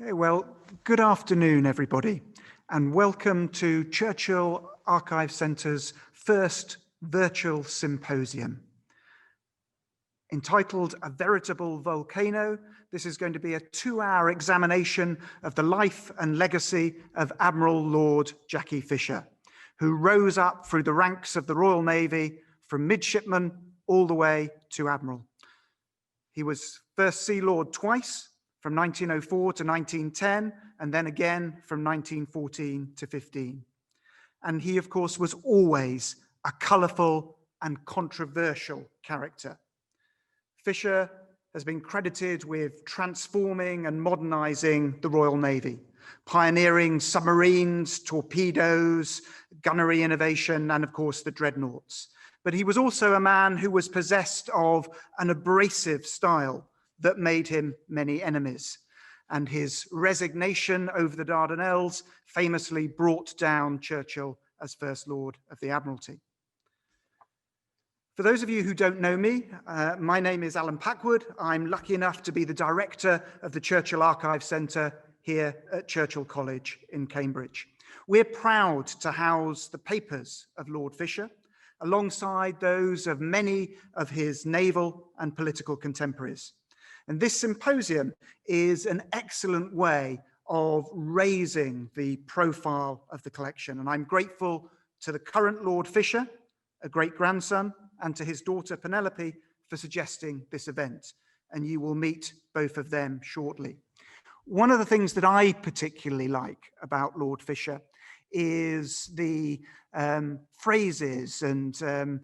Okay, well, good afternoon, everybody, and welcome to Churchill Archives Centre's first virtual symposium. Entitled A Veritable Volcano, this is going to be a 2-hour examination of the life and legacy of Admiral Lord Jacky Fisher, who rose up through the ranks of the Royal Navy from midshipman all the way to Admiral. He was First Sea Lord twice, from 1904 to 1910, and then again from 1914 to 15. And he, of course, was always a colourful and controversial character. Fisher has been credited with transforming and modernising the Royal Navy, pioneering submarines, torpedoes, gunnery innovation, and of course the Dreadnoughts. But he was also a man who was possessed of an abrasive style that made him many enemies. And his resignation over the Dardanelles famously brought down Churchill as First Lord of the Admiralty. For those of you who don't know me, my name is Alan Packwood. I'm lucky enough to be the director of the Churchill Archives Centre here at Churchill College in Cambridge. We're proud to house the papers of Lord Fisher, alongside those of many of his naval and political contemporaries. And this symposium is an excellent way of raising the profile of the collection. And I'm grateful to the current Lord Fisher, a great-grandson, and to his daughter Penelope for suggesting this event. And you will meet both of them shortly. One of the things that I particularly like about Lord Fisher is the phrases and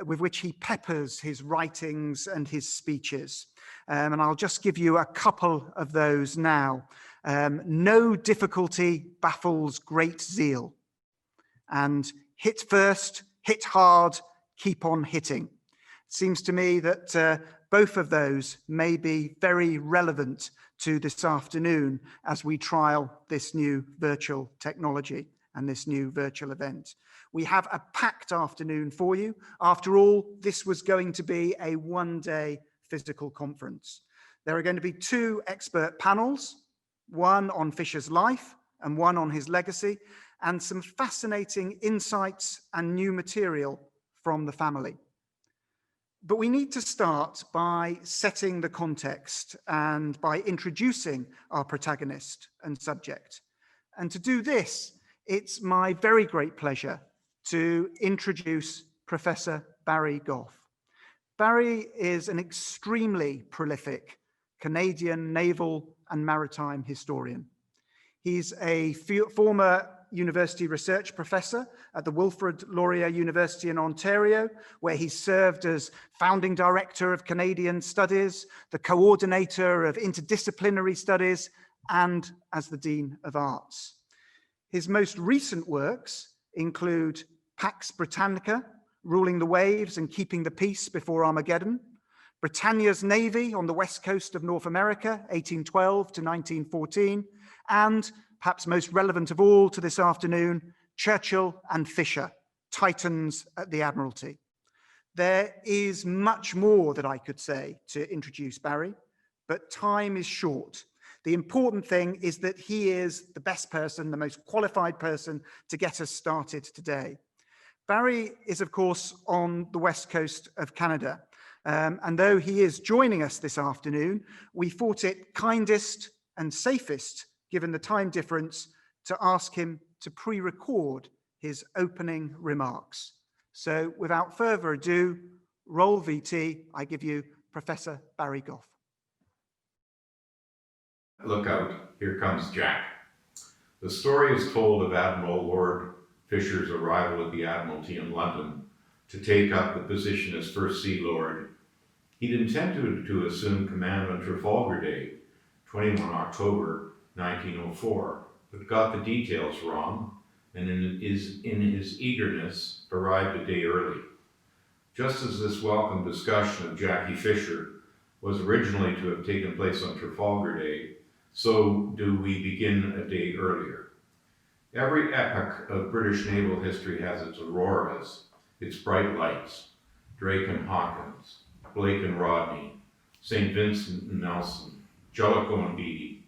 with which he peppers his writings and his speeches. And I'll just give you a couple of those now. No difficulty baffles great zeal. And hit first, hit hard, keep on hitting. It seems to me that both of those may be very relevant to this afternoon as we trial this new virtual technology and this new virtual event. We have a packed afternoon for you. After all, this was going to be a one-day physical conference. There are going to be 2 expert panels, one on Fisher's life and one on his legacy, and some fascinating insights and new material from the family. But we need to start by setting the context and by introducing our protagonist and subject. And to do this, it's my very great pleasure to introduce Professor Barry Gough. Barry is an extremely prolific Canadian naval and maritime historian. He's a former university research professor at the Wilfrid Laurier University in Ontario, where he served as founding director of Canadian Studies, the coordinator of interdisciplinary studies, and as the Dean of Arts. His most recent works include Pax Britannica, Ruling the Waves and Keeping the Peace Before Armageddon, Britannia's Navy on the west coast of North America, 1812 to 1914, and, perhaps most relevant of all to this afternoon, Churchill and Fisher, Titans at the Admiralty. There is much more that I could say to introduce Barry, but time is short. The important thing is that he is the best person, the most qualified person to get us started today. Barry is, of course, on the west coast of Canada. And though he is joining us this afternoon, we thought it kindest and safest, given the time difference, to ask him to pre-record his opening remarks. So without further ado, roll VT, I give you Professor Barry Gough. Look out, here comes Jack. The story is told of Admiral Lord Fisher's arrival at the Admiralty in London to take up the position as First Sea Lord. He'd intended to assume command on Trafalgar Day, 21 October 1904, but got the details wrong, and in his eagerness arrived a day early. Just as this welcome discussion of Jacky Fisher was originally to have taken place on Trafalgar Day, so do we begin a day earlier. Every epoch of British naval history has its auroras, its bright lights. Drake and Hawkins, Blake and Rodney, St. Vincent and Nelson, Jellicoe and Beatty,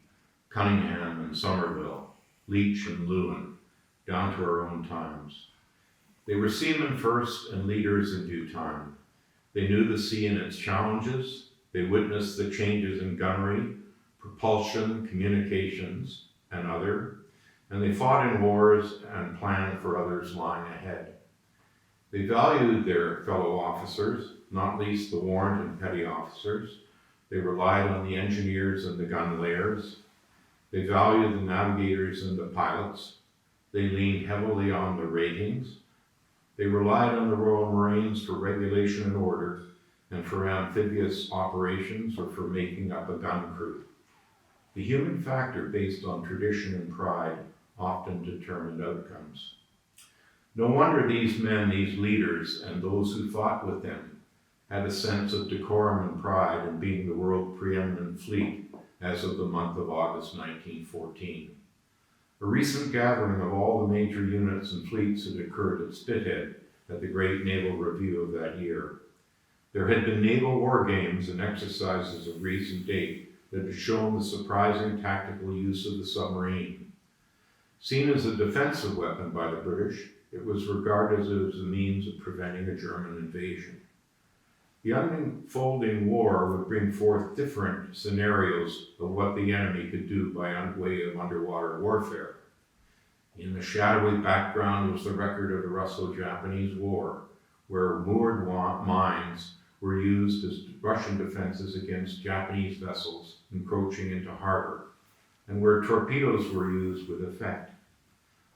Cunningham and Somerville, Leach and Lewin, down to our own times. They were seamen first and leaders in due time. They knew the sea and its challenges. They witnessed the changes in gunnery, propulsion, communications, and other, and they fought in wars and planned for others lying ahead. They valued their fellow officers, not least the warrant and petty officers. They relied on the engineers and the gun layers. They valued the navigators and the pilots. They leaned heavily on the ratings. They relied on the Royal Marines for regulation and order, and for amphibious operations or for making up a gun crew. The human factor based on tradition and pride often determined outcomes. No wonder these men, these leaders, and those who fought with them had a sense of decorum and pride in being the world preeminent fleet as of the month of August 1914. A recent gathering of all the major units and fleets had occurred at Spithead at the Great Naval Review of that year. There had been naval war games and exercises of recent date that had shown the surprising tactical use of the submarine. Seen as a defensive weapon by the British, it was regarded as a means of preventing a German invasion. The unfolding war would bring forth different scenarios of what the enemy could do by way of underwater warfare. In the shadowy background was the record of the Russo-Japanese War, where moored mines were used as Russian defenses against Japanese vessels encroaching into harbor, and where torpedoes were used with effect.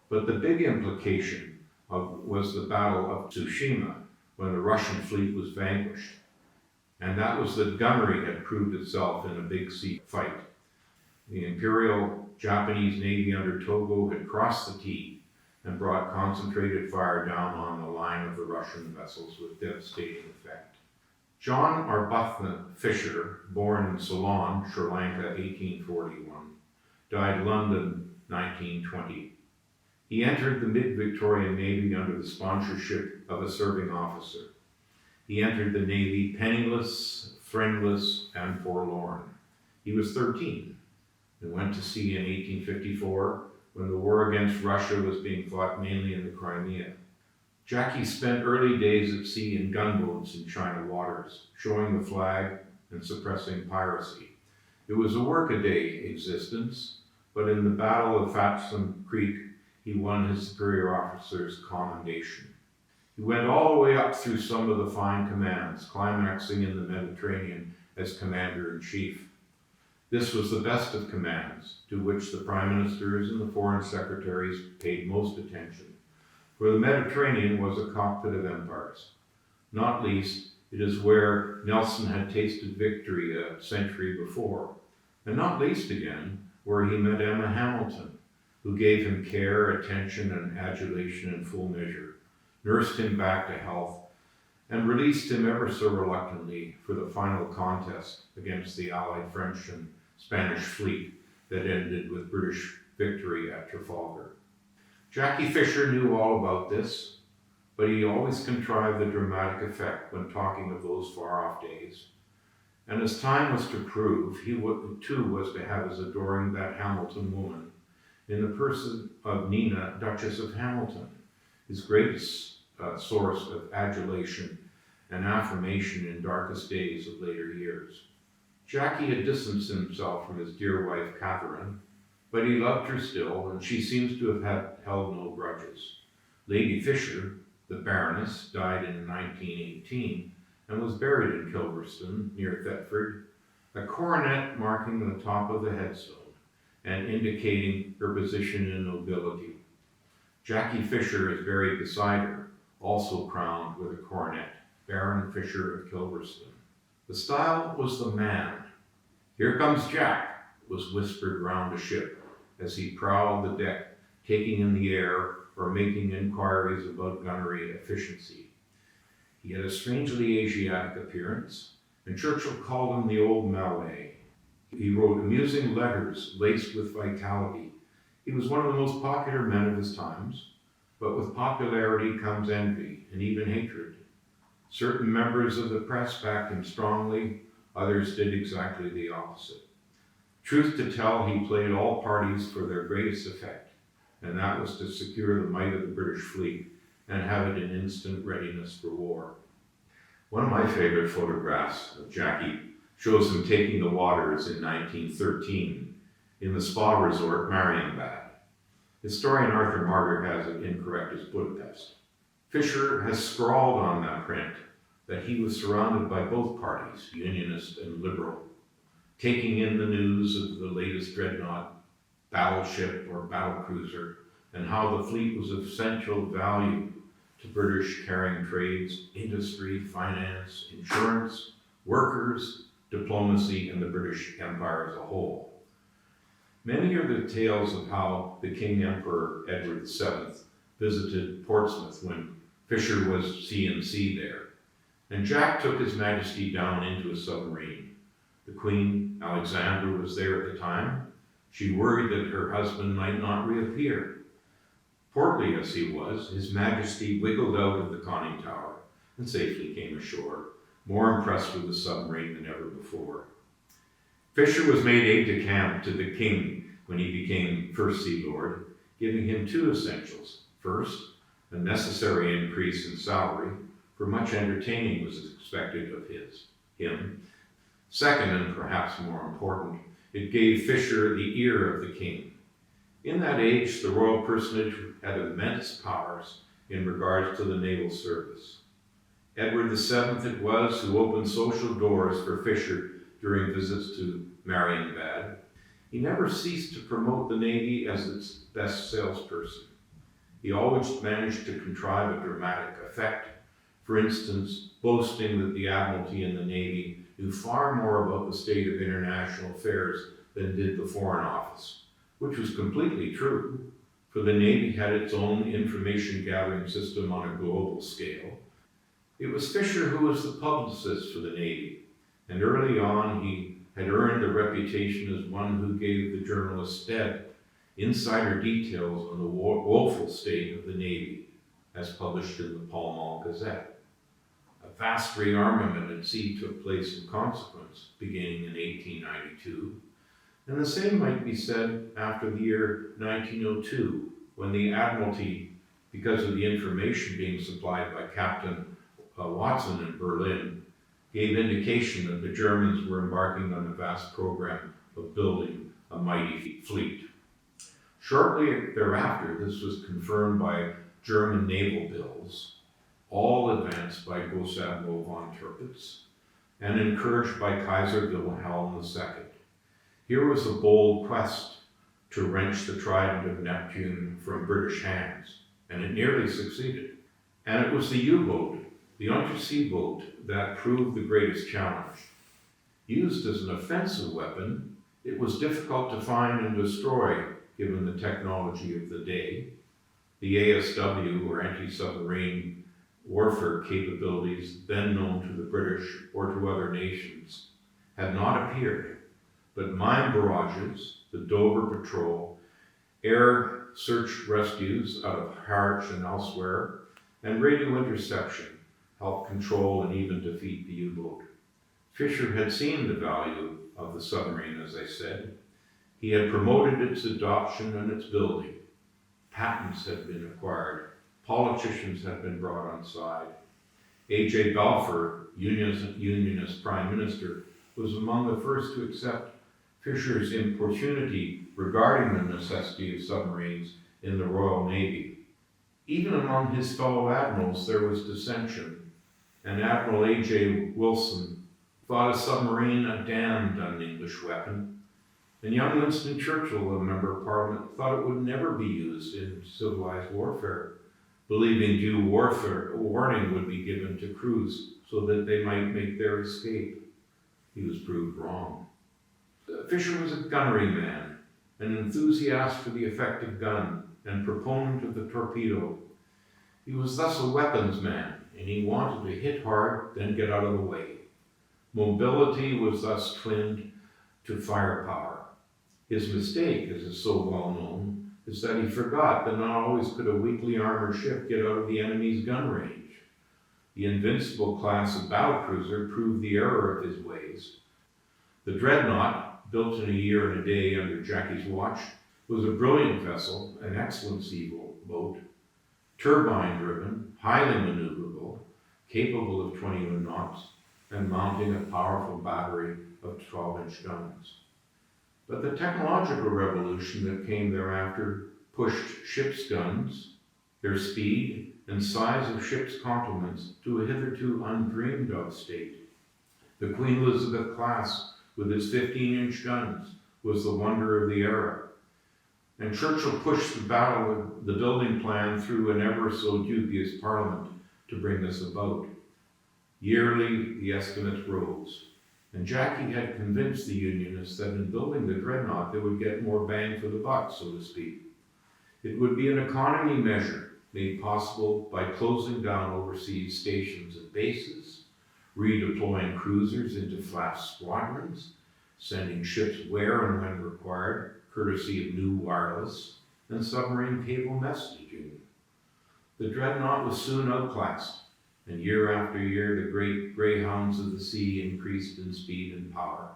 But the big implication was the Battle of Tsushima, when the Russian fleet was vanquished, and that was that gunnery had proved itself in a big sea fight. The Imperial Japanese Navy under Togo had crossed the T and brought concentrated fire down on the line of the Russian vessels with devastating effect. John Arbuthnot Fisher, born in Ceylon, Sri Lanka, 1841, died London, 1920. He entered the mid-Victorian Navy under the sponsorship of a serving officer. He entered the Navy penniless, friendless, and forlorn. He was 13 and went to sea in 1854 when the war against Russia was being fought mainly in the Crimea. Jacky spent early days at sea in gunboats in China waters, showing the flag and suppressing piracy. It was a workaday existence, but in the Battle of Fatsom Creek, he won his superior officer's commendation. He went all the way up through some of the fine commands, climaxing in the Mediterranean as Commander-in-Chief. This was the best of commands, to which the Prime Ministers and the Foreign Secretaries paid most attention. For the Mediterranean was a cockpit of empires. Not least, it is where Nelson had tasted victory a century before. And not least again, where he met Emma Hamilton, who gave him care, attention, and adulation in full measure, nursed him back to health, and released him ever so reluctantly for the final contest against the Allied French and Spanish fleet that ended with British victory at Trafalgar. Jacky Fisher knew all about this, but he always contrived the dramatic effect when talking of those far-off days. And as time was to prove, he too was to have as adoring that Hamilton woman in the person of Nina, Duchess of Hamilton, his greatest source of adulation and affirmation in darkest days of later years. Jacky had distanced himself from his dear wife, Catherine, but he loved her still, and she seems to have held no grudges. Lady Fisher, the Baroness, died in 1918 and was buried in Kilverston, near Thetford, a coronet marking the top of the headstone and indicating her position in nobility. Jacky Fisher is buried beside her, also crowned with a coronet, Baron Fisher of Kilverston. The style was the man. "Here comes Jack," was whispered round the ship as he prowled the deck, taking in the air or making inquiries about gunnery efficiency. He had a strangely Asiatic appearance, and Churchill called him the old Malay. He wrote amusing letters laced with vitality. He was one of the most popular men of his times, but with popularity comes envy and even hatred. Certain members of the press backed him strongly, others did exactly the opposite. Truth to tell, he played all parties for their greatest effect, and that was to secure the might of the British fleet and have it in instant readiness for war. One of my favorite photographs of Jacky shows him taking the waters in 1913 in the spa resort Marienbad. Historian Arthur Martyr has it incorrect as Budapest. Fisher has scrawled on that print that he was surrounded by both parties, Unionist and Liberal, taking in the news of the latest Dreadnought battleship or battlecruiser and how the fleet was of essential value to British carrying trades, industry, finance, insurance, workers, diplomacy, and the British Empire as a whole. Many are the tales of how the King Emperor Edward VII visited Portsmouth when Fisher was C&C there, and Jack took His Majesty down into a submarine. The Queen, Alexandra, was there at the time. She worried that her husband might not reappear. Portly as he was, His Majesty wiggled out of the conning tower and safely came ashore, more impressed with the submarine than ever before. Fisher was made aide-de-camp to the King when he became First Sea Lord, giving him two essentials. First, a necessary increase in salary, for much entertaining was expected of him. Second, and perhaps more important, it gave Fisher the ear of the King. In that age, the royal personage had immense powers in regards to the naval service. Edward VII it was who opened social doors for Fisher during visits to Marienbad. He never ceased to promote the Navy as its best salesperson. He always managed to contrive a dramatic effect, for instance, boasting that the Admiralty and the Navy knew far more about the state of international affairs than did the Foreign Office, which was completely true, for the Navy had its own information gathering system on a global scale. It was Fisher who was the publicist for the Navy, and early on he had earned a reputation as one who gave the journalist Stead insider details on the woeful state of the Navy, as published in the Pall Mall Gazette. A vast rearmament at sea took place in consequence, beginning in 1892, and the same might be said after the year 1902, when the Admiralty, because of the information being supplied by Captain Watson in Berlin, gave indication that the Germans were embarking on a vast program of building a mighty fleet. Shortly thereafter, this was confirmed by German naval bills, all advanced by Gross Admiral von Tirpitz, and encouraged by Kaiser Wilhelm II. Here was a bold quest to wrench the trident of Neptune from British hands, and it nearly succeeded. And it was the U-boat, the undersea boat, that proved the greatest challenge. Used as an offensive weapon, it was difficult to find and destroy given the technology of the day. The ASW, or anti-submarine warfare capabilities then known to the British or to other nations, had not appeared, but mine barrages, the Dover Patrol, air search rescues out of Harwich and elsewhere, and radio interception helped control and even defeat the U-boat. Fisher had seen the value of the submarine, as I said. He had promoted its adoption and its building. Patents had been acquired. Politicians had been brought on side. A.J. Balfour, Unionist Prime Minister, was among the first to accept Fisher's importunity regarding the necessity of submarines in the Royal Navy. Even among his fellow admirals there was dissension, and Admiral A.J. Wilson thought a submarine a damned un-English weapon, and young Winston Churchill, a member of Parliament, thought it would never be used in civilized warfare, believing due warning would be given to crews so that they might make their escape. He was proved wrong. Fisher was a gunnery man, an enthusiast for the effective gun, and proponent of the torpedo. He was thus a weapons man, and he wanted to hit hard, then get out of the way. Mobility was thus twinned to firepower. His mistake, as is so well known, is that he forgot that not always could a weakly armored ship get out of the enemy's gun range. The Invincible class of battlecruiser proved the error of his ways. The Dreadnought, built in a year and a day under Jacky's watch, was a brilliant vessel, an excellent sea boat, turbine-driven, highly maneuverable, capable of 21 knots, and mounting a powerful battery of 12-inch guns. But the technological revolution that came thereafter pushed ships' guns, their speed, and size of ships' complements to a hitherto undreamed of state. The Queen Elizabeth class, with its 15-inch guns, was the wonder of the era. And Churchill pushed the building plan through an ever so dubious parliament to bring this about. Yearly, the estimates rose. And Jacky had convinced the Unionists that in building the Dreadnought, they would get more bang for the buck, so to speak. It would be an economy measure made possible by closing down overseas stations and bases, redeploying cruisers into fast squadrons, sending ships where and when required, courtesy of new wireless and submarine cable messaging. The Dreadnought was soon outclassed, and year after year the great greyhounds of the sea increased in speed and power.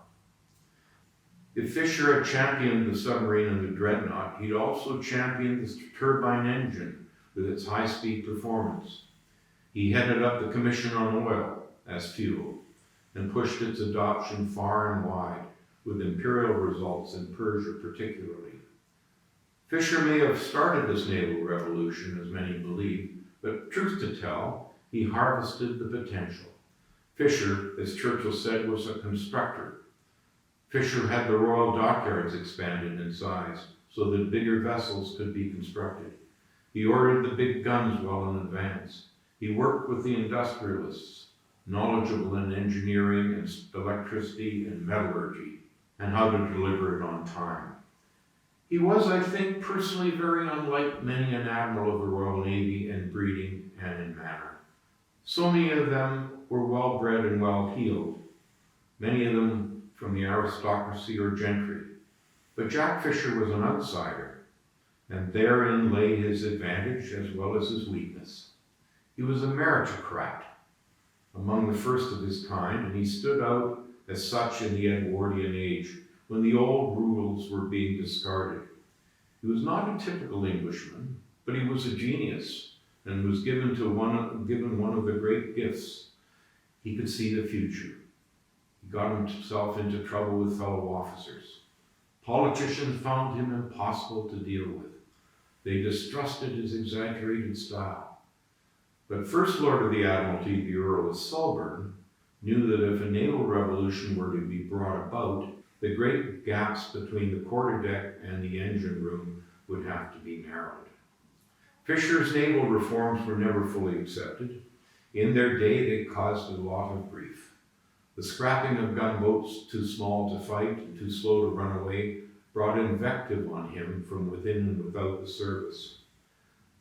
If Fisher had championed the submarine and the Dreadnought, he'd also championed the turbine engine with its high-speed performance. He headed up the Commission on Oil as fuel and pushed its adoption far and wide, with imperial results in Persia particularly. Fisher may have started this naval revolution, as many believe, but truth to tell, he harvested the potential. Fisher, as Churchill said, was a constructor. Fisher had the royal dockyards expanded in size so that bigger vessels could be constructed. He ordered the big guns well in advance. He worked with the industrialists, knowledgeable in engineering and electricity and metallurgy, and how to deliver it on time. He was, I think, personally very unlike many an admiral of the Royal Navy in breeding and in manner. So many of them were well-bred and well-heeled, many of them from the aristocracy or gentry. But Jack Fisher was an outsider, and therein lay his advantage as well as his weakness. He was a meritocrat, among the first of his kind, and he stood out as such in the Edwardian age, when the old rules were being discarded. He was not a typical Englishman, but he was a genius and was given one of the great gifts. He could see the future. He got himself into trouble with fellow officers. Politicians found him impossible to deal with. They distrusted his exaggerated style. But First Lord of the Admiralty, the Earl of Selborne, knew that if a naval revolution were to be brought about, the great gaps between the quarterdeck and the engine room would have to be narrowed. Fisher's naval reforms were never fully accepted. In their day, they caused a lot of grief. The scrapping of gunboats too small to fight and too slow to run away brought invective on him from within and without the service.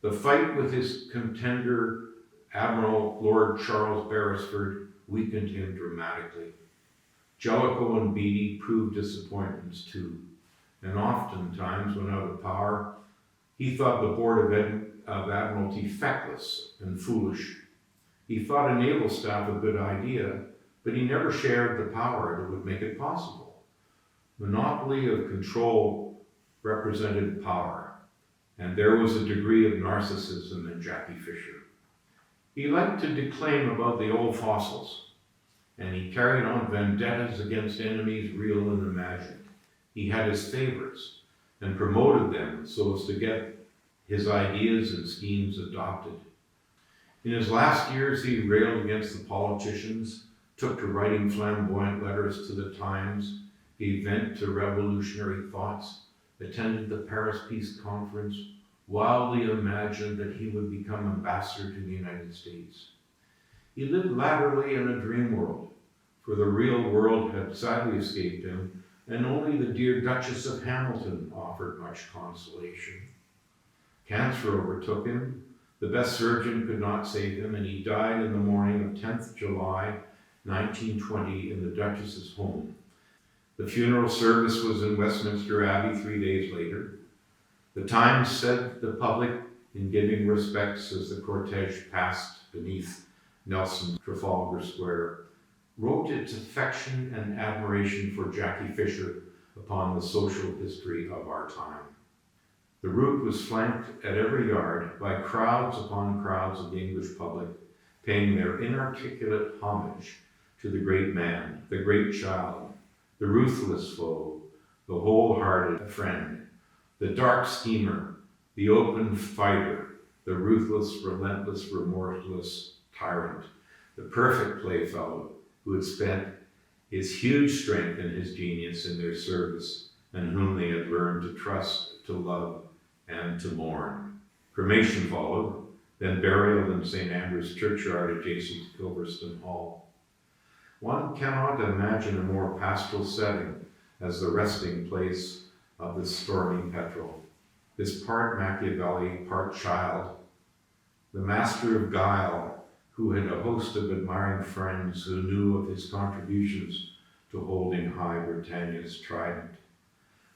The fight with his contender, Admiral Lord Charles Beresford, weakened him dramatically. Jellicoe and Beatty proved disappointments too, and oftentimes, when out of power, he thought the Board of Admiralty feckless and foolish. He thought a naval staff a good idea, but he never shared the power that would make it possible. Monopoly of control represented power, and there was a degree of narcissism in Jacky Fisher. He liked to declaim about the old fossils, and he carried on vendettas against enemies real and imagined. He had his favorites and promoted them so as to get his ideas and schemes adopted. In his last years, he railed against the politicians, took to writing flamboyant letters to the Times, gave vent to revolutionary thoughts, attended the Paris Peace Conference, wildly imagined that he would become ambassador to the United States. He lived latterly in a dream world, for the real world had sadly escaped him, and only the dear Duchess of Hamilton offered much consolation. Cancer overtook him. The best surgeon could not save him, and he died in the morning of 10th July, 1920, in the Duchess's home. The funeral service was in Westminster Abbey 3 days later. The Times said the public, in giving respects as the cortege passed beneath Nelson Trafalgar Square, wrote its affection and admiration for Jacky Fisher upon the social history of our time. The route was flanked at every yard by crowds upon crowds of the English public, paying their inarticulate homage to the great man, the great child, the ruthless foe, the wholehearted friend, the dark schemer, the open fighter, the ruthless, relentless, remorseless tyrant, the perfect playfellow who had spent his huge strength and his genius in their service, and whom they had learned to trust, to love, and to mourn. Cremation followed, then burial in St. Andrew's churchyard adjacent to Kilverston Hall. One cannot imagine a more pastoral setting as the resting place of this stormy petrel, this part Machiavelli, part child, the master of guile, who had a host of admiring friends who knew of his contributions to holding high Britannia's trident.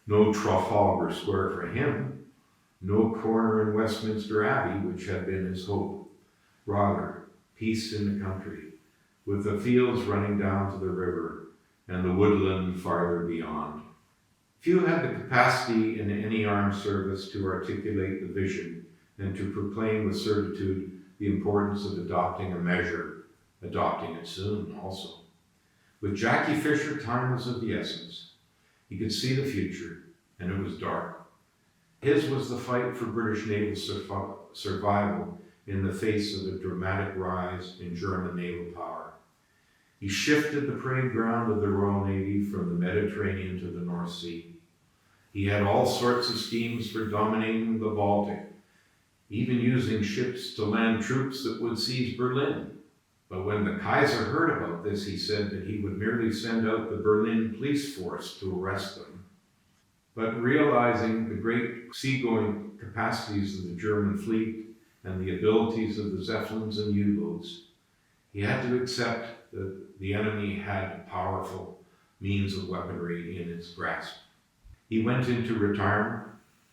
No Trafalgar Square for him, no corner in Westminster Abbey, which had been his hope. Rather, peace in the country, with the fields running down to the river and the woodland farther beyond. Few had the capacity in any armed service to articulate the vision and to proclaim with certitude the importance of adopting a measure, adopting it soon also. With Jacky Fisher, time was of the essence. He could see the future, and it was dark. His was the fight for British naval survival in the face of the dramatic rise in German naval power. He shifted the parade ground of the Royal Navy from the Mediterranean to the North Sea. He had all sorts of schemes for dominating the Baltic, even using ships to land troops that would seize Berlin. But when the Kaiser heard about this, he said that he would merely send out the Berlin police force to arrest them. But realizing the great seagoing capacities of the German fleet and the abilities of the Zeppelins and U-boats, he had to accept that the enemy had powerful means of weaponry in its grasp. He went into retirement,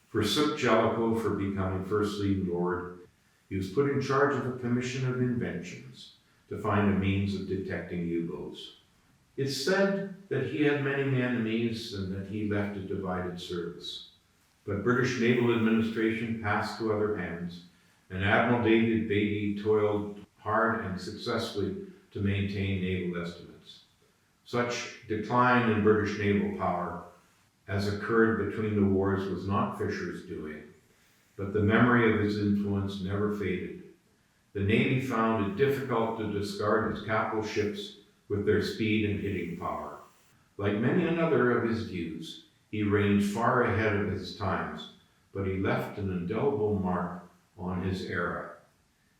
forsook Jellicoe for becoming First Lieutenant Lord. He was put in charge of a commission of inventions to find a means of detecting U-boats. It's said that he had many enemies and that he left a divided service. But British naval administration passed to other hands, and Admiral David Beatty toiled hard and successfully to maintain naval estimates. Such decline in British naval power as occurred between the wars was not Fisher's doing, but the memory of his influence never faded. The Navy found it difficult to discard his capital ships with their speed and hitting power. Like many another of his views, he ranged far ahead of his times, but he left an indelible mark on his era.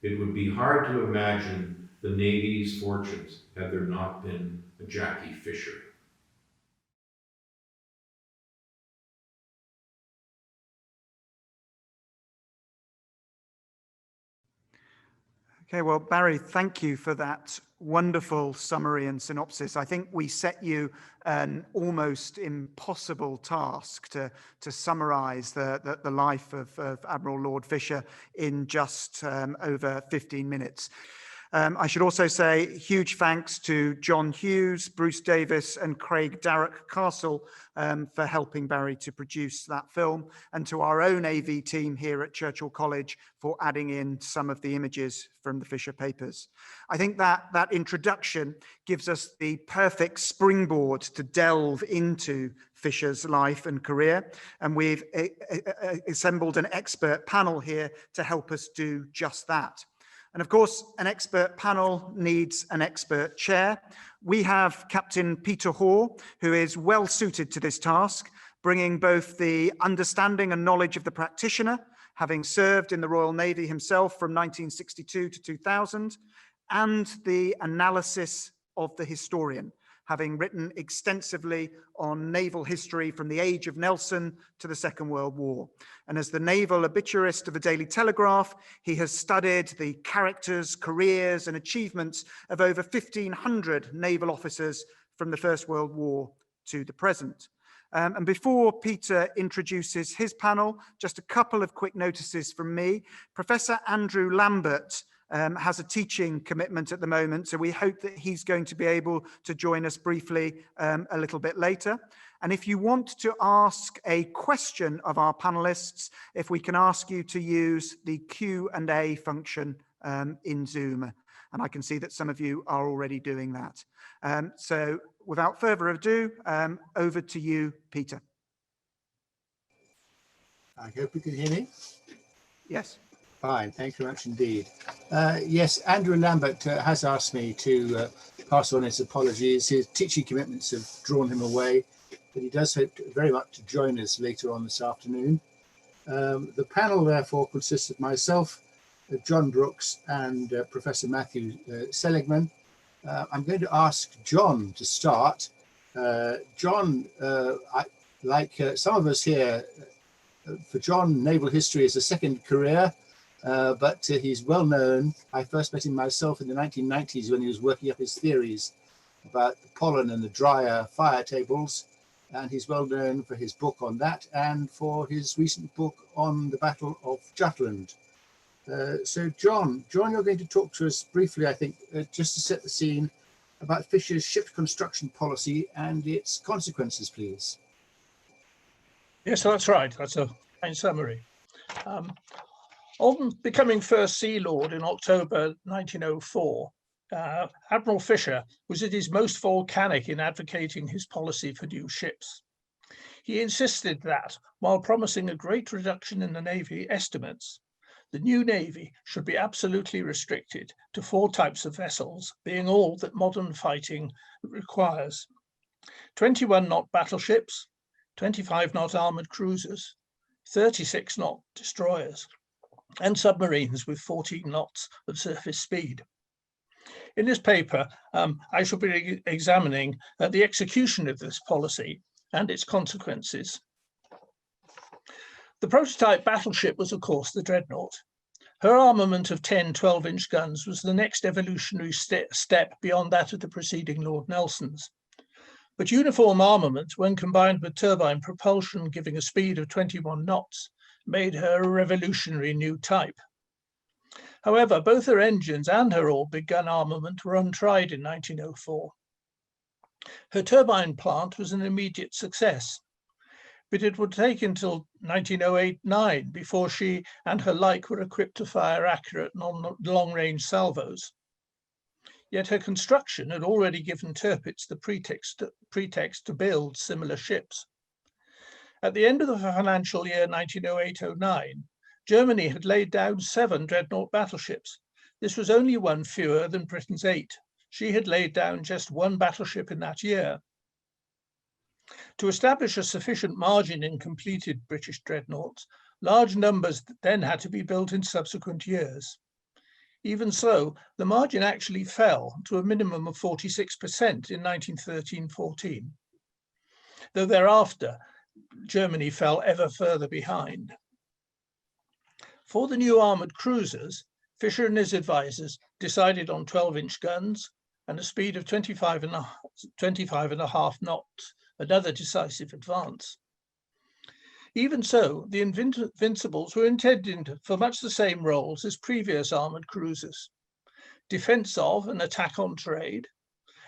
It would be hard to imagine the Navy's fortunes had there not been a Jacky Fisher. Okay, well, Barry, thank you for that wonderful summary and synopsis. I think we set you an almost impossible task to summarize the life of Admiral Lord Fisher in just over 15 minutes. I should also say huge thanks to John Hughes, Bruce Davis, and Craig Darroch Castle for helping Barry to produce that film, and to our own AV team here at Churchill College for adding in some of the images from the Fisher papers. I think that introduction gives us the perfect springboard to delve into Fisher's life and career, and we've assembled an expert panel here to help us do just that. And of course, an expert panel needs an expert chair. We have Captain Peter Hore, who is well suited to this task, bringing both the understanding and knowledge of the practitioner, having served in the Royal Navy himself from 1962 to 2000, and the analysis of the historian, having written extensively on naval history from the age of Nelson to the Second World War. And as the naval obituarist of the Daily Telegraph, he has studied the characters, careers, and achievements of over 1,500 naval officers from the First World War to the present. And before Peter introduces his panel, just a couple of quick notices from me. Professor Andrew Lambert has a teaching commitment at the moment, so we hope that he's going to be able to join us briefly a little bit later. And if you want to ask a question of our panelists, if we can ask you to use the Q&A function in Zoom. And I can see that some of you are already doing that. So without further ado, over to you, Peter. I hope you can hear me. Yes. Fine, thank you very much indeed. Yes, Andrew Lambert has asked me to pass on his apologies. His teaching commitments have drawn him away, but he does hope very much to join us later on this afternoon. The panel therefore consists of myself, John Brooks, and Professor Matthew Seligmann. I'm going to ask John to start. John, like some of us here, for John, naval history is a second career, but he's well known. I first met him myself in the 1990s when he was working up his theories about the pollen and the drier fire tables. And he's well known for his book on that and for his recent book on the Battle of Jutland. So John, you're going to talk to us briefly, I think, just to set the scene about Fisher's ship construction policy and its consequences, please. Yes, that's right. That's a fine summary. On becoming First Sea Lord in October 1904, Admiral Fisher was at his most volcanic in advocating his policy for new ships. He insisted that, while promising a great reduction in the Navy estimates, the new Navy should be absolutely restricted to 4 types of vessels, being all that modern fighting requires: 21-knot battleships, 25-knot armoured cruisers, 36-knot destroyers, and submarines with 14 knots of surface speed. In this paper, I shall be examining the execution of this policy and its consequences. The prototype battleship was, of course, the Dreadnought. Her armament of 10 12-inch guns was the next evolutionary step beyond that of the preceding Lord Nelson's. But uniform armament, when combined with turbine propulsion giving a speed of 21 knots, made her a revolutionary new type. However, both her engines and her all-big gun armament were untried in 1904. Her turbine plant was an immediate success, but it would take until 1908-09 before she and her like were equipped to fire accurate long-range salvos. Yet her construction had already given Tirpitz the pretext to build similar ships. At the end of the financial year 1908-09, Germany had laid down 7 Dreadnought battleships. This was only one fewer than Britain's 8. She had laid down just 1 battleship in that year. To establish a sufficient margin in completed British dreadnoughts, large numbers then had to be built in subsequent years. Even so, the margin actually fell to a minimum of 46% in 1913-14, though thereafter Germany fell ever further behind. For the new armoured cruisers, Fisher and his advisors decided on 12-inch guns and a speed of 25.5 knots, another decisive advance. Even so, the Invincibles were intended for much the same roles as previous armoured cruisers: defence of and attack on trade,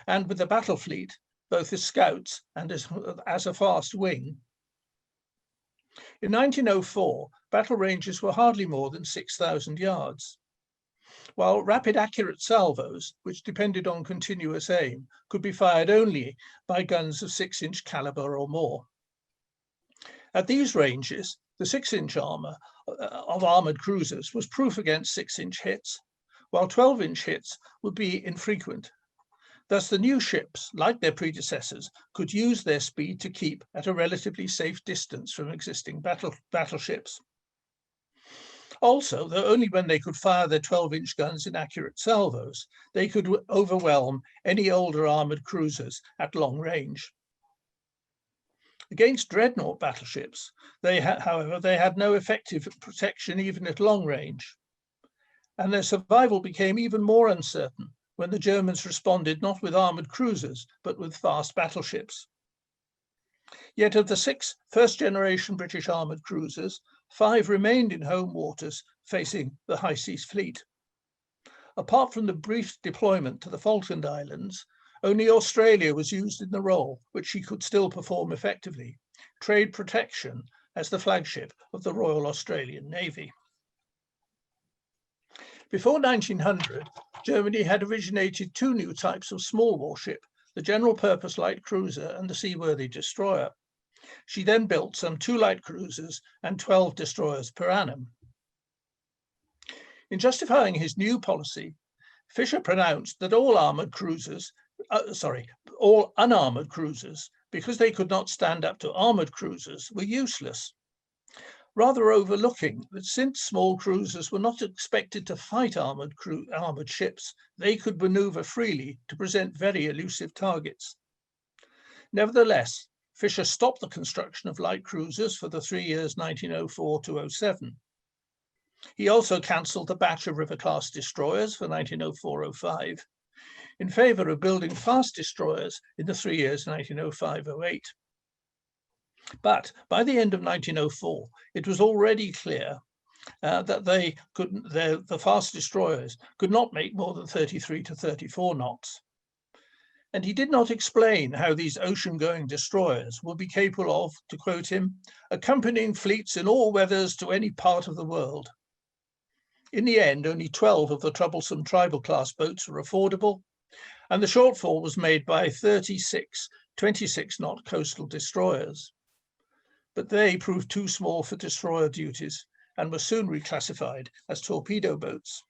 and with the battle fleet, both as scouts and as a fast wing. In 1904, battle ranges were hardly more than 6,000 yards, while rapid accurate salvos, which depended on continuous aim, could be fired only by guns of 6-inch caliber or more. At these ranges, the 6-inch armour of armoured cruisers was proof against 6-inch hits, while 12-inch hits would be infrequent. Thus, the new ships, like their predecessors, could use their speed to keep at a relatively safe distance from existing battleships. Also, though only when they could fire their 12-inch guns in accurate salvos, they could overwhelm any older armoured cruisers at long range. Against dreadnought battleships, however, they had no effective protection even at long range, and their survival became even more uncertain when the Germans responded not with armoured cruisers, but with fast battleships. Yet of the 6 first-generation British armoured cruisers, 5 remained in home waters facing the High Seas Fleet. Apart from the brief deployment to the Falkland Islands, only Australia was used in the role, which she could still perform effectively, trade protection as the flagship of the Royal Australian Navy. Before 1900, Germany had originated two new types of small warship, the general purpose light cruiser and the seaworthy destroyer. She then built some 2 light cruisers and 12 destroyers per annum. In justifying his new policy, Fisher pronounced that all unarmoured cruisers, because they could not stand up to armoured cruisers, were useless, rather overlooking that since small cruisers were not expected to fight armoured ships, they could manoeuvre freely to present very elusive targets. Nevertheless, Fisher stopped the construction of light cruisers for the 3 years 1904 to 07. He also cancelled the batch of River-class destroyers for 1904-05 in favour of building fast destroyers in the 3 years 1905-08. But by the end of 1904, it was already clear that the fast destroyers could not make more than 33 to 34 knots. And he did not explain how these ocean-going destroyers would be capable of, to quote him, accompanying fleets in all weathers to any part of the world. In the end, only 12 of the troublesome tribal-class boats were affordable, and the shortfall was made by 36 26-knot coastal destroyers. But they proved too small for destroyer duties and were soon reclassified as torpedo boats.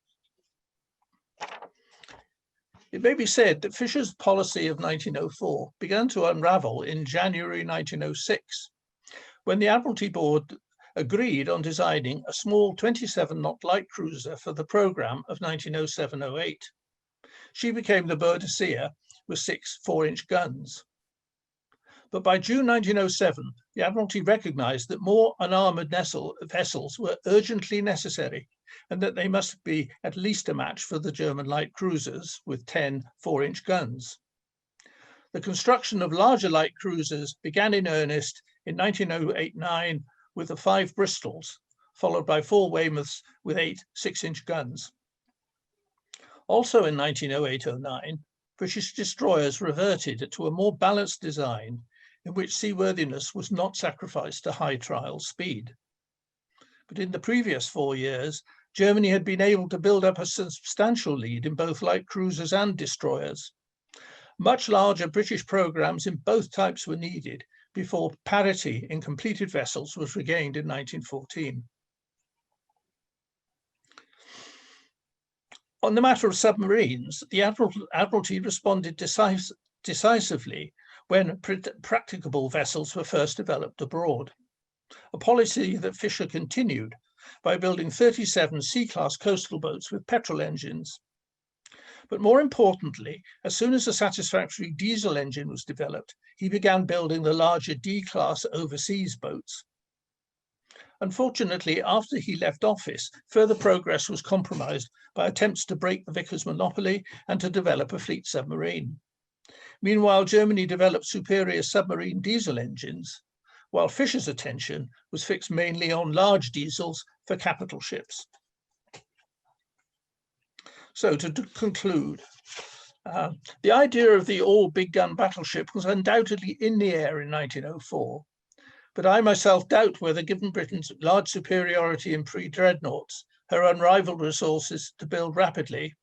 It may be said that Fisher's policy of 1904 began to unravel in January 1906, when the Admiralty Board agreed on designing a small 27-knot light cruiser for the programme of 1907-08. She became the Boadicea with 6 4-inch guns. But by June 1907, the Admiralty recognised that more unarmoured vessels were urgently necessary and that they must be at least a match for the German light cruisers with 10 4-inch guns. The construction of larger light cruisers began in earnest in 1908-09 with the 5 Bristols, followed by 4 Weymouths with 8 6-inch guns. Also in 1908-09, British destroyers reverted to a more balanced design in which seaworthiness was not sacrificed to high trial speed. But in the previous 4 years, Germany had been able to build up a substantial lead in both light cruisers and destroyers. Much larger British programmes in both types were needed before parity in completed vessels was regained in 1914. On the matter of submarines, the Admiralty responded decisively when practicable vessels were first developed abroad, a policy that Fisher continued by building 37 C-class coastal boats with petrol engines. But more importantly, as soon as a satisfactory diesel engine was developed, he began building the larger D-class overseas boats. Unfortunately, after he left office, further progress was compromised by attempts to break the Vickers monopoly and to develop a fleet submarine. Meanwhile, Germany developed superior submarine diesel engines, while Fisher's attention was fixed mainly on large diesels for capital ships. So to conclude, the idea of the all big gun battleship was undoubtedly in the air in 1904, but I myself doubt whether, given Britain's large superiority in pre-dreadnoughts, her unrivaled resources to build rapidly,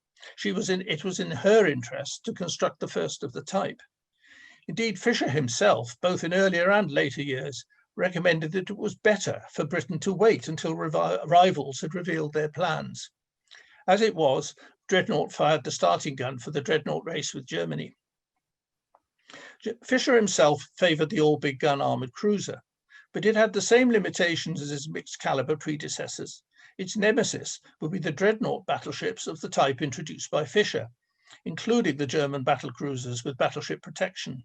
it was in her interest to construct the first of the type. Indeed, Fisher himself, both in earlier and later years, recommended that it was better for Britain to wait until rivals had revealed their plans. As it was, Dreadnought fired the starting gun for the Dreadnought race with Germany. Fisher himself favoured the all-big gun armoured cruiser, but it had the same limitations as its mixed calibre predecessors. Its nemesis would be the Dreadnought battleships of the type introduced by Fisher, including the German battle cruisers with battleship protection.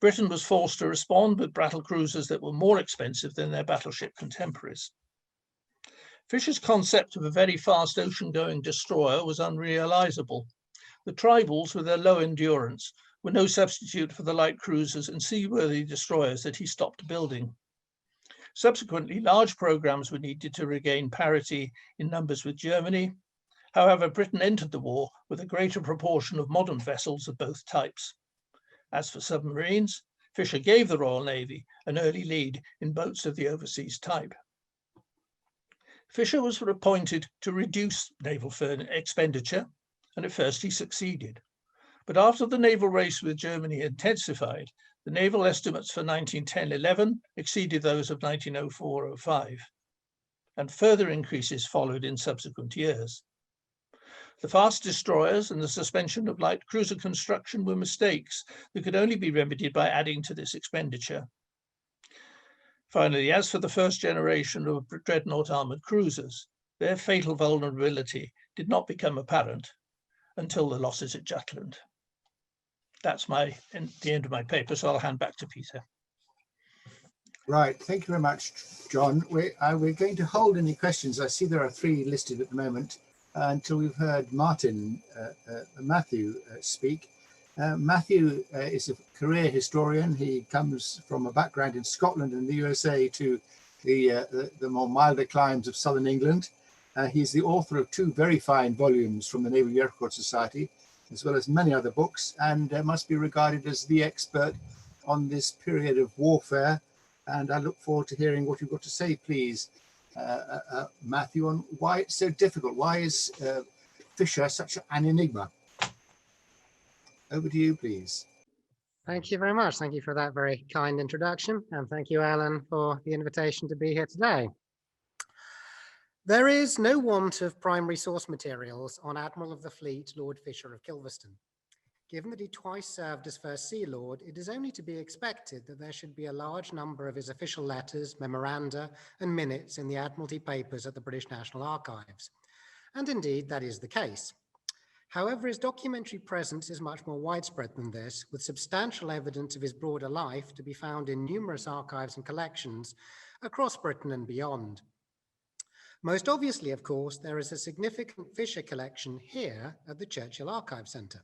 Britain was forced to respond with battle cruisers that were more expensive than their battleship contemporaries. Fisher's concept of a very fast ocean-going destroyer was unrealisable. The tribals, with their low endurance, were no substitute for the light cruisers and seaworthy destroyers that he stopped building. Subsequently, large programmes were needed to regain parity in numbers with Germany. However, Britain entered the war with a greater proportion of modern vessels of both types. As for submarines, Fisher gave the Royal Navy an early lead in boats of the overseas type. Fisher was appointed to reduce naval expenditure, and at first he succeeded. But after the naval race with Germany intensified, the naval estimates for 1910-11 exceeded those of 1904-05, and further increases followed in subsequent years. The fast destroyers and the suspension of light cruiser construction were mistakes that could only be remedied by adding to this expenditure. Finally, as for the first generation of Dreadnought armoured cruisers, their fatal vulnerability did not become apparent until the losses at Jutland. That's the end of my paper, so I'll hand back to Peter. Right, thank you very much, John. We're going to hold any questions. I see there are 3 listed at the moment until we've heard Matthew speak. Matthew is a career historian. He comes from a background in Scotland and the USA to the more milder climes of southern England. He's the author of 2 very fine volumes from the Naval Record Society, as well as many other books, and must be regarded as the expert on this period of warfare. And I look forward to hearing what you've got to say, please, Matthew, on why it's so difficult. Why is Fisher such an enigma? Over to you, please. Thank you very much. Thank you for that very kind introduction. And thank you, Alan, for the invitation to be here today. There is no want of primary source materials on Admiral of the Fleet, Lord Fisher of Kilverston. Given that he twice served as First Sea Lord, it is only to be expected that there should be a large number of his official letters, memoranda, and minutes in the Admiralty papers at the British National Archives. And indeed, that is the case. However, his documentary presence is much more widespread than this, with substantial evidence of his broader life to be found in numerous archives and collections across Britain and beyond. Most obviously, of course, there is a significant Fisher collection here at the Churchill Archives Centre.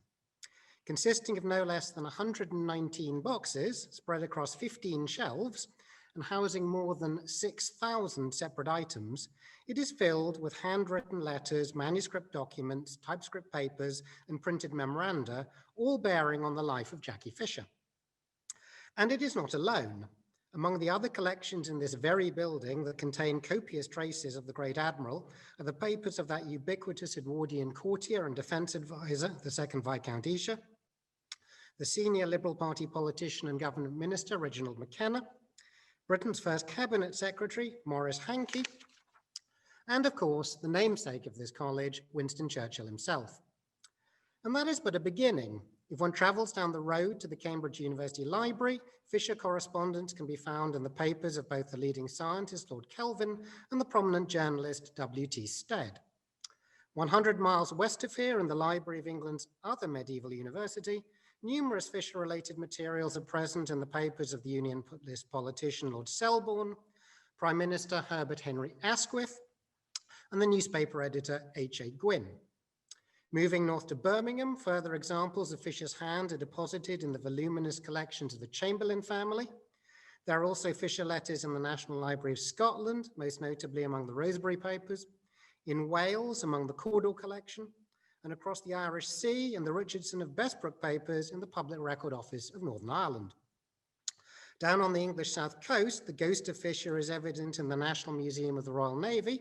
Consisting of no less than 119 boxes spread across 15 shelves and housing more than 6,000 separate items, it is filled with handwritten letters, manuscript documents, typescript papers, and printed memoranda, all bearing on the life of Jacky Fisher. And it is not alone. Among the other collections in this very building that contain copious traces of the great Admiral are the papers of that ubiquitous Edwardian courtier and defence advisor, the second Viscount Esher, the senior Liberal Party politician and government minister, Reginald McKenna, Britain's first cabinet secretary, Maurice Hankey, and of course, the namesake of this college, Winston Churchill himself. And that is but a beginning. If one travels down the road to the Cambridge University Library, Fisher correspondence can be found in the papers of both the leading scientist, Lord Kelvin, and the prominent journalist, W.T. Stead. 100 miles west of here, in the Library of England's other medieval university, numerous Fisher-related materials are present in the papers of the Unionist politician, Lord Selborne, Prime Minister Herbert Henry Asquith, and the newspaper editor, H.A. Gwynne. Moving north to Birmingham, further examples of Fisher's hand are deposited in the voluminous collections of the Chamberlain family. There are also Fisher letters in the National Library of Scotland, most notably among the Rosebery papers, in Wales among the Cawdor collection, and across the Irish Sea and the Richardson of Bestbrook papers in the Public Record Office of Northern Ireland. Down on the English south coast, the ghost of Fisher is evident in the National Museum of the Royal Navy,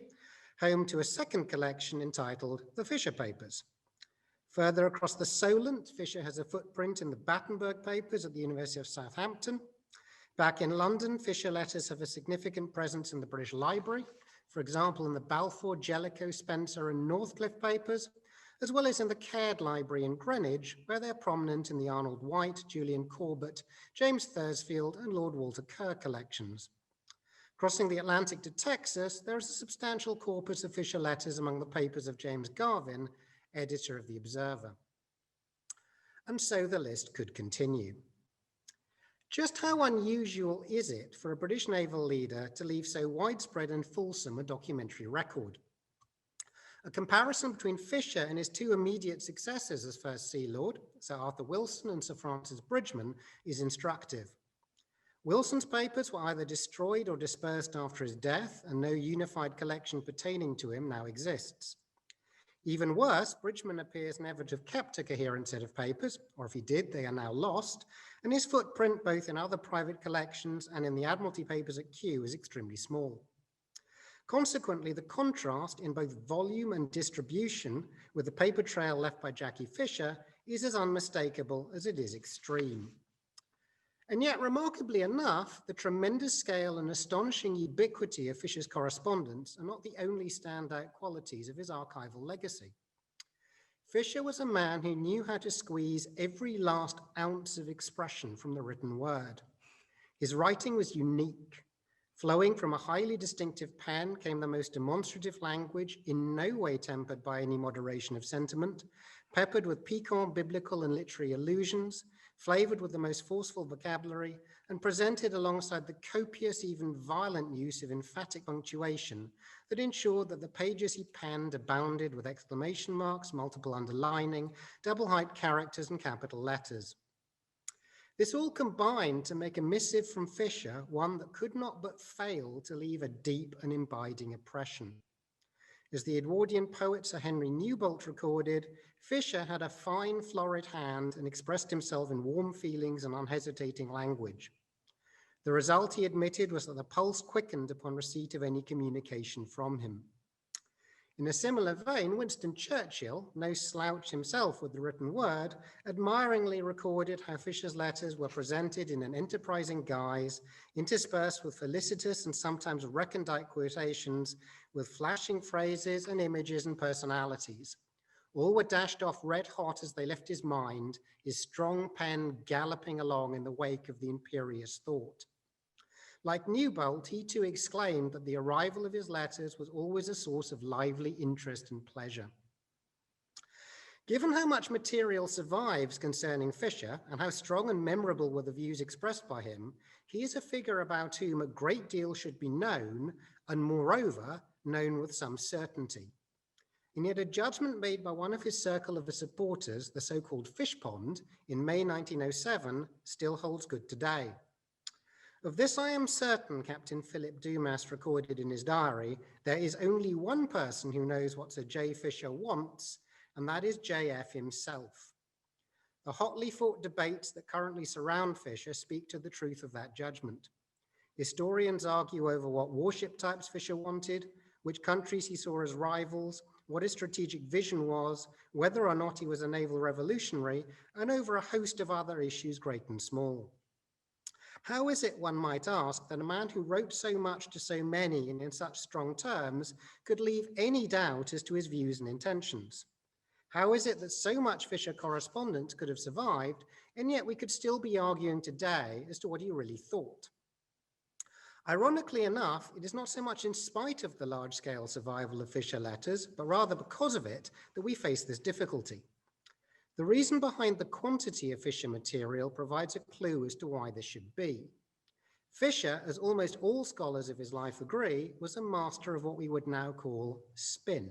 home to a second collection entitled The Fisher Papers. Further across the Solent, Fisher has a footprint in the Battenberg papers at the University of Southampton. Back in London, Fisher letters have a significant presence in the British Library, for example, in the Balfour, Jellicoe, Spencer, and Northcliffe papers, as well as in the Caird Library in Greenwich, where they're prominent in the Arnold White, Julian Corbett, James Thursfield, and Lord Walter Kerr collections. Crossing the Atlantic to Texas, there is a substantial corpus of Fisher letters among the papers of James Garvin, editor of The Observer. And so the list could continue. Just how unusual is it for a British naval leader to leave so widespread and fulsome a documentary record? A comparison between Fisher and his 2 immediate successors as First Sea Lord, Sir Arthur Wilson and Sir Francis Bridgeman, is instructive. Wilson's papers were either destroyed or dispersed after his death, and no unified collection pertaining to him now exists. Even worse, Bridgman appears never to have kept a coherent set of papers, or if he did, they are now lost, and his footprint both in other private collections and in the Admiralty papers at Kew is extremely small. Consequently, the contrast in both volume and distribution with the paper trail left by Jacky Fisher is as unmistakable as it is extreme. And yet, remarkably enough, the tremendous scale and astonishing ubiquity of Fisher's correspondence are not the only standout qualities of his archival legacy. Fisher was a man who knew how to squeeze every last ounce of expression from the written word. His writing was unique. Flowing from a highly distinctive pen came the most demonstrative language, in no way tempered by any moderation of sentiment, peppered with piquant biblical and literary allusions, flavored with the most forceful vocabulary, and presented alongside the copious, even violent use of emphatic punctuation that ensured that the pages he penned abounded with exclamation marks, multiple underlining, double height characters, and capital letters. This all combined to make a missive from Fisher one that could not but fail to leave a deep and abiding impression. As the Edwardian poet Sir Henry Newbolt recorded, Fisher had a fine, florid hand and expressed himself in warm feelings and unhesitating language. The result, he admitted, was that the pulse quickened upon receipt of any communication from him. In a similar vein, Winston Churchill, no slouch himself with the written word, admiringly recorded how Fisher's letters were presented in an enterprising guise, interspersed with felicitous and sometimes recondite quotations, with flashing phrases and images and personalities. All were dashed off red hot as they left his mind, his strong pen galloping along in the wake of the imperious thought. Like Newbolt, he too exclaimed that the arrival of his letters was always a source of lively interest and pleasure. Given how much material survives concerning Fisher and how strong and memorable were the views expressed by him, he is a figure about whom a great deal should be known, and moreover, known with some certainty. And yet a judgment made by one of his circle of supporters, the so-called Fish Pond, in May 1907, still holds good today. Of this I am certain, Captain Philip Dumas recorded in his diary, there is only one person who knows what Sir J. Fisher wants, and that is JF himself. The hotly fought debates that currently surround Fisher speak to the truth of that judgment. Historians argue over what warship types Fisher wanted, which countries he saw as rivals, what his strategic vision was, whether or not he was a naval revolutionary, and over a host of other issues great and small. How is it, one might ask, that a man who wrote so much to so many and in such strong terms could leave any doubt as to his views and intentions? How is it that so much Fisher correspondence could have survived, and yet we could still be arguing today as to what he really thought? Ironically enough, it is not so much in spite of the large-scale survival of Fisher letters, but rather because of it that we face this difficulty. The reason behind the quantity of Fisher material provides a clue as to why this should be. Fisher, as almost all scholars of his life agree, was a master of what we would now call spin.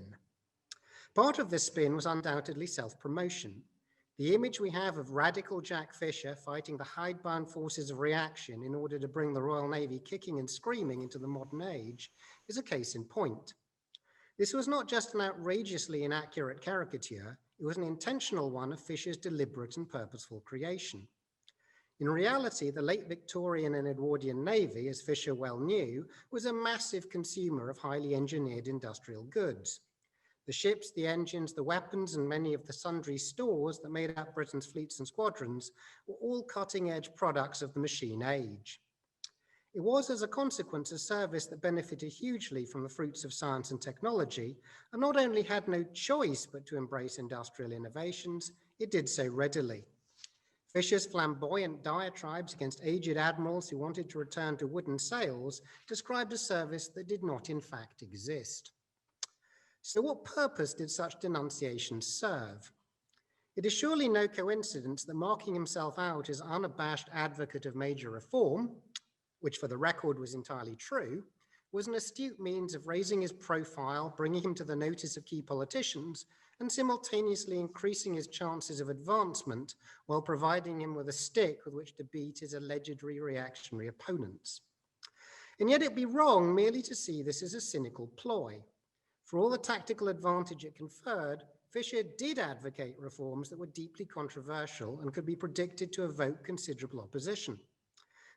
Part of this spin was undoubtedly self-promotion. The image we have of radical Jack Fisher fighting the hidebound forces of reaction in order to bring the Royal Navy kicking and screaming into the modern age is a case in point. This was not just an outrageously inaccurate caricature, it was an intentional one of Fisher's deliberate and purposeful creation. In reality, the late Victorian and Edwardian Navy, as Fisher well knew, was a massive consumer of highly engineered industrial goods. The ships, the engines, the weapons, and many of the sundry stores that made up Britain's fleets and squadrons were all cutting-edge products of the machine age. It was, as a consequence, a service that benefited hugely from the fruits of science and technology, and not only had no choice but to embrace industrial innovations, it did so readily. Fisher's flamboyant diatribes against aged admirals who wanted to return to wooden sails described a service that did not in fact exist. So what purpose did such denunciations serve? It is surely no coincidence that marking himself out as unabashed advocate of major reform, which for the record was entirely true, was an astute means of raising his profile, bringing him to the notice of key politicians, and simultaneously increasing his chances of advancement while providing him with a stick with which to beat his allegedly reactionary opponents. And yet it'd be wrong merely to see this as a cynical ploy. For all the tactical advantage it conferred, Fisher did advocate reforms that were deeply controversial and could be predicted to evoke considerable opposition.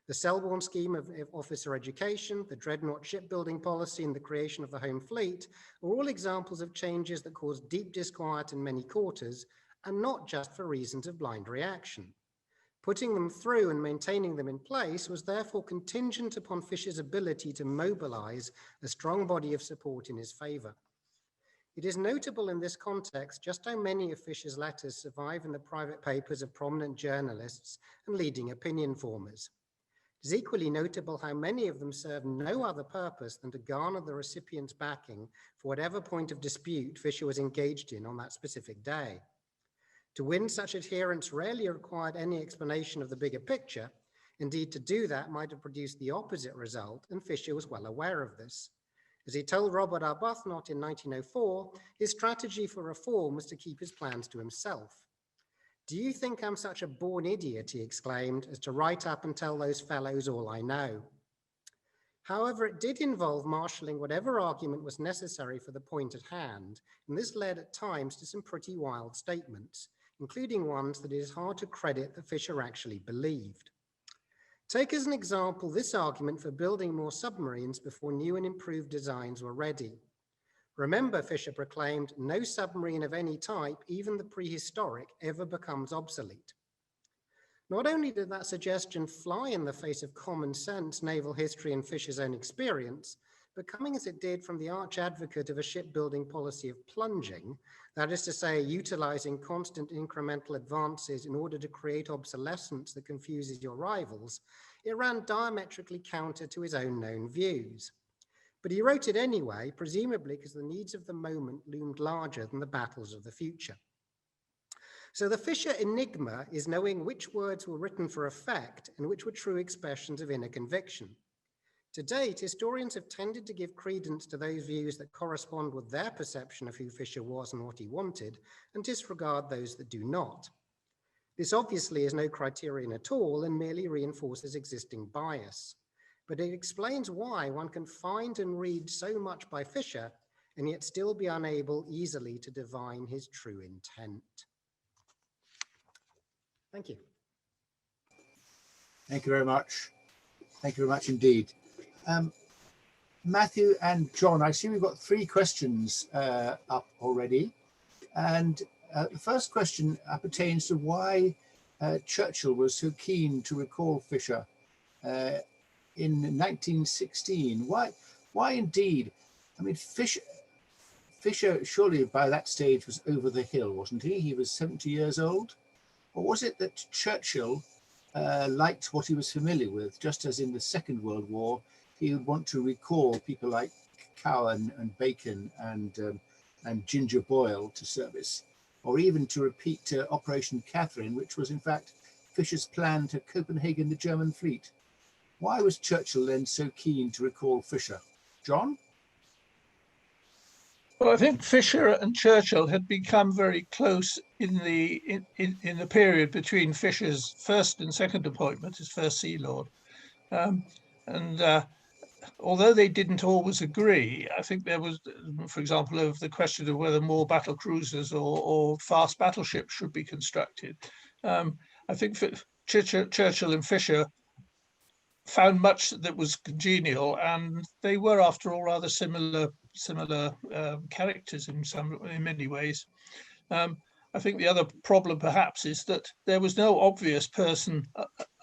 The Selborne scheme of officer education, the Dreadnought shipbuilding policy, and the creation of the Home Fleet are all examples of changes that caused deep disquiet in many quarters, and not just for reasons of blind reaction. Putting them through and maintaining them in place was therefore contingent upon Fisher's ability to mobilize a strong body of support in his favor. It is notable in this context just how many of Fisher's letters survive in the private papers of prominent journalists and leading opinion formers. It is equally notable how many of them serve no other purpose than to garner the recipient's backing for whatever point of dispute Fisher was engaged in on that specific day. To win such adherence rarely required any explanation of the bigger picture. Indeed, to do that might have produced the opposite result, and Fisher was well aware of this. As he told Robert Arbuthnot in 1904, his strategy for reform was to keep his plans to himself. "Do you think I'm such a born idiot," he exclaimed, "as to write up and tell those fellows all I know?" However, it did involve marshalling whatever argument was necessary for the point at hand, and this led at times to some pretty wild statements, including ones that it is hard to credit that Fisher actually believed. Take as an example this argument for building more submarines before new and improved designs were ready. Remember, Fisher proclaimed, no submarine of any type, even the prehistoric, ever becomes obsolete. Not only did that suggestion fly in the face of common sense, naval history, and Fisher's own experience, but coming as it did from the arch advocate of a shipbuilding policy of plunging, that is to say, utilizing constant incremental advances in order to create obsolescence that confuses your rivals, it ran diametrically counter to his own known views. But he wrote it anyway, presumably because the needs of the moment loomed larger than the battles of the future. So the Fisher enigma is knowing which words were written for effect and which were true expressions of inner conviction. To date, historians have tended to give credence to those views that correspond with their perception of who Fisher was and what he wanted, and disregard those that do not. This obviously is no criterion at all and merely reinforces existing bias. But it explains why one can find and read so much by Fisher and yet still be unable easily to divine his true intent. Thank you. Thank you very much. Thank you very much indeed. Matthew and John, I see we've got 3 questions up already. And the first question pertains to why Churchill was so keen to recall Fisher in 1916. Why indeed? I mean, Fisher surely by that stage was over the hill, wasn't he? He was 70 years old. Or was it that Churchill liked what he was familiar with, just as in the Second World War, he would want to recall people like Cowan and Bacon and Ginger Boyle to service, or even to repeat Operation Catherine, which was in fact Fisher's plan to Copenhagen the German fleet. Why was Churchill then so keen to recall Fisher? John? Well, I think Fisher and Churchill had become very close in the period between Fisher's first and second appointment as First Sea Lord. Although they didn't always agree, I think there was, for example, of the question of whether more battle cruisers or fast battleships should be constructed. I think Churchill and Fisher found much that was congenial, and they were, after all, rather similar characters in many ways. I think the other problem, perhaps, is that there was no obvious person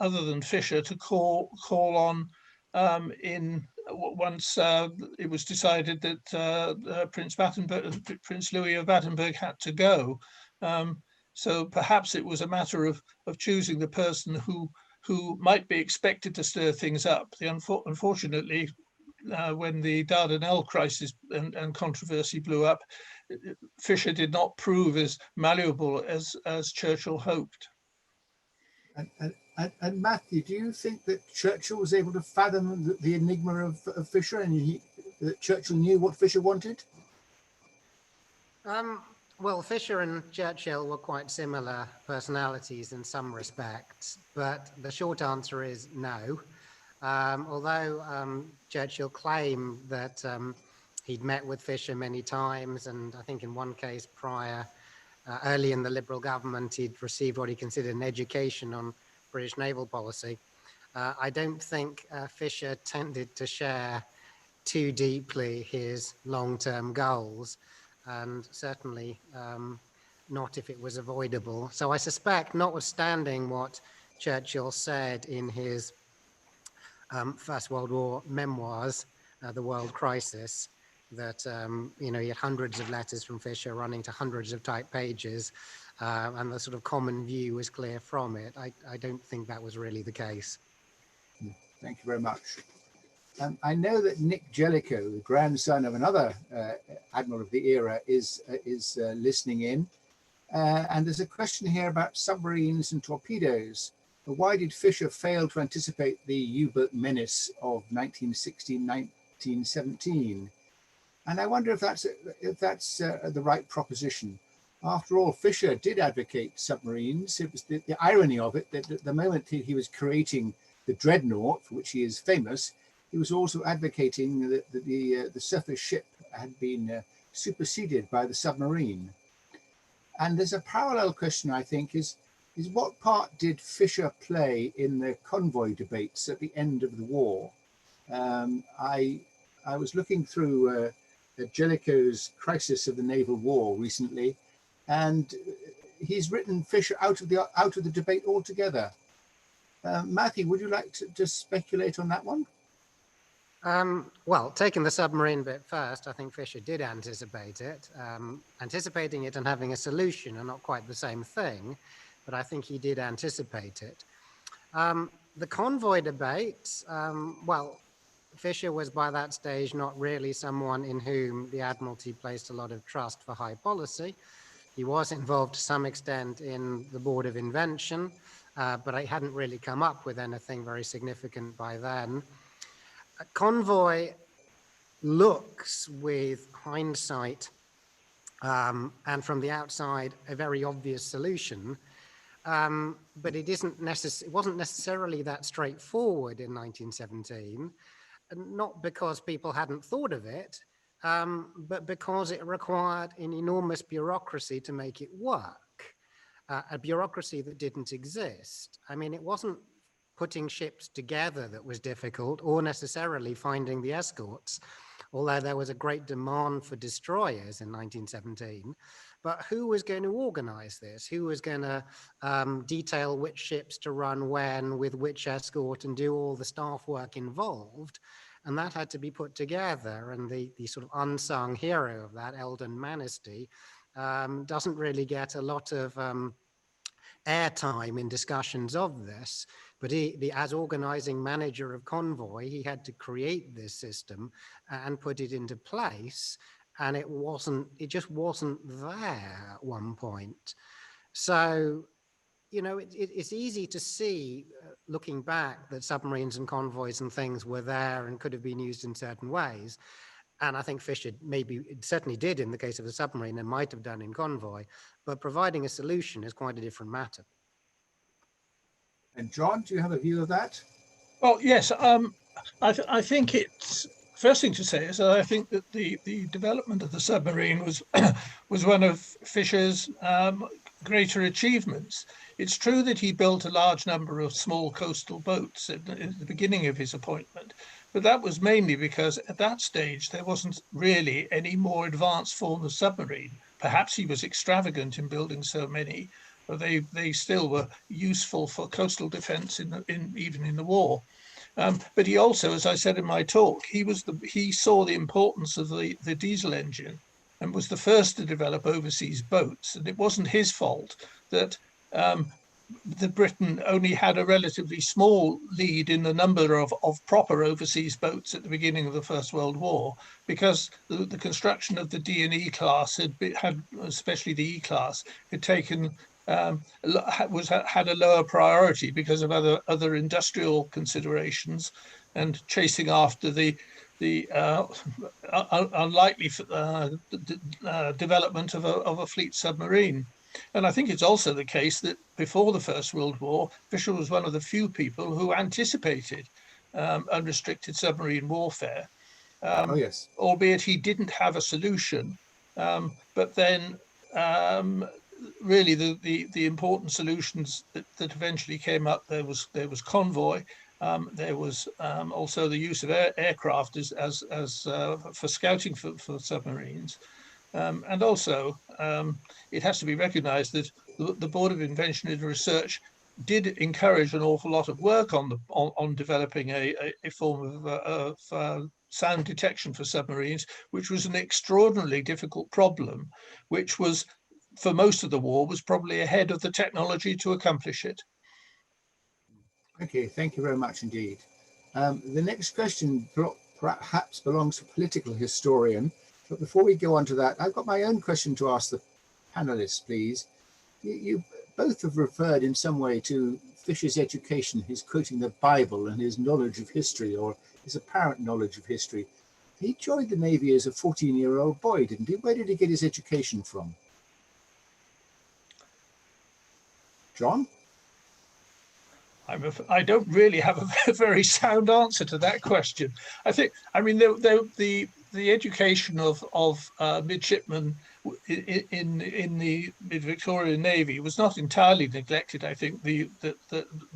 other than Fisher to call on once it was decided that Prince Louis of Battenberg had to go. So perhaps it was a matter of choosing the person who might be expected to stir things up. Unfortunately, when the Dardanelles crisis and controversy blew up, Fisher did not prove as malleable as Churchill hoped. And Matthew, do you think that Churchill was able to fathom the enigma of Fisher, and that Churchill knew what Fisher wanted? Well, Fisher and Churchill were quite similar personalities in some respects, but the short answer is no. Although Churchill claimed that He'd met with Fisher many times, and I think in one case prior, early in the Liberal government, he'd received what he considered an education on British naval policy. I don't think Fisher tended to share too deeply his long-term goals, and certainly not if it was avoidable. So I suspect, notwithstanding what Churchill said in his First World War memoirs, The World Crisis, that he had hundreds of letters from Fisher running to hundreds of typed pages, and the sort of common view was clear from it. I don't think that was really the case. Thank you very much. I know that Nick Jellicoe, the grandson of another admiral of the era, is listening in. And there's a question here about submarines and torpedoes. Why did Fisher fail to anticipate the U-boat menace of 1916-1917? And I wonder if that's the right proposition. After all, Fisher did advocate submarines. It was the irony of it that at the moment he was creating the Dreadnought, for which he is famous, he was also advocating that the surface ship had been superseded by the submarine. And there's a parallel question, I think, is what part did Fisher play in the convoy debates at the end of the war? I was looking through Jellicoe's Crisis of the Naval War recently, and he's written Fisher out of the debate altogether. Matthew, would you like to just speculate on that one? Well, taking the submarine bit first, I think Fisher did anticipate it. Anticipating it and having a solution are not quite the same thing, but I think he did anticipate it. The convoy debate, well, Fisher was by that stage not really someone in whom the Admiralty placed a lot of trust for high policy. He was involved to some extent in the Board of Invention, but I hadn't really come up with anything very significant by then. A convoy looks, with hindsight and from the outside, a very obvious solution, but it wasn't necessarily that straightforward in 1917, not because people hadn't thought of it, but because it required an enormous bureaucracy to make it work, a bureaucracy that didn't exist. I mean, it wasn't putting ships together that was difficult, or necessarily finding the escorts, although there was a great demand for destroyers in 1917. But who was going to organize this? Who was going to detail which ships to run when, with which escort, and do all the staff work involved? And that had to be put together. And the sort of unsung hero of that, Eldon Manisty, doesn't really get a lot of airtime in discussions of this. But as organizing manager of Convoy, he had to create this system and put it into place. And it just wasn't there at one point. So, it's easy to see, looking back, that submarines and convoys and things were there and could have been used in certain ways. And I think Fisher certainly did in the case of the submarine, and might have done in convoy. But providing a solution is quite a different matter. And John, do you have a view of that? Well, yes. I think it's first thing to say is that I think that the development of the submarine was one of Fisher's greater achievements. It's true that he built a large number of small coastal boats at the beginning of his appointment, but that was mainly because at that stage there wasn't really any more advanced form of submarine. Perhaps he was extravagant in building so many, but they still were useful for coastal defence even in the war. But he also, as I said in my talk, he saw the importance of the diesel engine and was the first to develop overseas boats. And it wasn't his fault that Britain only had a relatively small lead in the number of proper overseas boats at the beginning of the First World War, because the construction of the D and E class had especially the E class, had taken had a lower priority because of other industrial considerations and chasing after the unlikely development of a fleet submarine. And I think it's also the case that before the First World War, Fisher was one of the few people who anticipated unrestricted submarine warfare. Oh, yes. albeit he didn't have a solution. But then really the important solutions that eventually came up, there was Convoy. There was also the use of aircraft as for scouting for submarines. And also, it has to be recognized that the Board of Invention and Research did encourage an awful lot of work on developing a form of sound detection for submarines, which was an extraordinarily difficult problem, which was, for most of the war, was probably ahead of the technology to accomplish it. Okay, thank you very much indeed. The next question perhaps belongs to a political historian, but before we go on to that, I've got my own question to ask the panelists, please. You both have referred in some way to Fisher's education, his quoting the Bible and his knowledge of history, or his apparent knowledge of history. He joined the Navy as a 14-year-old boy, didn't he? Where did he get his education from? John? I don't really have a very sound answer to that question. I mean, the education of midshipmen in the mid-Victorian Navy was not entirely neglected. I think the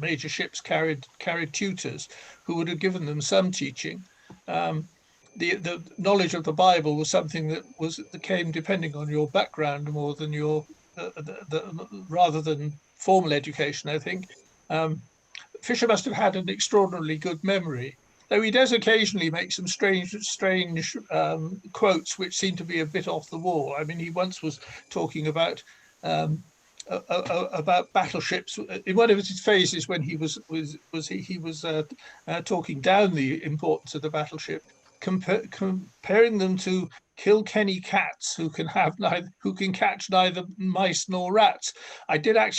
major ships carried tutors who would have given them some teaching. The knowledge of the Bible was something that came depending on your background more than your rather than formal education, I think. Fisher must have had an extraordinarily good memory, though he does occasionally make some strange quotes which seem to be a bit off the wall. I mean, he once was talking about battleships in one of his phases when he was talking down the importance of the battleship, comparing them to Kilkenny cats who can catch neither mice nor rats. I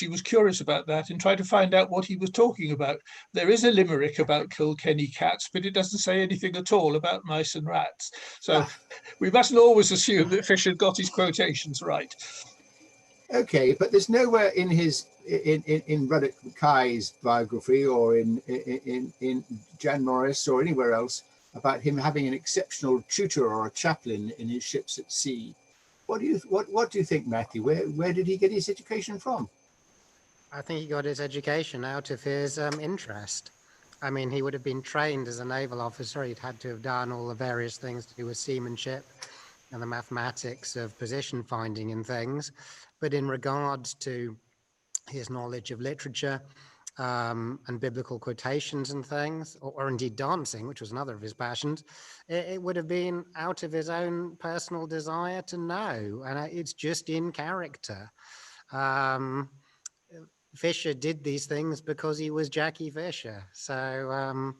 was curious about that and tried to find out what he was talking about. There is a limerick about Kilkenny cats, but it doesn't say anything at all about mice and rats. So we mustn't always assume that Fisher got his quotations right. Okay, but there's nowhere in his in Ruddock Mackay's biography or in Jan Morris or anywhere else about him having an exceptional tutor or a chaplain in his ships at sea. What do you think, Matthew? Where did he get his education from? I think he got his education out of his interest. I mean, he would have been trained as a naval officer. He'd had to have done all the various things to do with seamanship and the mathematics of position finding and things. But in regards to his knowledge of literature and biblical quotations and things, or indeed dancing, which was another of his passions, it would have been out of his own personal desire to know. And it's just in character. Fisher did these things because he was Jacky Fisher. So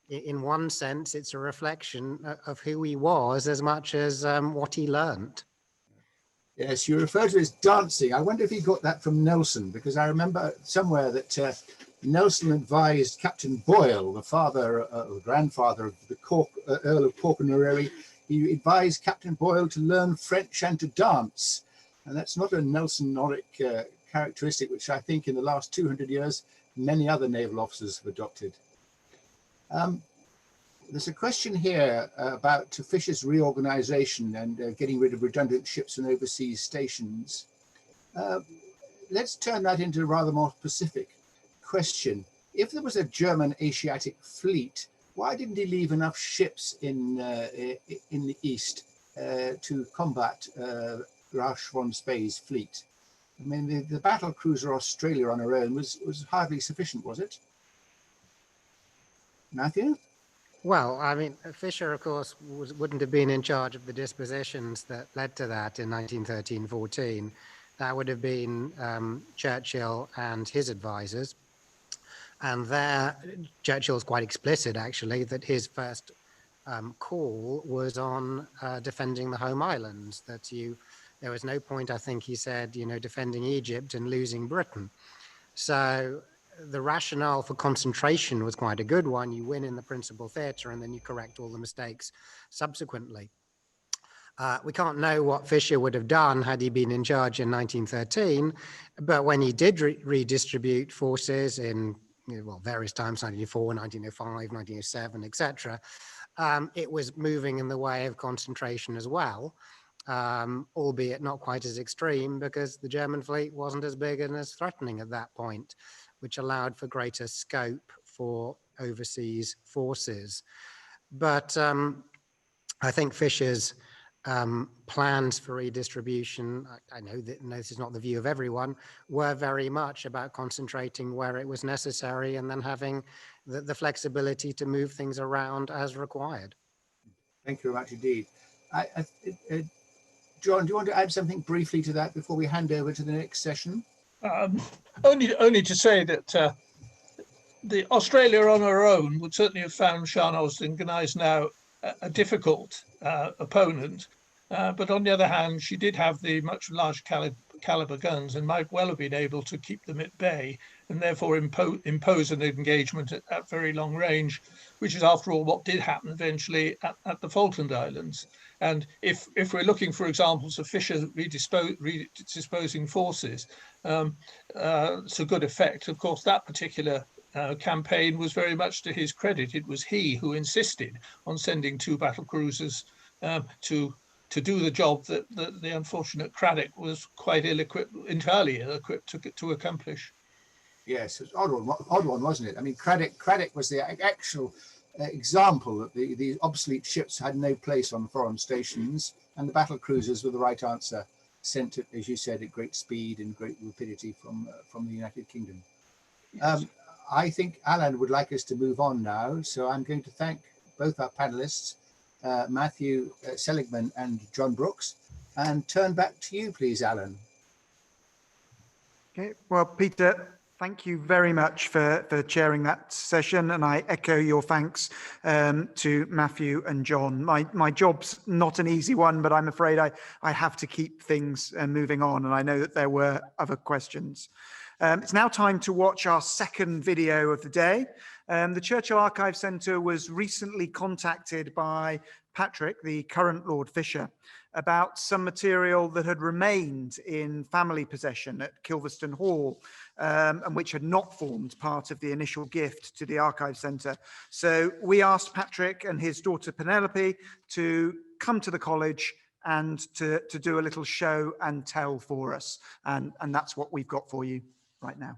in one sense, it's a reflection of who he was as much as what he learned. Yes, you refer to his dancing. I wonder if he got that from Nelson, because I remember somewhere that Nelson advised Captain Boyle, the grandfather of the Earl of Cork and Nereri. He advised Captain Boyle to learn French and to dance. And that's not a Nelsonic characteristic, which I think in the last 200 years, many other naval officers have adopted. There's a question here about Fisher's reorganization and getting rid of redundant ships and overseas stations. Let's turn that into a rather more specific question. If there was a German Asiatic fleet, why didn't he leave enough ships in the east to combat Rausch von Spey's fleet? I mean, the battle cruiser Australia on her own was hardly sufficient, was it? Matthew? Well, I mean, Fisher, of course, wouldn't have been in charge of the dispositions that led to that in 1913-14. That would have been Churchill and his advisors. And there, Churchill's quite explicit, actually, that his first call was on defending the home islands, that there was no point, I think he said, defending Egypt and losing Britain. So the rationale for concentration was quite a good one. You win in the principal theatre and then you correct all the mistakes subsequently. We can't know what Fisher would have done had he been in charge in 1913, but when he did redistribute forces in well, various times, 1904, 1905, 1907, etc., it was moving in the way of concentration as well, albeit not quite as extreme because the German fleet wasn't as big and as threatening at that point, which allowed for greater scope for overseas forces. But I think Fisher's plans for redistribution, I know that this is not the view of everyone, were very much about concentrating where it was necessary and then having the flexibility to move things around as required. Thank you very much indeed. John, do you want to add something briefly to that before we hand over to the next session? Only to say that the Australia on her own would certainly have found Shahnaz and Gneisenau a difficult opponent. But on the other hand, she did have the much larger caliber guns and might well have been able to keep them at bay and therefore impose an engagement at very long range, which is, after all, what did happen eventually at the Falkland Islands. And if we're looking for examples of Fisher redisposing forces to good effect, of course, that particular campaign was very much to his credit. It was he who insisted on sending 2 battle cruisers to do the job that the unfortunate Craddock was quite entirely ill-equipped to accomplish. Yes, it was an odd one, wasn't it? I mean, Craddock was the actual example that the obsolete ships had no place on foreign stations, and the battle cruisers were the right answer, sent, as you said, at great speed and great rapidity from the United Kingdom. Yes. I think Alan would like us to move on now, so I'm going to thank both our panelists, Matthew Seligmann and John Brooks, and turn back to you, please, Alan. Okay, well, Peter, thank you very much for chairing that session, and I echo your thanks to Matthew and John. My job's not an easy one, but I'm afraid I have to keep things moving on, and I know that there were other questions. It's now time to watch our second video of the day. The Churchill Archives Centre was recently contacted by Patrick, the current Lord Fisher, about some material that had remained in family possession at Kilverston Hall and which had not formed part of the initial gift to the Archive Centre. So we asked Patrick and his daughter Penelope to come to the college and to do a little show and tell for us. And that's what we've got for you right now.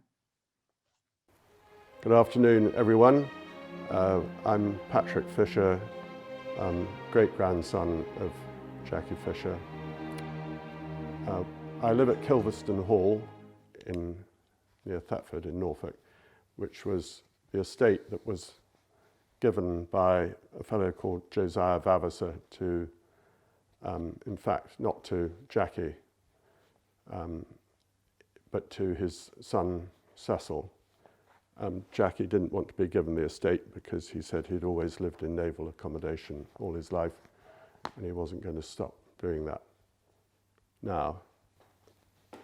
Good afternoon, everyone. I'm Patrick Fisher, great-grandson of Jacky Fisher. I live at Kilverston Hall near Thetford in Norfolk, which was the estate that was given by a fellow called Josiah Vavasor to, in fact, not to Jacky, but to his son Cecil. Jacky didn't want to be given the estate because he said he'd always lived in naval accommodation all his life and he wasn't going to stop doing that now.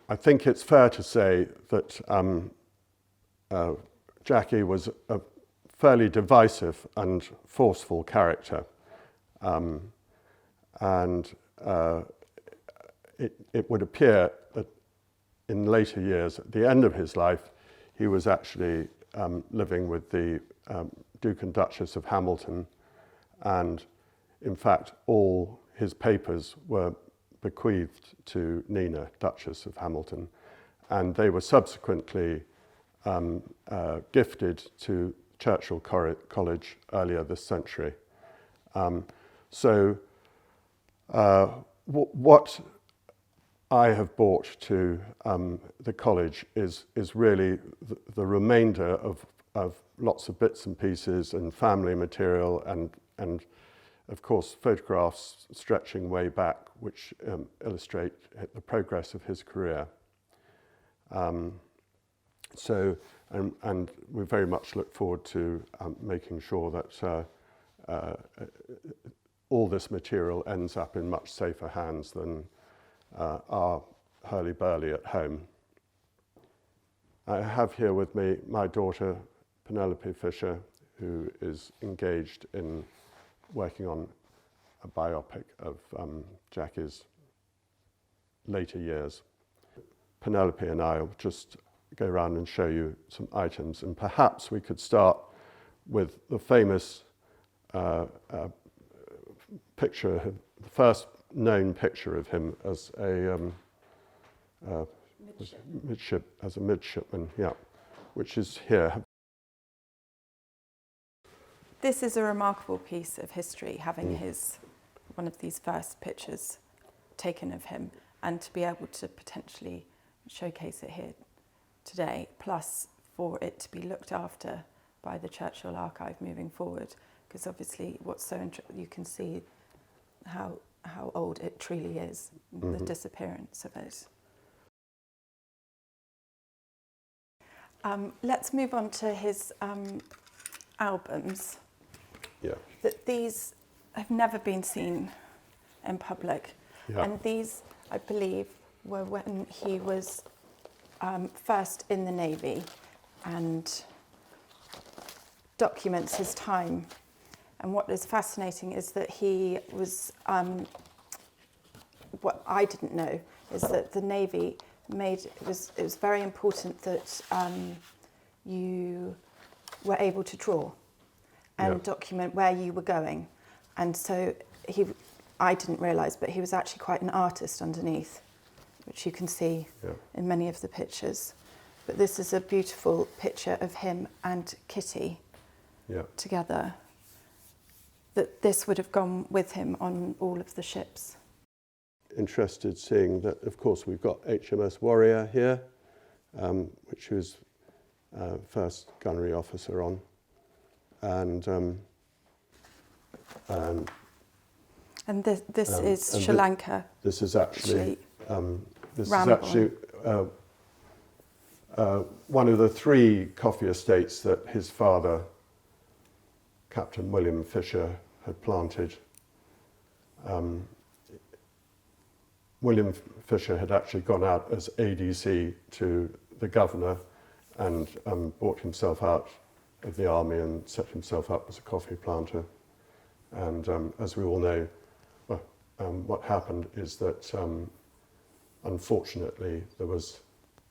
I think it's fair to say that Jacky was a fairly divisive and forceful character, and it would appear that in later years, at the end of his life, he was actually living with the Duke and Duchess of Hamilton, and in fact all his papers were bequeathed to Nina, Duchess of Hamilton, and they were subsequently gifted to Churchill College earlier this century. What I have brought to the college is really the remainder of lots of bits and pieces and family material and of course photographs stretching way back which illustrate the progress of his career. And we very much look forward to making sure that all this material ends up in much safer hands than our hurly-burly at home. I have here with me my daughter Penelope Fisher, who is engaged in working on a biopic of Jacky's later years. Penelope and I will just go around and show you some items. And perhaps we could start with the famous picture, the first known picture of him as a midshipman, yeah, which is here. This is a remarkable piece of history, having one of these first pictures taken of him, and to be able to potentially showcase it here today, plus for it to be looked after by the Churchill Archive moving forward, because obviously what's so you can see how old it truly is, the disappearance of it. Let's move on to his albums. Yeah. That these have never been seen in public, and these, I believe, were when he was first in the Navy, and documents his time. And what is fascinating is that he was, what I didn't know is that the Navy it was very important that you were able to draw and document where you were going. And so I didn't realise, but he was actually quite an artist underneath, which you can see in many of the pictures. But this is a beautiful picture of him and Kitty together. That this would have gone with him on all of the ships. Interested seeing that, of course, we've got HMS Warrior here, which he was first gunnery officer on, and this is Sri Lanka. This is actually one of the 3 coffee estates that his father, Captain William Fisher, had planted. William Fisher had actually gone out as ADC to the governor and bought himself out of the army and set himself up as a coffee planter. And as we all know, what happened is that unfortunately there was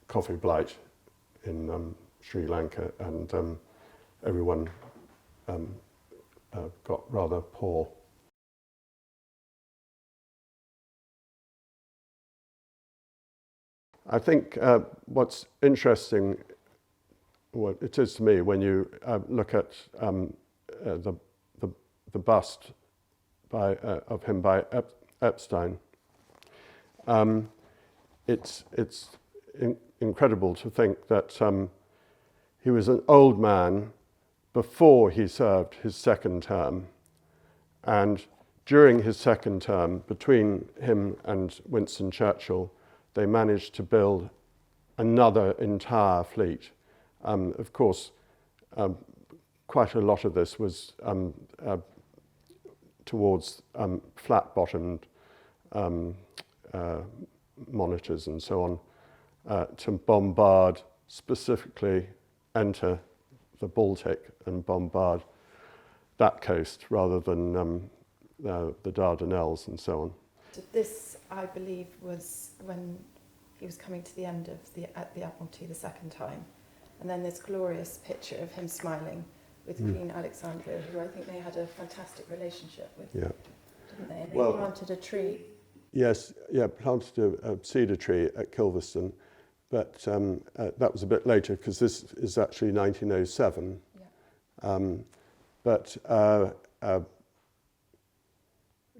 coffee blight in Sri Lanka, and everyone got rather poor. I think what's interesting, what it is to me, when you look at the bust of him by Epstein, it's incredible to think that he was an old man before he served his second term, and during his second term, between him and Winston Churchill, they managed to build another entire fleet. Of course, quite a lot of this was towards flat-bottomed monitors and so on, to bombard, specifically enter the Baltic and bombard that coast rather than the Dardanelles and so on. This, I believe, was when he was coming to the end of the Admiralty the second time. And then this glorious picture of him smiling with Queen Alexandra, who I think they had a fantastic relationship with, didn't they? And they planted a tree. Yes, planted a cedar tree at Kilverston, but that was a bit later because this is actually 1907. But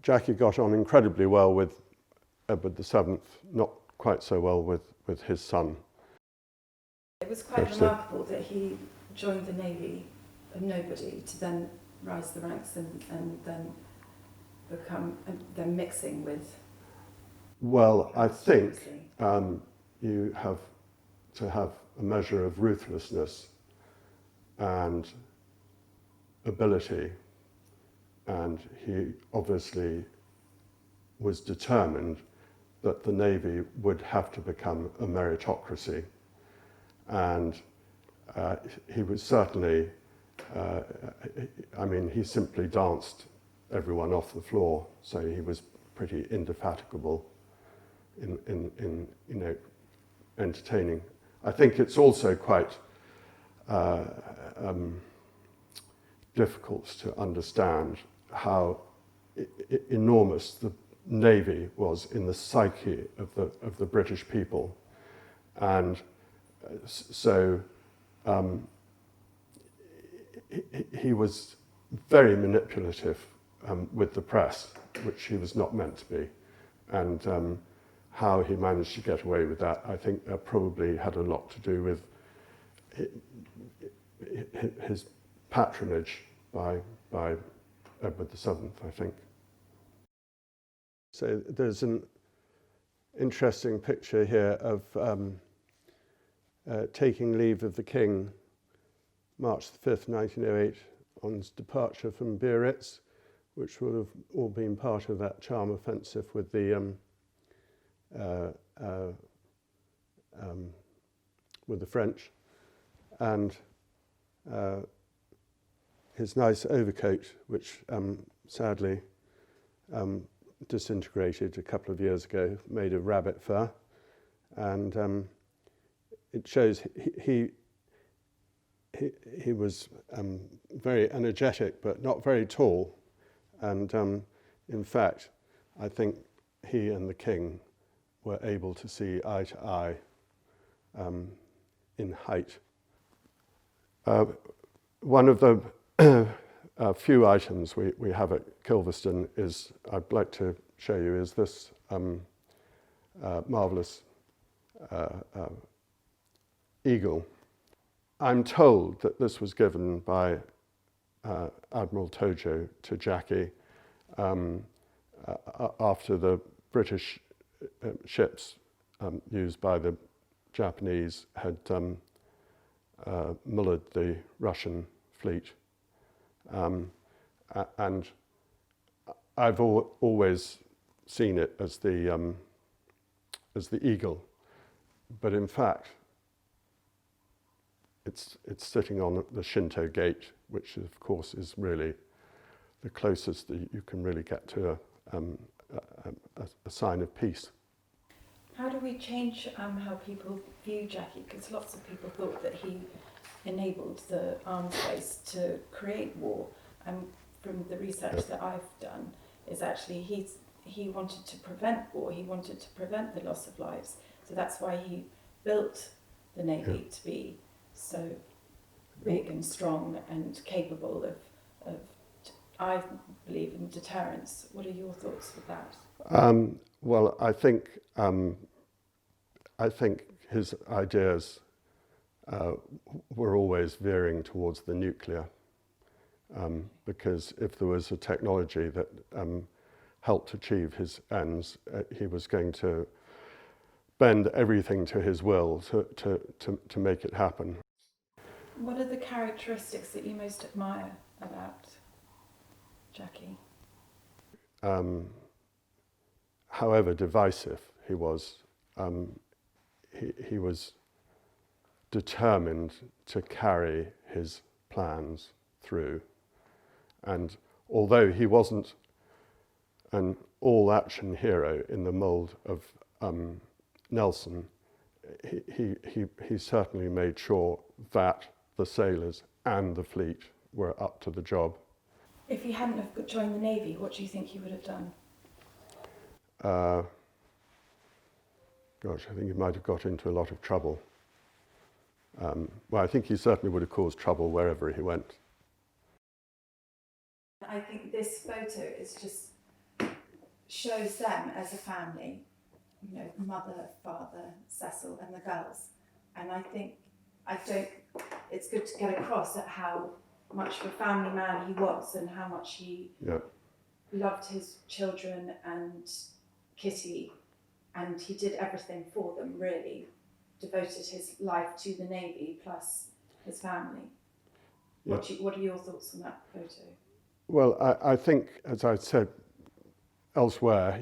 Jacky got on incredibly well with Edward VII, not quite so well with his son. It was quite remarkable that he joined the Navy, a nobody, to then rise the ranks and then become, then mixing with... Well, I think you have to have a measure of ruthlessness and ability, and he obviously was determined that the Navy would have to become a meritocracy. And he was certainly, he simply danced everyone off the floor, so he was pretty indefatigable in entertaining. I think it's also quite difficult to understand how enormous the Navy was in the psyche of the British people, and so he was very manipulative with the press, which he was not meant to be, and how he managed to get away with that, I think probably had a lot to do with his patronage by Edward VII, I think. So there's an interesting picture here of taking leave of the King, March the 5th, 1908, on his departure from Biarritz, which would have all been part of that charm offensive with the French, and his nice overcoat, which sadly disintegrated a couple of years ago, made of rabbit fur, and it shows he was very energetic but not very tall, and in fact I think he and the King were able to see eye to eye in height. One of the few items we have at Kilverston is, I'd like to show you, is this marvellous eagle. I'm told that this was given by Admiral Tojo to Jacky after the British ships used by the Japanese had mullered the Russian fleet. And I've always seen it as the eagle, but in fact it's sitting on the Shinto gate, which of course is really the closest that you can really get to a sign of peace. How do we change how people view Jacky? Because lots of people thought that he enabled the arms race to create war, and from the research that I've done, is actually he wanted to prevent war. He wanted to prevent the loss of lives. So that's why he built the Navy to be so big and strong and capable of I believe in deterrence. What are your thoughts with that? Well, I think his ideas were always veering towards the nuclear, because if there was a technology that helped achieve his ends, he was going to bend everything to his will to make it happen. What are the characteristics that you most admire about Jacky? However divisive he was determined to carry his plans through. And although he wasn't an all-action hero in the mould of Nelson, he certainly made sure that the sailors and the fleet were up to the job. If he hadn't have joined the Navy, what do you think he would have done? Gosh, I think he might have got into a lot of trouble. Well, I think he certainly would have caused trouble wherever he went. I think this photo is just shows them as a family, you know, mother, father, Cecil and the girls. And I think it's good to get across at how much of a family man he was and how much he loved his children and Kitty, and he did everything for them, really, devoted his life to the Navy plus his family. What are your thoughts on that photo? Well, I think, as I said elsewhere,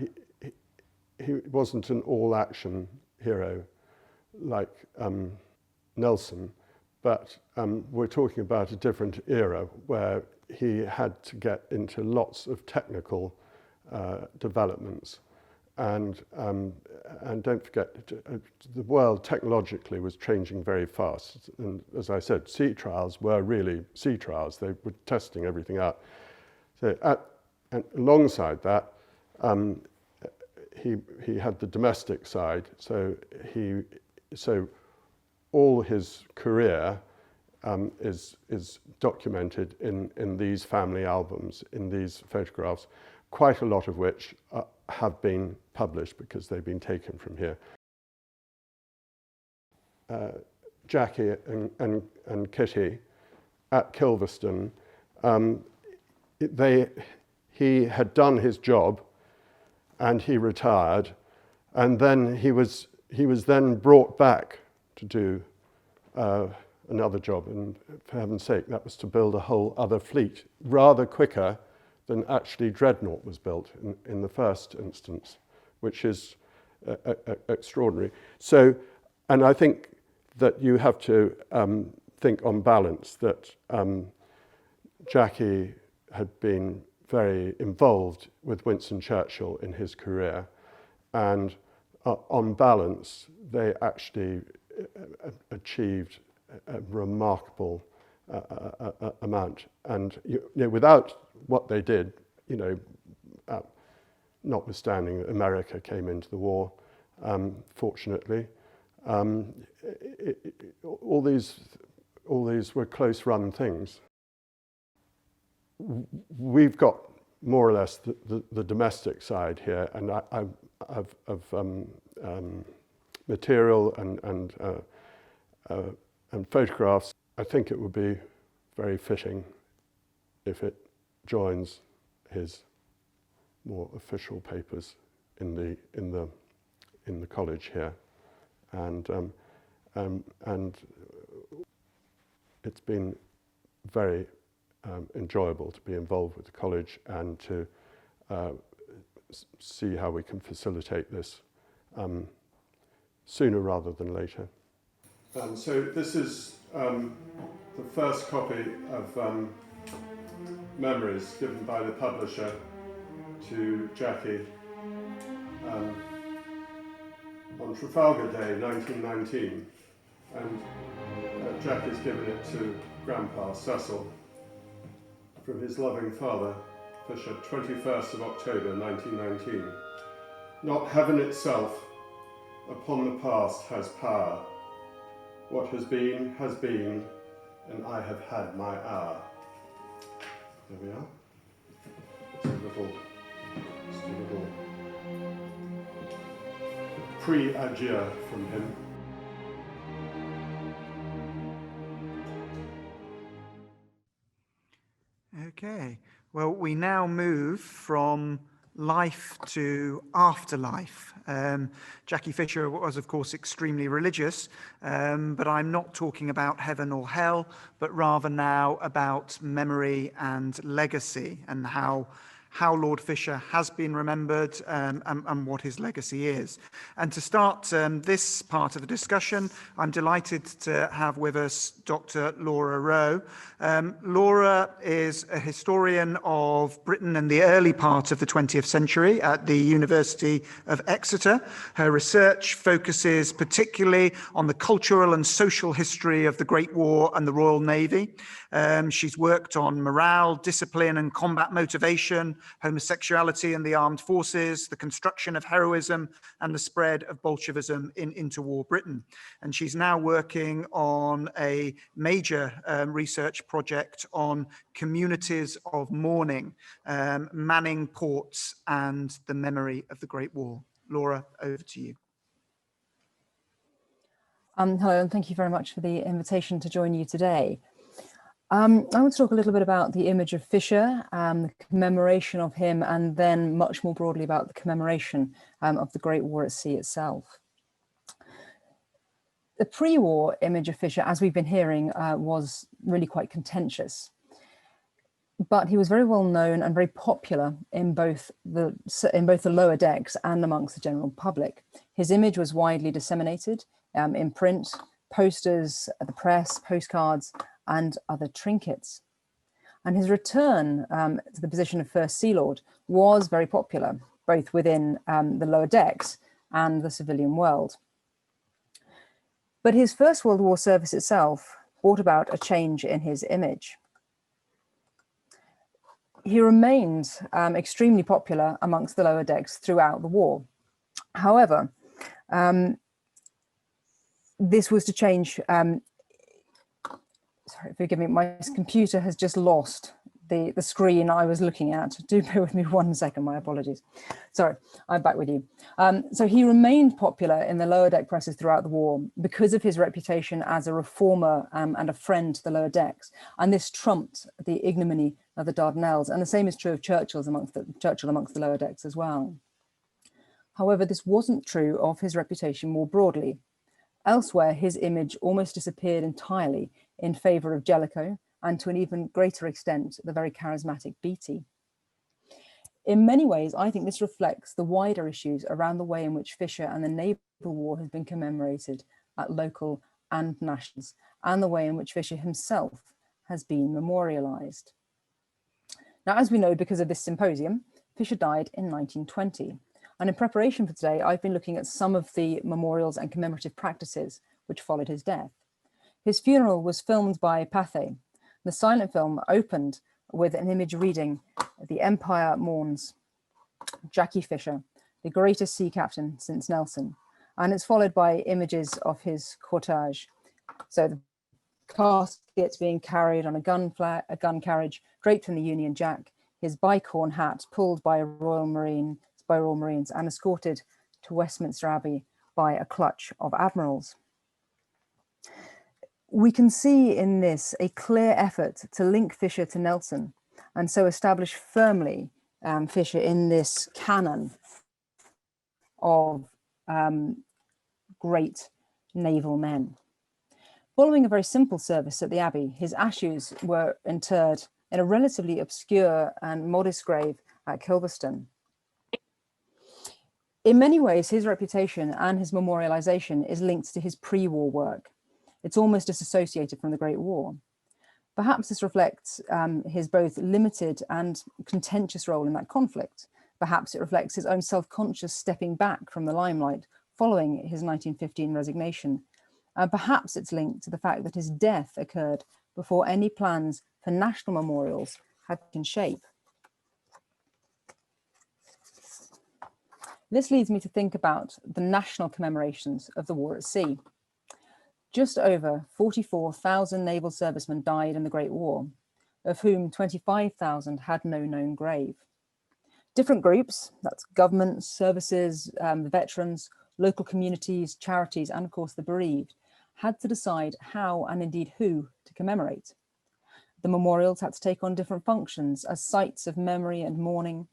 he wasn't an all-action hero like Nelson, but we're talking about a different era where he had to get into lots of technical developments, and don't forget, the world technologically was changing very fast. And as I said, sea trials were really sea trials. They were testing everything out. So and alongside that, he had the domestic side. So all his career is documented in these family albums, in these photographs, quite a lot of which have been published because they've been taken from here. Jacky and Kitty at Kilverston, he had done his job and he retired, and then he was then brought back to do another job, and for heaven's sake, that was to build a whole other fleet, rather quicker than actually Dreadnought was built in the first instance, which is extraordinary. So, and I think that you have to think on balance that Jacky had been very involved with Winston Churchill in his career, and on balance, they actually achieved a remarkable amount. And without what they did, notwithstanding America came into the war, fortunately, all these were close-run things. We've got more or less the domestic side here, and of material and photographs. I think it would be very fitting if it joins his more official papers in the college here, and it's been very enjoyable to be involved with the college and to see how we can facilitate this sooner rather than later. So this is the first copy of Memories given by the publisher to Jacky on Trafalgar Day 1919, and Jacky's given it to Grandpa Cecil from his loving father, Fisher, 21st of October 1919. Not heaven itself upon the past has power. What has been, and I have had my hour. There we are. Just a little pre-adieu from him. Okay, well, we now move from life to afterlife. Jacky Fisher was, of course, extremely religious, but I'm not talking about heaven or hell, but rather now about memory and legacy, and how Lord Fisher has been remembered and what his legacy is. And to start this part of the discussion, I'm delighted to have with us Dr. Laura Rowe. Laura is a historian of Britain and the early part of the 20th century at the University of Exeter. Her research focuses particularly on the cultural and social history of the Great War and the Royal Navy. She's worked on morale, discipline and combat motivation, homosexuality and the armed forces, the construction of heroism and the spread of Bolshevism in interwar Britain. And she's now working on a major research project on communities of mourning, manning ports and the memory of the Great War. Laura, over to you. Hello, and thank you very much for the invitation to join you today. I want to talk a little bit about the image of Fisher, the commemoration of him, and then much more broadly about the commemoration of the Great War at sea itself. The pre-war image of Fisher, as we've been hearing, was really quite contentious. But he was very well known and very popular in both the lower decks and amongst the general public. His image was widely disseminated in print, posters, the press, postcards, and other trinkets. And his return to the position of First Sea Lord was very popular. both within the lower decks and the civilian world. But his First World War service itself brought about a change in his image. He remained extremely popular amongst the lower decks throughout the war. However, this was to change. Sorry, forgive me, my computer has just lost the screen I was looking at. Do bear with me 1 second, my apologies. Sorry, I'm back with you. So he remained popular in the lower deck presses throughout the war because of his reputation as a reformer and a friend to the lower decks. And this trumped the ignominy of the Dardanelles. And the same is true of Churchill amongst the lower decks as well. However, this wasn't true of his reputation more broadly. Elsewhere, his image almost disappeared entirely in favour of Jellicoe, and to an even greater extent, the very charismatic Beatty. In many ways, I think this reflects the wider issues around the way in which Fisher and the naval war has been commemorated at local and nationals, and the way in which Fisher himself has been memorialised. Now, as we know, because of this symposium, Fisher died in 1920. And in preparation for today, I've been looking at some of the memorials and commemorative practices which followed his death. His funeral was filmed by Pathé. The silent film opened with an image reading, "The Empire mourns Jacky Fisher, the greatest sea captain since Nelson." And it's followed by images of his cortege. So the casket being carried on a gun carriage draped in the Union Jack, his bicorn hat pulled by Royal Marines and escorted to Westminster Abbey by a clutch of admirals. We can see in this a clear effort to link Fisher to Nelson and so establish firmly Fisher in this canon of great naval men. Following a very simple service at the Abbey, his ashes were interred in a relatively obscure and modest grave at Kilverston. In many ways, his reputation and his memorialization is linked to his pre-war work. It's almost disassociated from the Great War. Perhaps this reflects his both limited and contentious role in that conflict. Perhaps it reflects his own self-conscious stepping back from the limelight following his 1915 resignation. Perhaps it's linked to the fact that his death occurred before any plans for national memorials had taken shape. This leads me to think about the national commemorations of the war at sea. Just over 44,000 naval servicemen died in the Great War, of whom 25,000 had no known grave. Different groups, that's government, services, the veterans, local communities, charities, and of course the bereaved, had to decide how and indeed who to commemorate. The memorials had to take on different functions as sites of memory and mourning,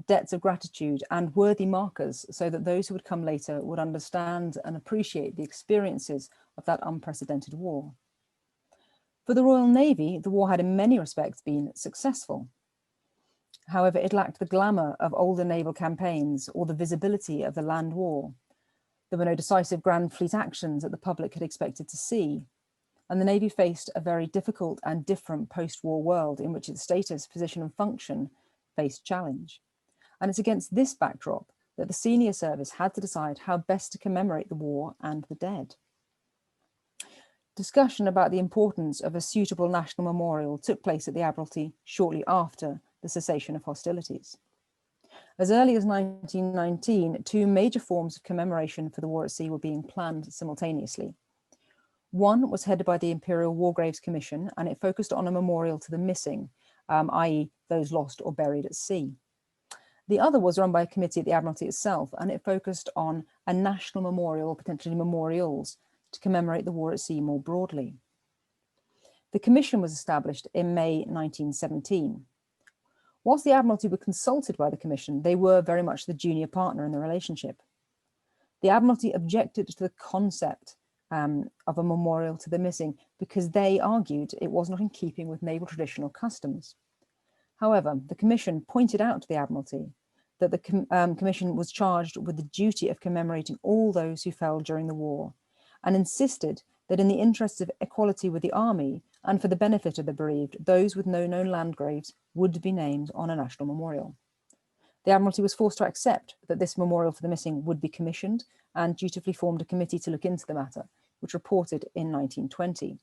debts of gratitude and worthy markers so that those who would come later would understand and appreciate the experiences of that unprecedented war. For the Royal Navy, the war had in many respects been successful. However, it lacked the glamour of older naval campaigns or the visibility of the land war. There were no decisive grand fleet actions that the public had expected to see. And the Navy faced a very difficult and different post-war world in which its status, position and function faced challenge. And it's against this backdrop that the senior service had to decide how best to commemorate the war and the dead. Discussion about the importance of a suitable national memorial took place at the Admiralty shortly after the cessation of hostilities. As early as 1919, two major forms of commemoration for the war at sea were being planned simultaneously. One was headed by the Imperial War Graves Commission, and it focused on a memorial to the missing, i.e. those lost or buried at sea. The other was run by a committee at the Admiralty itself, and it focused on a national memorial, or potentially memorials, to commemorate the war at sea more broadly. The commission was established in May 1917. Whilst the Admiralty were consulted by the commission, they were very much the junior partner in the relationship. The Admiralty objected to the concept of a memorial to the missing because they argued it was not in keeping with naval traditional customs. However, the commission pointed out to the Admiralty that the commission was charged with the duty of commemorating all those who fell during the war, and insisted that in the interests of equality with the army and for the benefit of the bereaved, those with no known land graves would be named on a national memorial. the Admiralty was forced to accept that this memorial for the missing would be commissioned and dutifully formed a committee to look into the matter, which reported in 1920.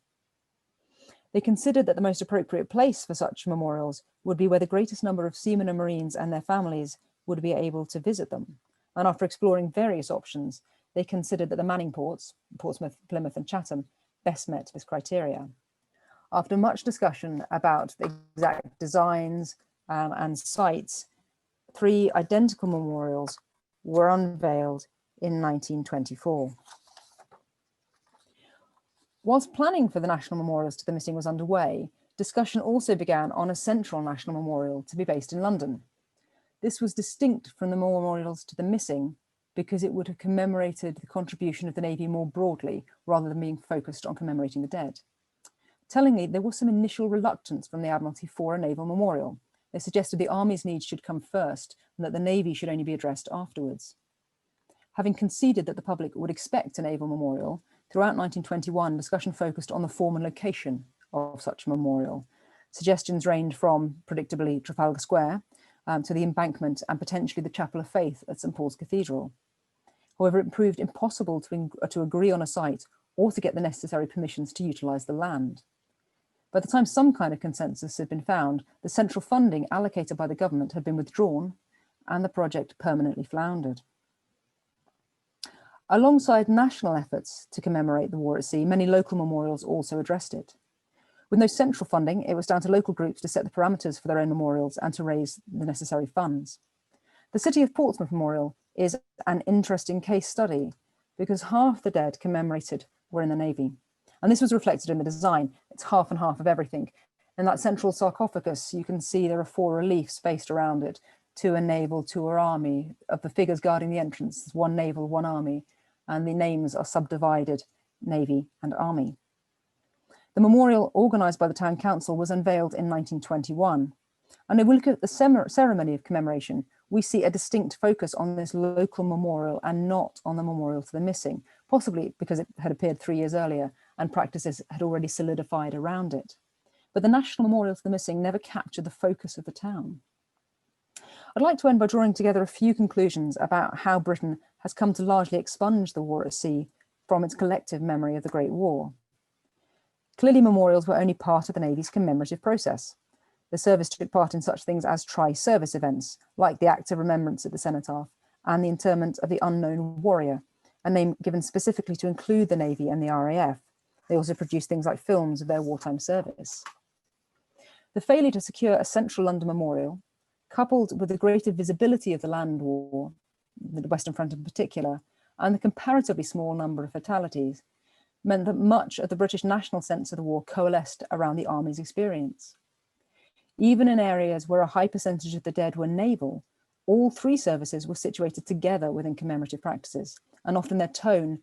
They considered that the most appropriate place for such memorials would be where the greatest number of seamen and marines and their families would be able to visit them. And after exploring various options, they considered that the Manning ports, Portsmouth, Plymouth and Chatham, best met this criteria. After much discussion about the exact designs and sites, 3 identical memorials were unveiled in 1924. Whilst planning for the national memorials to the missing was underway, discussion also began on a central national memorial to be based in London. This was distinct from the memorials to the missing because it would have commemorated the contribution of the Navy more broadly rather than being focused on commemorating the dead. Tellingly, there was some initial reluctance from the Admiralty for a naval memorial. They suggested the Army's needs should come first and that the Navy should only be addressed afterwards. Having conceded that the public would expect a naval memorial, throughout 1921, discussion focused on the form and location of such a memorial. Suggestions ranged from, predictably, Trafalgar Square to the Embankment and potentially the Chapel of Faith at St Paul's Cathedral. However, it proved impossible to agree on a site or to get the necessary permissions to utilise the land. By the time some kind of consensus had been found, the central funding allocated by the government had been withdrawn and the project permanently floundered. Alongside national efforts to commemorate the war at sea, many local memorials also addressed it. With no central funding, it was down to local groups to set the parameters for their own memorials and to raise the necessary funds. The City of Portsmouth Memorial is an interesting case study because half the dead commemorated were in the Navy. And this was reflected in the design. It's half and half of everything. In that central sarcophagus, you can see there are 4 reliefs spaced around it, 2 are naval, 2 are army. Of the figures guarding the entrance, there's 1 naval, 1 army, and the names are subdivided, Navy and Army. The memorial, organised by the Town Council, was unveiled in 1921. And if we look at the ceremony of commemoration, we see a distinct focus on this local memorial and not on the memorial to the missing, possibly because it had appeared 3 years earlier and practices had already solidified around it. But the National Memorial to the Missing never captured the focus of the town. I'd like to end by drawing together a few conclusions about how Britain has come to largely expunge the war at sea from its collective memory of the Great War. Clearly, memorials were only part of the Navy's commemorative process. The service took part in such things as tri-service events, like the Act of Remembrance at the Cenotaph and the interment of the Unknown Warrior, a name given specifically to include the Navy and the RAF. They also produced things like films of their wartime service. The failure to secure a central London memorial, coupled with the greater visibility of the land war, the Western Front in particular, and the comparatively small number of fatalities, meant that much of the British national sense of the war coalesced around the Army's experience. Even in areas where a high percentage of the dead were naval, all 3 services were situated together within commemorative practices, and often their tone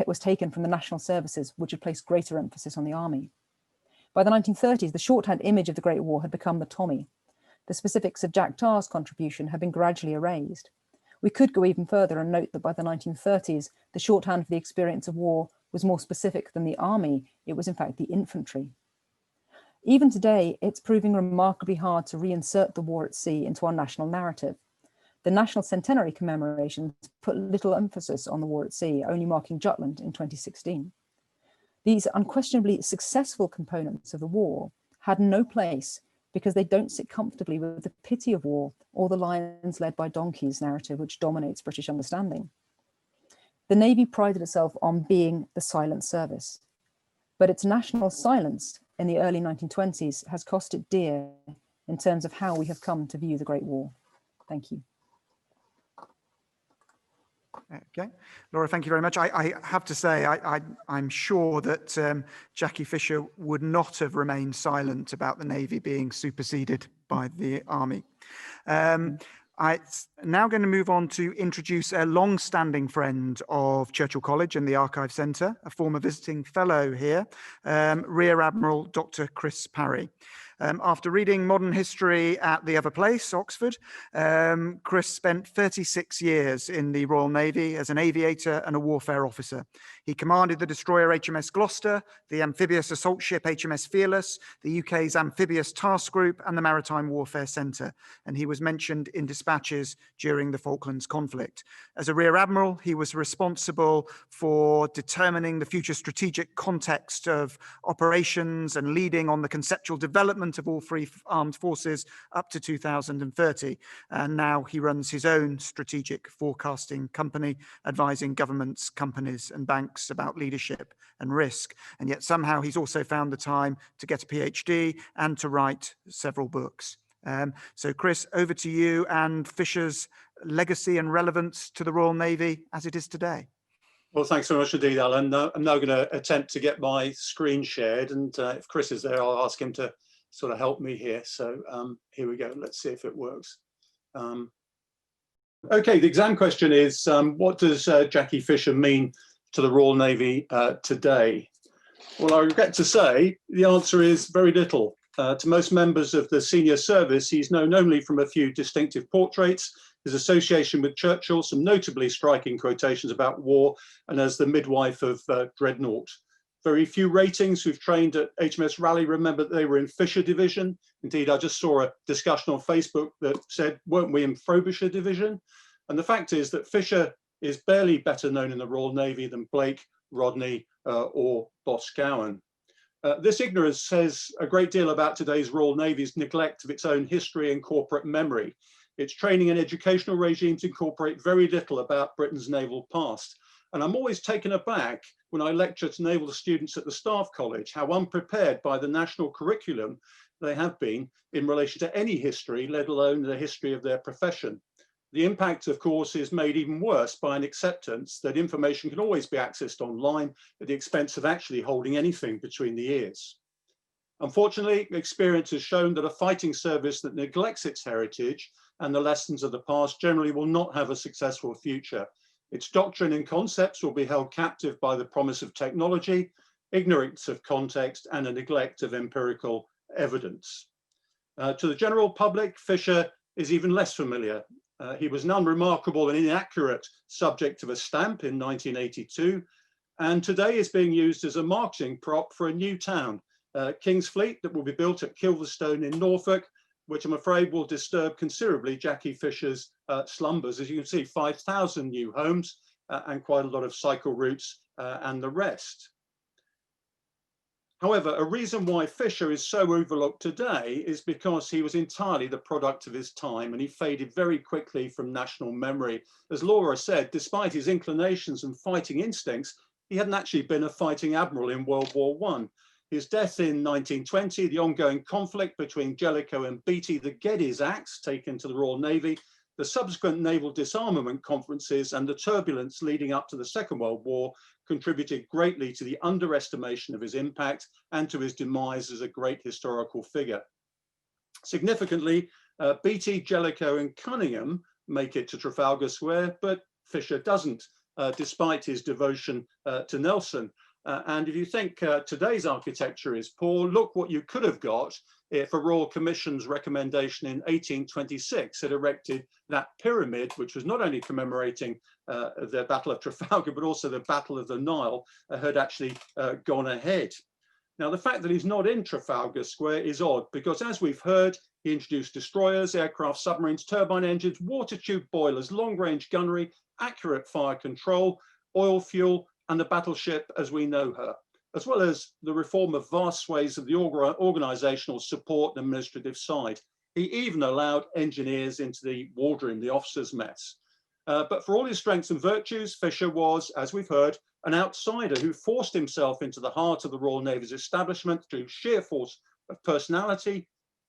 was taken from the national services, which had placed greater emphasis on the Army. By the 1930s, the shorthand image of the Great War had become the Tommy. The specifics of Jack Tar's contribution had been gradually erased. We could go even further and note that by the 1930s, the shorthand for the experience of war was more specific than the Army. It was in fact the infantry. Even today, it's proving remarkably hard to reinsert the war at sea into our national narrative. The National Centenary Commemorations put little emphasis on the war at sea, only marking Jutland in 2016. These unquestionably successful components of the war had no place because they don't sit comfortably with the pity of war or the lions led by donkeys narrative which dominates British understanding. The Navy prided itself on being the silent service, but its national silence in the early 1920s has cost it dear in terms of how we have come to view the Great War. Thank you. Okay, Laura, thank you very much. I have to say, I'm sure that Jacky Fisher would not have remained silent about the Navy being superseded by the Army. I'm now going to move on to introduce a long-standing friend of Churchill College and the Archive Centre, a former visiting fellow here, Rear Admiral Dr. Chris Parry. After reading modern history at the other place, Oxford, Chris spent 36 years in the Royal Navy as an aviator and a warfare officer. He commanded the destroyer HMS Gloucester, the amphibious assault ship HMS Fearless, the UK's amphibious task group, and the Maritime Warfare Centre, and he was mentioned in dispatches during the Falklands conflict. As a Rear Admiral, he was responsible for determining the future strategic context of operations and leading on the conceptual development of all three armed forces up to 2030. And now he runs his own strategic forecasting company, advising governments, companies, and banks about leadership and risk. And yet somehow he's also found the time to get a PhD and to write several books. So Chris, over to you and Fisher's legacy and relevance to the Royal Navy as it is today. Well, thanks very much indeed, Alan. I'm now going to attempt to get my screen shared, and if Chris is there, I'll ask him to sort of help me here. So here we go. Let's see if it works. Okay, the exam question is, what does Jacky Fisher mean to the Royal Navy today? Well, I regret to say the answer is very little. To most members of the senior service, he's known only from a few distinctive portraits, his association with Churchill, some notably striking quotations about war, and as the midwife of Dreadnought. Very few ratings who've trained at HMS Raleigh remember that they were in Fisher Division. Indeed, I just saw a discussion on Facebook that said, weren't we in Frobisher Division? And the fact is that Fisher is barely better known in the Royal Navy than Blake, Rodney, or Boscawen. This ignorance says a great deal about today's Royal Navy's neglect of its own history and corporate memory. Its training and educational regimes incorporate very little about Britain's naval past. And I'm always taken aback when I lecture to naval students at the Staff College, how unprepared by the national curriculum they have been in relation to any history, let alone the history of their profession. The impact, of course, is made even worse by an acceptance that information can always be accessed online at the expense of actually holding anything between the ears. Unfortunately, experience has shown that a fighting service that neglects its heritage and the lessons of the past generally will not have a successful future. Its doctrine and concepts will be held captive by the promise of technology, ignorance of context, and a neglect of empirical evidence. To the general public, Fisher is even less familiar. He was an unremarkable and inaccurate subject of a stamp in 1982, and today is being used as a marketing prop for a new town, Kingsfleet, that will be built at Kilverstone in Norfolk, which I'm afraid will disturb considerably Jacky Fisher's slumbers. As you can see, 5,000 new homes and quite a lot of cycle routes and the rest. However, a reason why Fisher is so overlooked today is because he was entirely the product of his time and he faded very quickly from national memory. As Laura said, despite his inclinations and fighting instincts, he hadn't actually been a fighting admiral in World War I. His death in 1920, the ongoing conflict between Jellicoe and Beatty, the Geddes Acts taken to the Royal Navy, the subsequent naval disarmament conferences and the turbulence leading up to the Second World War contributed greatly to the underestimation of his impact and to his demise as a great historical figure. Significantly, Beatty, Jellicoe and Cunningham make it to Trafalgar Square, but Fisher doesn't, despite his devotion to Nelson. And if you think today's architecture is poor, look what you could have got if a Royal Commission's recommendation in 1826 had erected that pyramid, which was not only commemorating the Battle of Trafalgar, but also the Battle of the Nile, had actually gone ahead. Now, the fact that he's not in Trafalgar Square is odd, because as we've heard, he introduced destroyers, aircraft, submarines, turbine engines, water tube boilers, long-range gunnery, accurate fire control, oil fuel, and the battleship as we know her, as well as the reform of vast swathes of the organisational support and administrative side. He even allowed engineers into the wardroom, the officers' mess. But for all his strengths and virtues, Fisher was, as we've heard, an outsider who forced himself into the heart of the Royal Navy's establishment through sheer force of personality,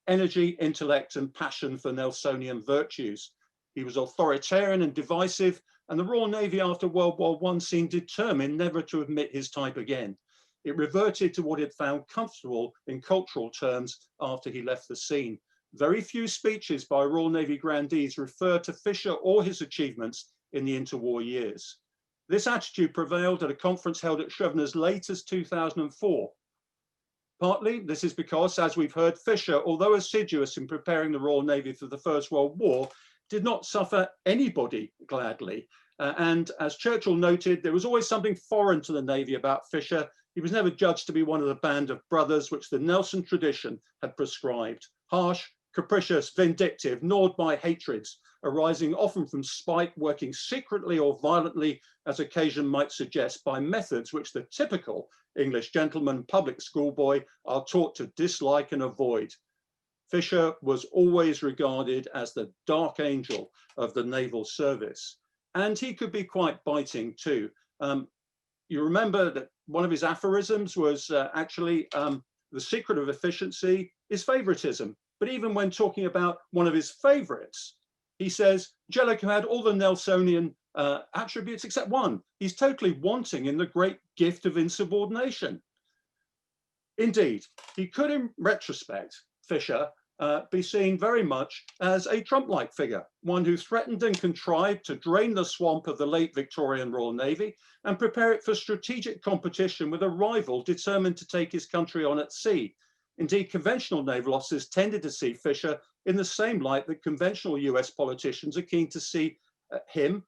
energy, intellect, and passion for Nelsonian virtues. He was authoritarian and divisive, and the Royal Navy after World War I seemed determined never to admit his type again. It reverted to what it found comfortable in cultural terms after he left the scene. Very few speeches by Royal Navy grandees refer to Fisher or his achievements in the interwar years. This attitude prevailed at a conference held at Shrevene as late as 2004. Partly, this is because, as we've heard, Fisher, although assiduous in preparing the Royal Navy for the First World War, did not suffer anybody gladly. And as Churchill noted, there was always something foreign to the Navy about Fisher. He was never judged to be one of the band of brothers which the Nelson tradition had prescribed. Harsh, capricious, vindictive, gnawed by hatreds, arising often from spite, working secretly or violently, as occasion might suggest, by methods which the typical English gentleman, public schoolboy, are taught to dislike and avoid. Fisher was always regarded as the dark angel of the naval service. And he could be quite biting too. You remember that one of his aphorisms was actually the secret of efficiency is favoritism. But even when talking about one of his favorites, he says, Jellicoe had all the Nelsonian attributes except one. He's totally wanting in the great gift of insubordination. Indeed, he could, in retrospect, Fisher, be seen very much as a Trump-like figure, one who threatened and contrived to drain the swamp of the late Victorian Royal Navy and prepare it for strategic competition with a rival determined to take his country on at sea. Indeed, conventional naval officers tended to see Fisher in the same light that conventional US politicians are keen to see him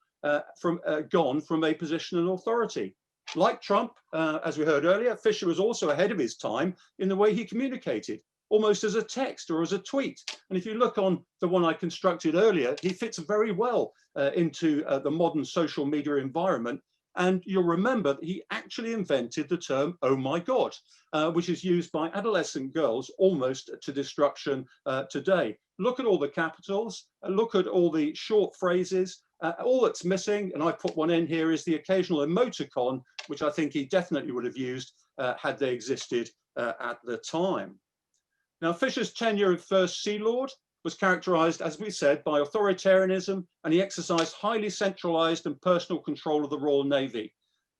gone from a position of authority. Like Trump, as we heard earlier, Fisher was also ahead of his time in the way he communicated, almost as a text or as a tweet. And if you look on the one I constructed earlier, he fits very well into the modern social media environment. And you'll remember that he actually invented the term, oh my God, which is used by adolescent girls almost to destruction today. Look at all the capitals, look at all the short phrases. All that's missing, and I put one in here, is the occasional emoticon, which I think he definitely would have used had they existed at the time. Now, Fisher's tenure of First Sea Lord was characterized, as we said, by authoritarianism, and he exercised highly centralized and personal control of the Royal Navy.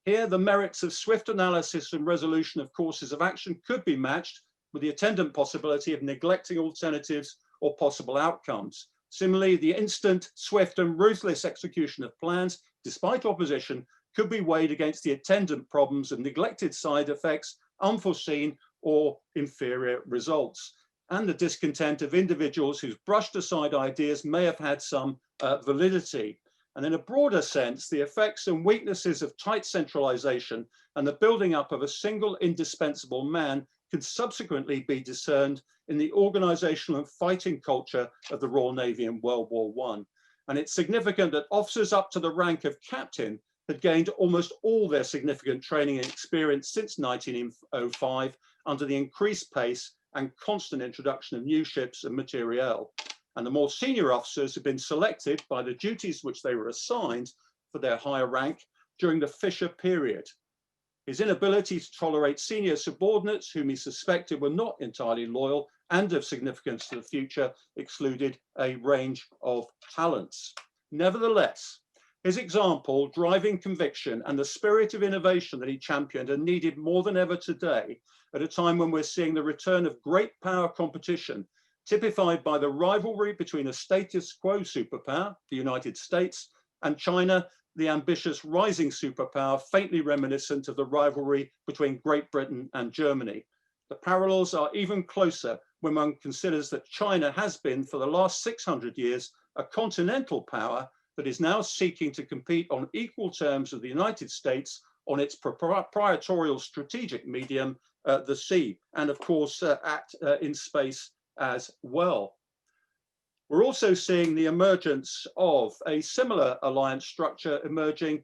Here, the merits of swift analysis and resolution of courses of action could be matched with the attendant possibility of neglecting alternatives or possible outcomes. Similarly, the instant, swift, and ruthless execution of plans, despite opposition, could be weighed against the attendant problems of neglected side effects, unforeseen or inferior results, and the discontent of individuals whose brushed aside ideas may have had some validity. And in a broader sense, the effects and weaknesses of tight centralization and the building up of a single indispensable man could subsequently be discerned in the organizational and fighting culture of the Royal Navy in World War I. And it's significant that officers up to the rank of captain had gained almost all their significant training and experience since 1905 under the increased pace and constant introduction of new ships and materiel. And the more senior officers had been selected by the duties which they were assigned for their higher rank during the Fisher period. His inability to tolerate senior subordinates whom he suspected were not entirely loyal and of significance to the future excluded a range of talents. Nevertheless, his example, driving conviction, and the spirit of innovation that he championed are needed more than ever today, at a time when we're seeing the return of great power competition, typified by the rivalry between a status quo superpower, the United States, and China, the ambitious rising superpower, faintly reminiscent of the rivalry between Great Britain and Germany. The parallels are even closer when one considers that China has been, for the last 600 years, a continental power that is now seeking to compete on equal terms with the United States on its proprietary strategic medium, the sea, and of course in space as well. We're also seeing the emergence of a similar alliance structure emerging,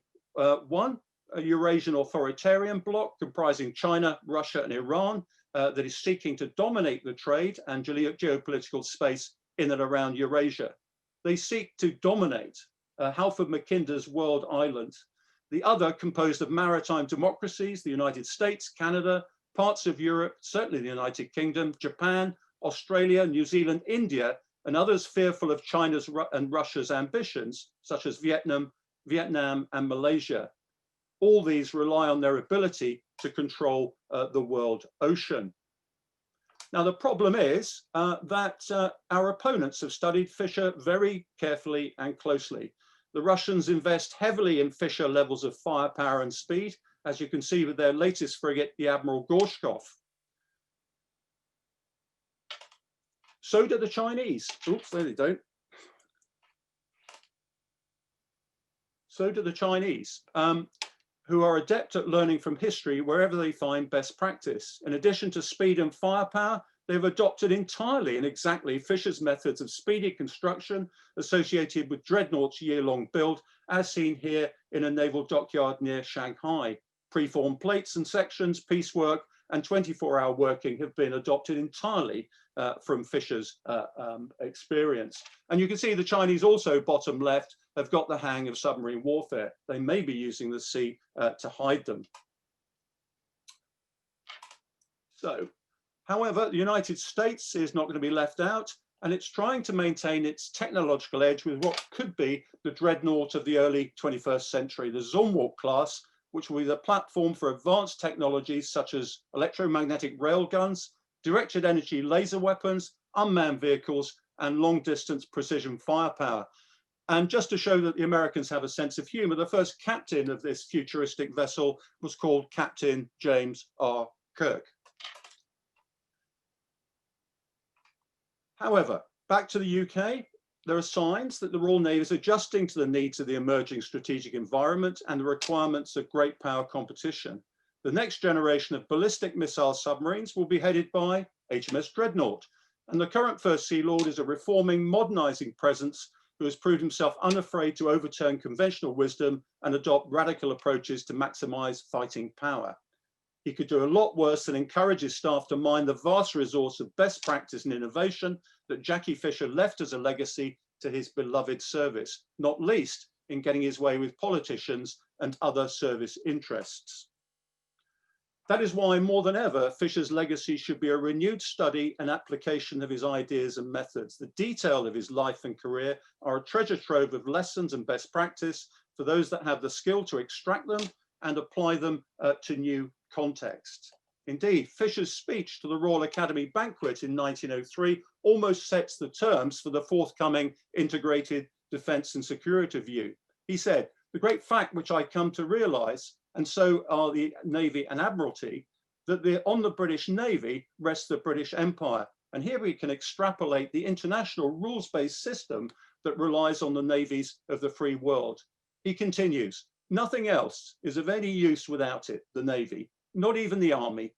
one, a Eurasian authoritarian bloc comprising China, Russia, and Iran that is seeking to dominate the trade and geopolitical space in and around Eurasia. They seek to dominate Halford Mackinder's world island. The other, composed of maritime democracies, the United States, Canada, parts of Europe, certainly the United Kingdom, Japan, Australia, New Zealand, India, and others fearful of China's and Russia's ambitions, such as Vietnam, and Malaysia. All these rely on their ability to control the world ocean. Now, the problem is that our opponents have studied Fisher very carefully and closely. The Russians invest heavily in Fisher levels of firepower and speed, as you can see with their latest frigate, the Admiral Goff. So do the Chinese. Oops, there they don't. So do the Chinese, who are adept at learning from history wherever they find best practice. In addition to speed and firepower, they've adopted entirely and exactly Fisher's methods of speedy construction associated with Dreadnought's year-long build, as seen here in a naval dockyard near Shanghai. Preformed plates and sections, piecework, and 24-hour working have been adopted entirely from Fisher's experience. And you can see the Chinese also, bottom left, have got the hang of submarine warfare. They may be using the sea to hide them. So, however, the United States is not going to be left out, and it's trying to maintain its technological edge with what could be the Dreadnought of the early 21st century, the Zumwalt class, which will be the platform for advanced technologies such as electromagnetic railguns, directed energy laser weapons, unmanned vehicles, and long-distance precision firepower. And just to show that the Americans have a sense of humor, the first captain of this futuristic vessel was called Captain James R. Kirk. However, back to the UK, there are signs that the Royal Navy is adjusting to the needs of the emerging strategic environment and the requirements of great power competition. The next generation of ballistic missile submarines will be headed by HMS Dreadnought, and the current First Sea Lord is a reforming, modernizing presence who has proved himself unafraid to overturn conventional wisdom and adopt radical approaches to maximize fighting power. He could do a lot worse than encourage his staff to mine the vast resource of best practice and innovation that Jacky Fisher left as a legacy to his beloved service, not least in getting his way with politicians and other service interests. That is why, more than ever, Fisher's legacy should be a renewed study and application of his ideas and methods. The detail of his life and career are a treasure trove of lessons and best practice for those that have the skill to extract them and apply them to new contexts. Indeed, Fisher's speech to the Royal Academy banquet in 1903 almost sets the terms for the forthcoming integrated defence and security view. He said, "The great fact which I come to realise, and so are the Navy and Admiralty, that on the British Navy rests the British Empire. And here we can extrapolate the international rules-based system that relies on the navies of the free world." He continues, "Nothing else is of any use without it, the Navy, not even the Army.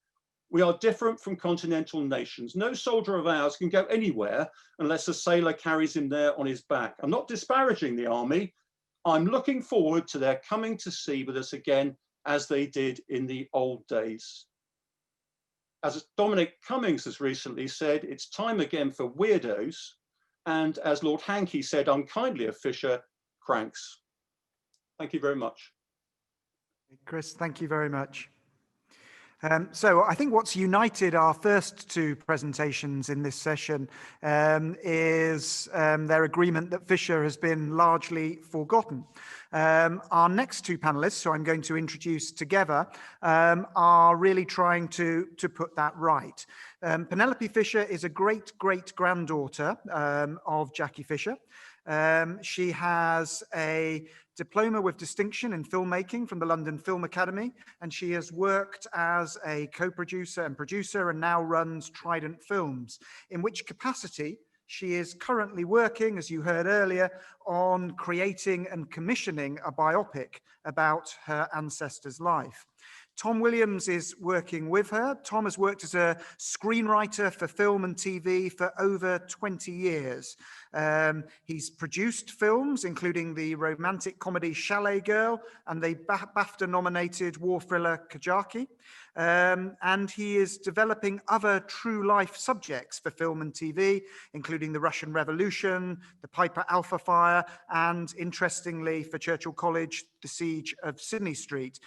We are different from continental nations. No soldier of ours can go anywhere unless a sailor carries him there on his back. I'm not disparaging the Army. I'm looking forward to their coming to sea with us again as they did in the old days." As Dominic Cummings has recently said, it's time again for weirdos. And as Lord Hankey said unkindly of Fisher, cranks. Thank you very much. Chris, thank you very much. So I think what's united our first two presentations in this session is their agreement that Fisher has been largely forgotten. Our next two panelists, who I'm going to introduce together, are really trying to put that right. Penelope Fisher is a great-great-granddaughter of Jacky Fisher. She has a diploma with distinction in filmmaking from the London Film Academy, and she has worked as a co-producer and producer and now runs Trident Films, in which capacity she is currently working, as you heard earlier, on creating and commissioning a biopic about her ancestor's life. Tom Williams is working with her. Tom has worked as a screenwriter for film and TV for over 20 years. He's produced films, including the romantic comedy Chalet Girl and the BAFTA-nominated war thriller Kajaki. And he is developing other true life subjects for film and TV, including the Russian Revolution, the Piper Alpha Fire, and interestingly for Churchill College, the Siege of Sydney Street.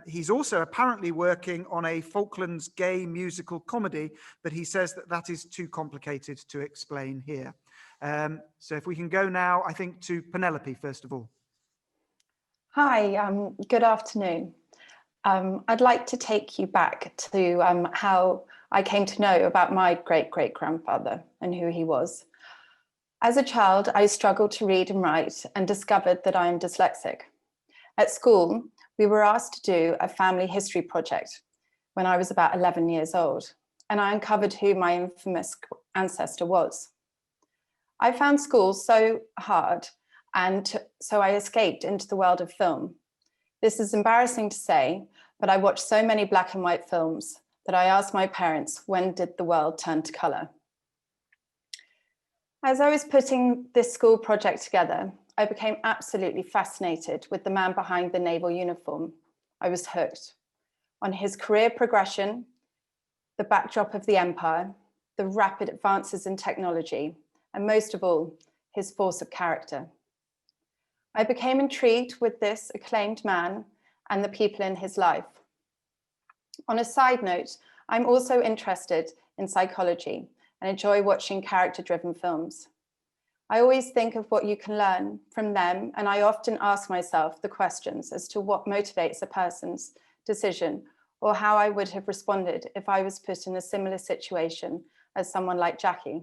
He's also apparently working on a Falklands gay musical comedy, but he says that that is too complicated to explain here. So if we can go now, I think, to Penelope, first of all. Hi, good afternoon. I'd like to take you back to how I came to know about my great-great-grandfather and who he was. As a child, I struggled to read and write and discovered that I am dyslexic. At school, we were asked to do a family history project when I was about 11 years old, and I uncovered who my infamous ancestor was. I found school so hard, and so I escaped into the world of film. This is embarrassing to say, but I watched so many black and white films that I asked my parents, when did the world turn to colour? As I was putting this school project together, I became absolutely fascinated with the man behind the naval uniform. I was hooked on his career progression, the backdrop of the empire, the rapid advances in technology, and most of all, his force of character. I became intrigued with this acclaimed man and the people in his life. On a side note, I'm also interested in psychology and enjoy watching character-driven films. I always think of what you can learn from them, and I often ask myself the questions as to what motivates a person's decision or how I would have responded if I was put in a similar situation as someone like Jacky.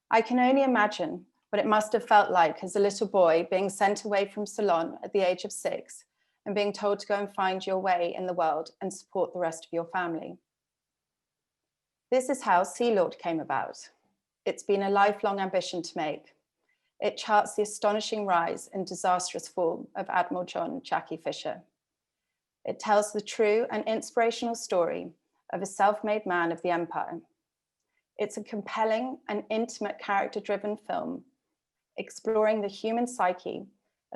I can only imagine what it must have felt like as a little boy being sent away from Ceylon at the age of 6 and being told to go and find your way in the world and support the rest of your family. This is how Sea Lord came about. It's been a lifelong ambition to make. It charts the astonishing rise and disastrous fall of Admiral Lord Jacky Fisher. It tells the true and inspirational story of a self-made man of the empire. It's a compelling and intimate character-driven film exploring the human psyche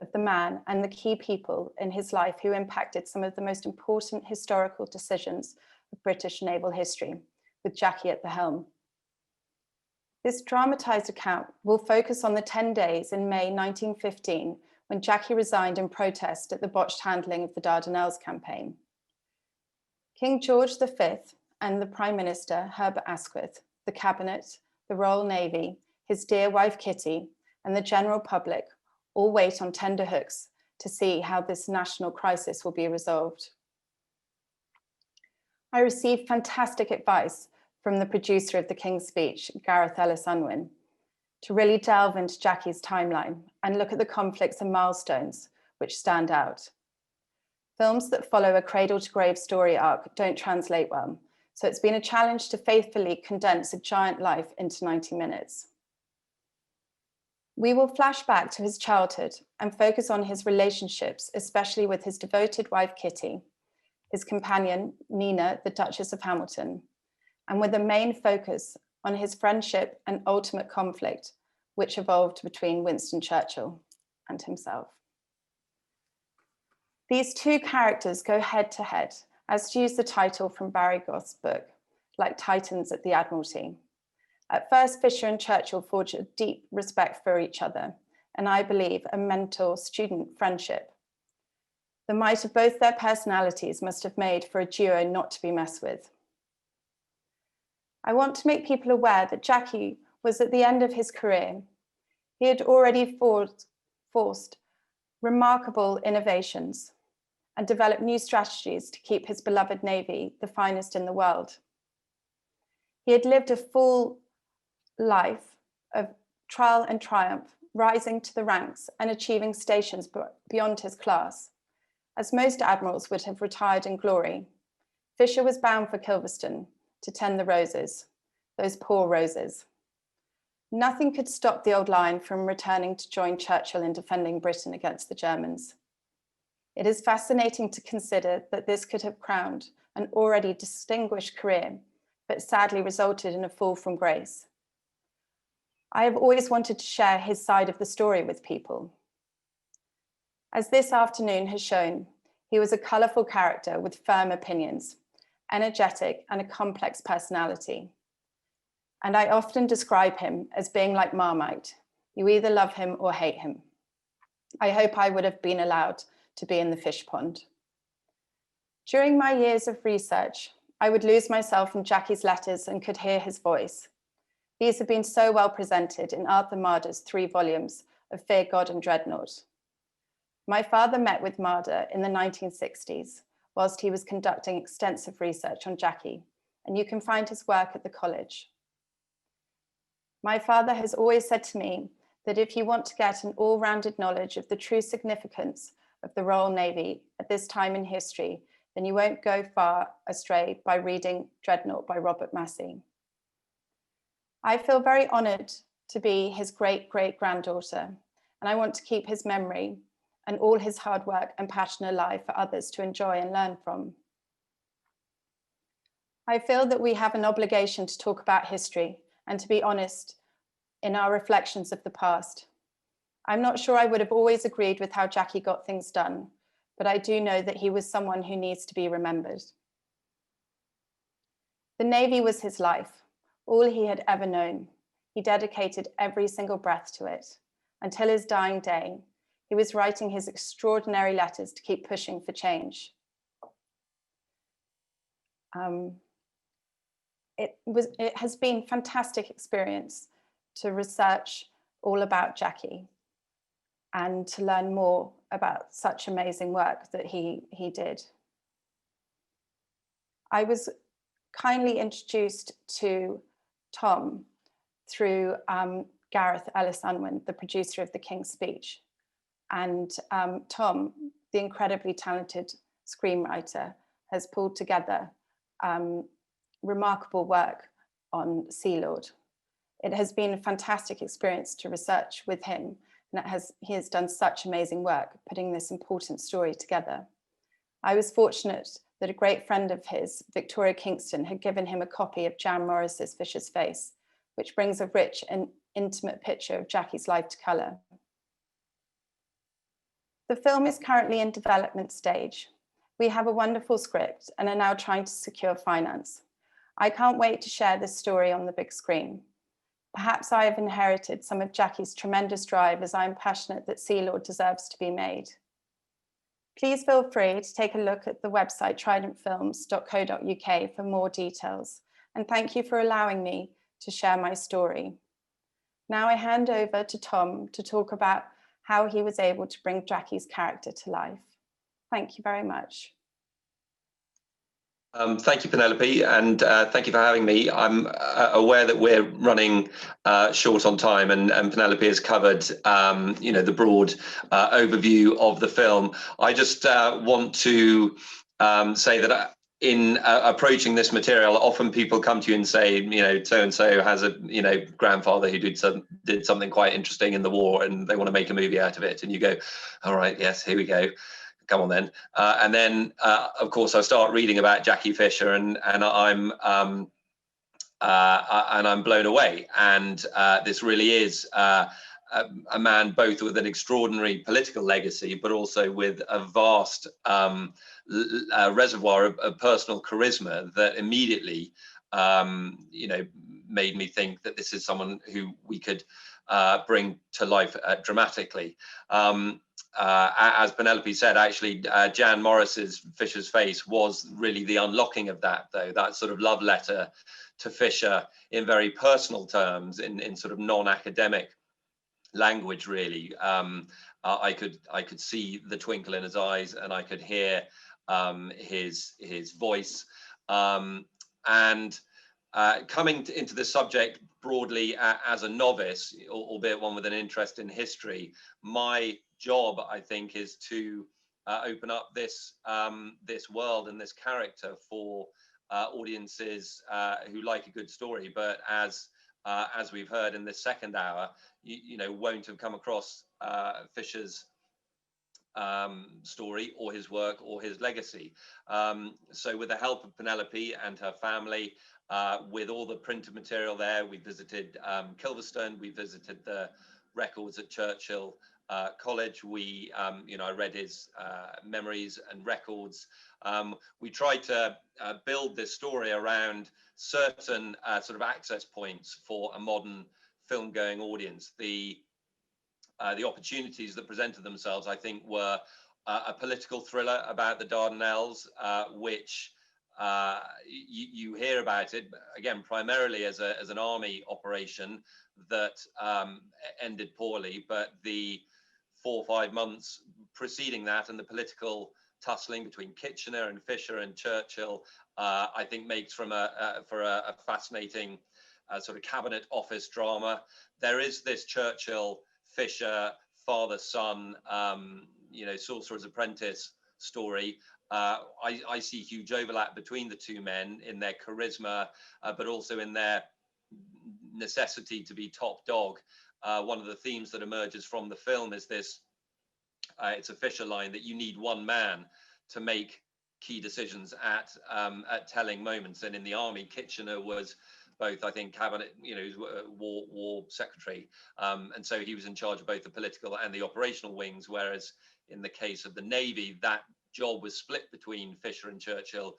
of the man and the key people in his life who impacted some of the most important historical decisions of British naval history, with Jacky at the helm. This dramatized account will focus on the 10 days in May 1915 when Jacky resigned in protest at the botched handling of the Dardanelles campaign. King George V and the Prime Minister, Herbert Asquith, the Cabinet, the Royal Navy, his dear wife Kitty, and the general public all wait on tender hooks to see how this national crisis will be resolved. I received fantastic advice from the producer of the King's Speech, Gareth Ellis Unwin, to really delve into Jacky's timeline and look at the conflicts and milestones which stand out. Films that follow a cradle-to-grave story arc don't translate well, so it's been a challenge to faithfully condense a giant life into 90 minutes. We will flash back to his childhood and focus on his relationships, especially with his devoted wife, Kitty, his companion, Nina, the Duchess of Hamilton, and with a main focus on his friendship and ultimate conflict, which evolved between Winston Churchill and himself. These two characters go head to head, as to use the title from Barry Gough's book, like Titans at the Admiralty. At first, Fisher and Churchill forged a deep respect for each other, and I believe a mentor-student friendship. The might of both their personalities must have made for a duo not to be messed with. I want to make people aware that Jacky was at the end of his career. He had already forced remarkable innovations and developed new strategies to keep his beloved Navy the finest in the world. He had lived a full life of trial and triumph, rising to the ranks and achieving stations beyond his class. As most admirals would have retired in glory, Fisher was bound for Kilveston to tend the roses, those poor roses. Nothing could stop the old lion from returning to join Churchill in defending Britain against the Germans. It is fascinating to consider that this could have crowned an already distinguished career, but sadly resulted in a fall from grace. I have always wanted to share his side of the story with people. As this afternoon has shown, he was a colourful character with firm opinions, energetic and a complex personality. And I often describe him as being like Marmite. You either love him or hate him. I hope I would have been allowed to be in the fish pond. During my years of research, I would lose myself in Jacky's letters and could hear his voice. These have been so well presented in Arthur Marder's 3 volumes of Fear God and Dreadnought. My father met with Marder in the 1960s, whilst he was conducting extensive research on Jacky, and you can find his work at the college. My father has always said to me that if you want to get an all-rounded knowledge of the true significance of the Royal Navy at this time in history, then you won't go far astray by reading Dreadnought by Robert Massey. I feel very honoured to be his great-great-granddaughter, and I want to keep his memory and all his hard work and passion alive for others to enjoy and learn from. I feel that we have an obligation to talk about history and to be honest in our reflections of the past. I'm not sure I would have always agreed with how Jacky got things done, but I do know that he was someone who needs to be remembered. The Navy was his life, all he had ever known. He dedicated every single breath to it. Until his dying day, he was writing his extraordinary letters to keep pushing for change. It has been a fantastic experience to research all about Jacky and to learn more about such amazing work that he did. I was kindly introduced to Tom through Gareth Ellis Unwin, the producer of The King's Speech. And Tom, the incredibly talented screenwriter, has pulled together remarkable work on Sea Lord. It has been a fantastic experience to research with him, and he has done such amazing work putting this important story together. I was fortunate that a great friend of his, Victoria Kingston, had given him a copy of Jan Morris's Fisher's Face, which brings a rich and intimate picture of Jacky's life to colour. The film is currently in development stage. We have a wonderful script and are now trying to secure finance. I can't wait to share this story on the big screen. Perhaps I have inherited some of Jacky's tremendous drive, as I am passionate that Sea Lord deserves to be made. Please feel free to take a look at the website tridentfilms.co.uk for more details. And thank you for allowing me to share my story. Now I hand over to Tom to talk about how he was able to bring Jacky's character to life. Thank you very much. Thank you, Penelope, and thank you for having me. I'm aware that we're running short on time, and Penelope has covered, the broad overview of the film. I just want to say that in approaching this material, often people come to you and say, so and so has a grandfather who did something quite interesting in the war, and they want to make a movie out of it, and you go, all right, yes, here we go. Come on then. And then, of course, I start reading about Jacky Fisher, and I'm blown away. And this really is a man both with an extraordinary political legacy, but also with a vast reservoir of personal charisma that immediately, made me think that this is someone who we could bring to life dramatically. As Penelope said, actually, Jan Morris's Fisher's Face was really the unlocking of that, though, that sort of love letter to Fisher in very personal terms, in sort of non-academic language, really. I could see the twinkle in his eyes, and I could hear his voice. Coming into this subject broadly as a novice, albeit one with an interest in history, my job, I think, is to open up this world and this character for audiences who like a good story, but as we've heard in this second hour, won't have come across Fisher's story or his work or his legacy. So with the help of Penelope and her family, with all the printed material there, we visited Kilverstone, we visited the records at Churchill College. I read his memories and records. We tried to build this story around certain sort of access points for a modern film-going audience. The opportunities that presented themselves, I think, were a political thriller about the Dardanelles, which you hear about it, again, primarily as an army operation that ended poorly, but the 4 or 5 months preceding that and the political tussling between Kitchener and Fisher and Churchill, I think makes for a fascinating sort of cabinet office drama. There is this Churchill Fisher father-son, Sorcerer's Apprentice story. I see huge overlap between the two men in their charisma, but also in their necessity to be top dog. One of the themes that emerges from the film is this, it's a Fisher line, that you need one man to make key decisions at telling moments. And in the army, Kitchener was both, I think, cabinet, war secretary, and so he was in charge of both the political and the operational wings, whereas in the case of the Navy, that job was split between Fisher and Churchill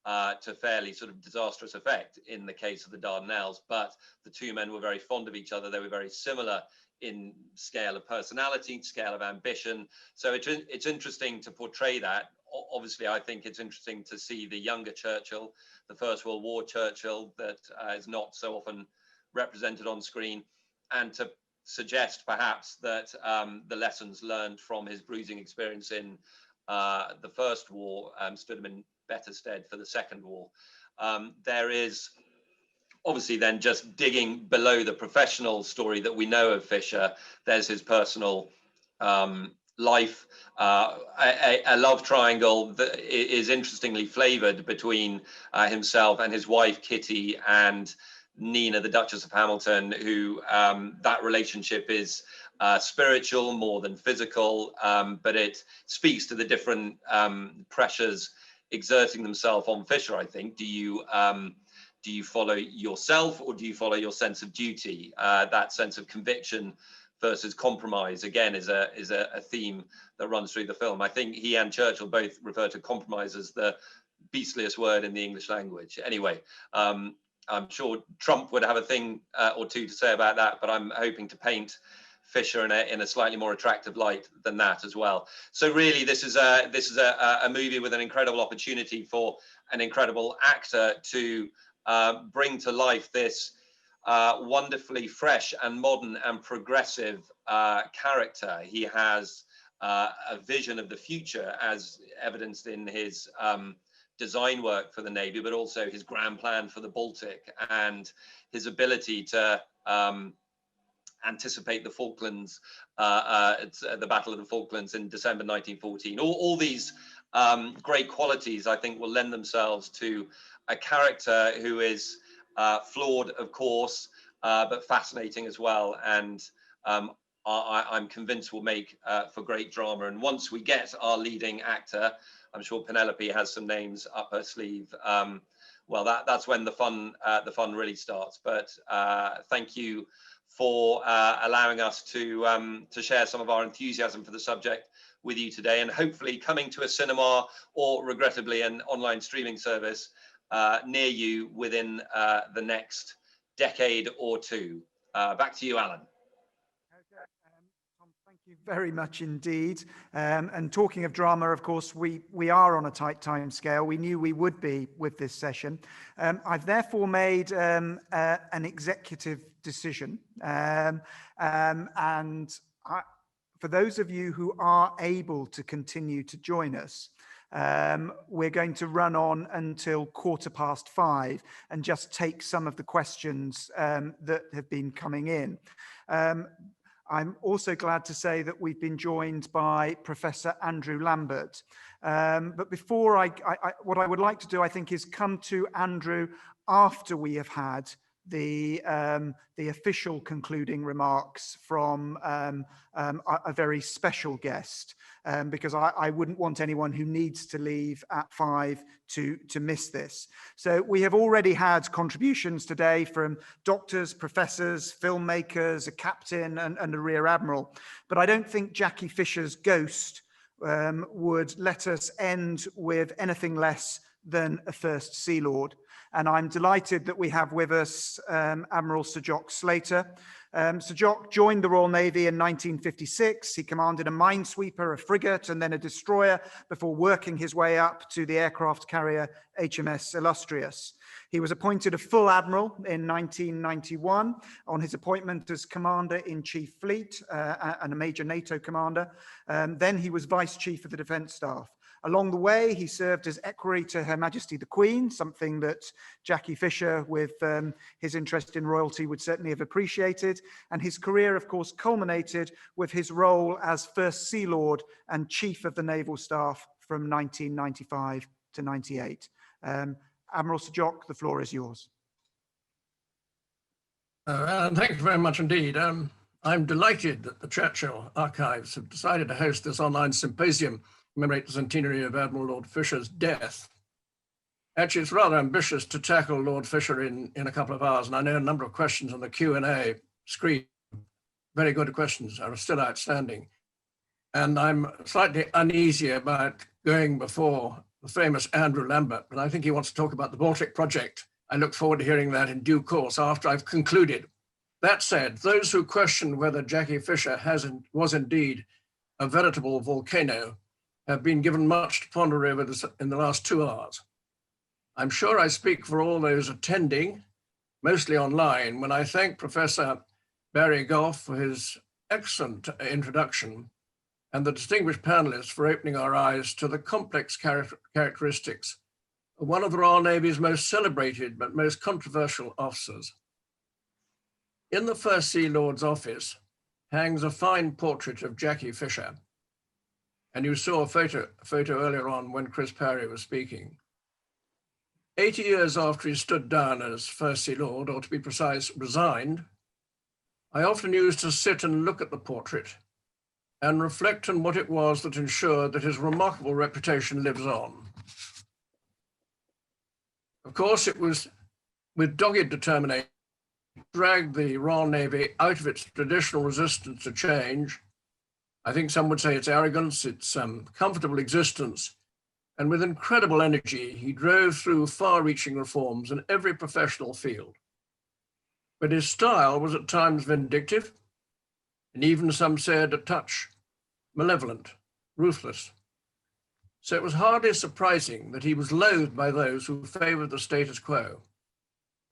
to fairly sort of disastrous effect in the case of the Dardanelles. But the two men were very fond of each other. They were very similar in scale of personality, scale of ambition. So it's interesting to portray that. Obviously, I think it's interesting to see the younger Churchill, the First World War Churchill, that is not so often represented on screen, and to suggest perhaps that the lessons learned from his bruising experience in the First War stood him in better stead for the Second War. There is obviously then just digging below the professional story that we know of Fisher. There's his personal life, a love triangle that is interestingly flavored between himself and his wife Kitty and Nina, the Duchess of Hamilton, who that relationship is spiritual more than physical, but it speaks to the different pressures exerting themselves on Fisher, I think. Do you follow yourself, or do you follow your sense of duty? That sense of conviction versus compromise, again, is a theme that runs through the film. I think he and Churchill both refer to compromise as the beastliest word in the English language. Anyway, I'm sure Trump would have a thing or two to say about that, but I'm hoping to paint Fisher in a slightly more attractive light than that as well. So really, this is a movie with an incredible opportunity for an incredible actor to bring to life this wonderfully fresh and modern and progressive character. He has a vision of the future, as evidenced in his design work for the Navy, but also his grand plan for the Baltic and his ability to anticipate the Falklands, the Battle of the Falklands in December 1914. All these great qualities, I think, will lend themselves to a character who is flawed, of course, but fascinating as well. And I'm convinced will make for great drama. And once we get our leading actor, I'm sure Penelope has some names up her sleeve. Well, that's when the fun really starts. But thank you for allowing us to share some of our enthusiasm for the subject with you today, and hopefully coming to a cinema or regrettably an online streaming service near you within the next decade or two. Back to you, Alan. Tom, thank you very much indeed. And talking of drama, of course, we are on a tight time scale. We knew we would be with this session. I've therefore made an executive decision. For those of you who are able to continue to join us, we're going to run on until 5:15 and just take some of the questions that have been coming in. I'm also glad to say that we've been joined by Professor Andrew Lambert. But before what I would like to do, I think, is come to Andrew after we have had the official concluding remarks from a very special guest, because I wouldn't want anyone who needs to leave at 5 to miss this. So we have already had contributions today from doctors, professors, filmmakers, a captain and a rear admiral. But I don't think Jacky Fisher's ghost would let us end with anything less than a First Sea Lord. And I'm delighted that we have with us Admiral Sir Jock Slater. Sir Jock joined the Royal Navy in 1956. He commanded a minesweeper, a frigate, and then a destroyer before working his way up to the aircraft carrier HMS Illustrious. He was appointed a full admiral in 1991 on his appointment as Commander-in-Chief Fleet and a major NATO commander. Then he was Vice Chief of the Defence Staff. Along the way, he served as equerry to Her Majesty the Queen, something that Jacky Fisher, with his interest in royalty, would certainly have appreciated. And his career, of course, culminated with his role as First Sea Lord and Chief of the Naval Staff from 1995 to 98. Admiral Sir Jock, the floor is yours. Thank you very much indeed. I'm delighted that the Churchill Archives have decided to host this online symposium to commemorate the centenary of Admiral Lord Fisher's death. Actually, it's rather ambitious to tackle Lord Fisher in a couple of hours, and I know a number of questions on the Q&A screen, very good questions, are still outstanding. And I'm slightly uneasy about going before the famous Andrew Lambert, but I think he wants to talk about the Baltic project. I look forward to hearing that in due course after I've concluded. That said, those who question whether Jacky Fisher was indeed a veritable volcano have been given much to ponder over this in the last 2 hours. I'm sure I speak for all those attending, mostly online, when I thank Professor Barry Gough for his excellent introduction and the distinguished panelists for opening our eyes to the complex characteristics of one of the Royal Navy's most celebrated but most controversial officers. In the First Sea Lord's office hangs a fine portrait of Jacky Fisher, and you saw a photo earlier on when Chris Parry was speaking. 80 years after he stood down as First Sea Lord, or to be precise, resigned, I often used to sit and look at the portrait and reflect on what it was that ensured that his remarkable reputation lives on. Of course, it was with dogged determination to drag the Royal Navy out of its traditional resistance to change. I think some would say its arrogance, its comfortable existence, and with incredible energy, he drove through far-reaching reforms in every professional field. But his style was at times vindictive, and even some said a touch malevolent, ruthless. So it was hardly surprising that he was loathed by those who favoured the status quo.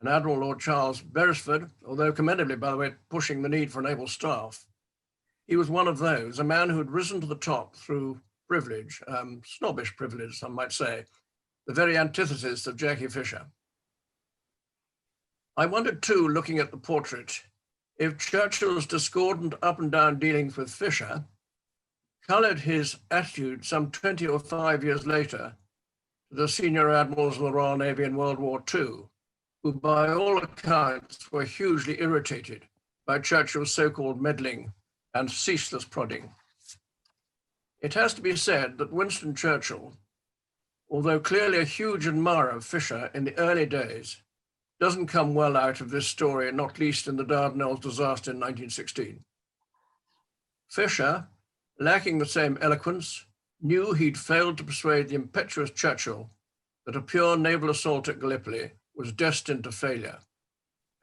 And Admiral Lord Charles Beresford, although commendably, by the way, pushing the need for an able staff, he was one of those, a man who had risen to the top through privilege, snobbish privilege, some might say, the very antithesis of Jacky Fisher. I wondered too, looking at the portrait, if Churchill's discordant up and down dealings with Fisher coloured his attitude some 20 or 5 years later to the senior admirals of the Royal Navy in World War II, who by all accounts were hugely irritated by Churchill's so-called meddling and ceaseless prodding. It has to be said that Winston Churchill, although clearly a huge admirer of Fisher in the early days, doesn't come well out of this story, not least in the Dardanelles disaster in 1916. Fisher, lacking the same eloquence, knew he'd failed to persuade the impetuous Churchill that a pure naval assault at Gallipoli was destined to failure,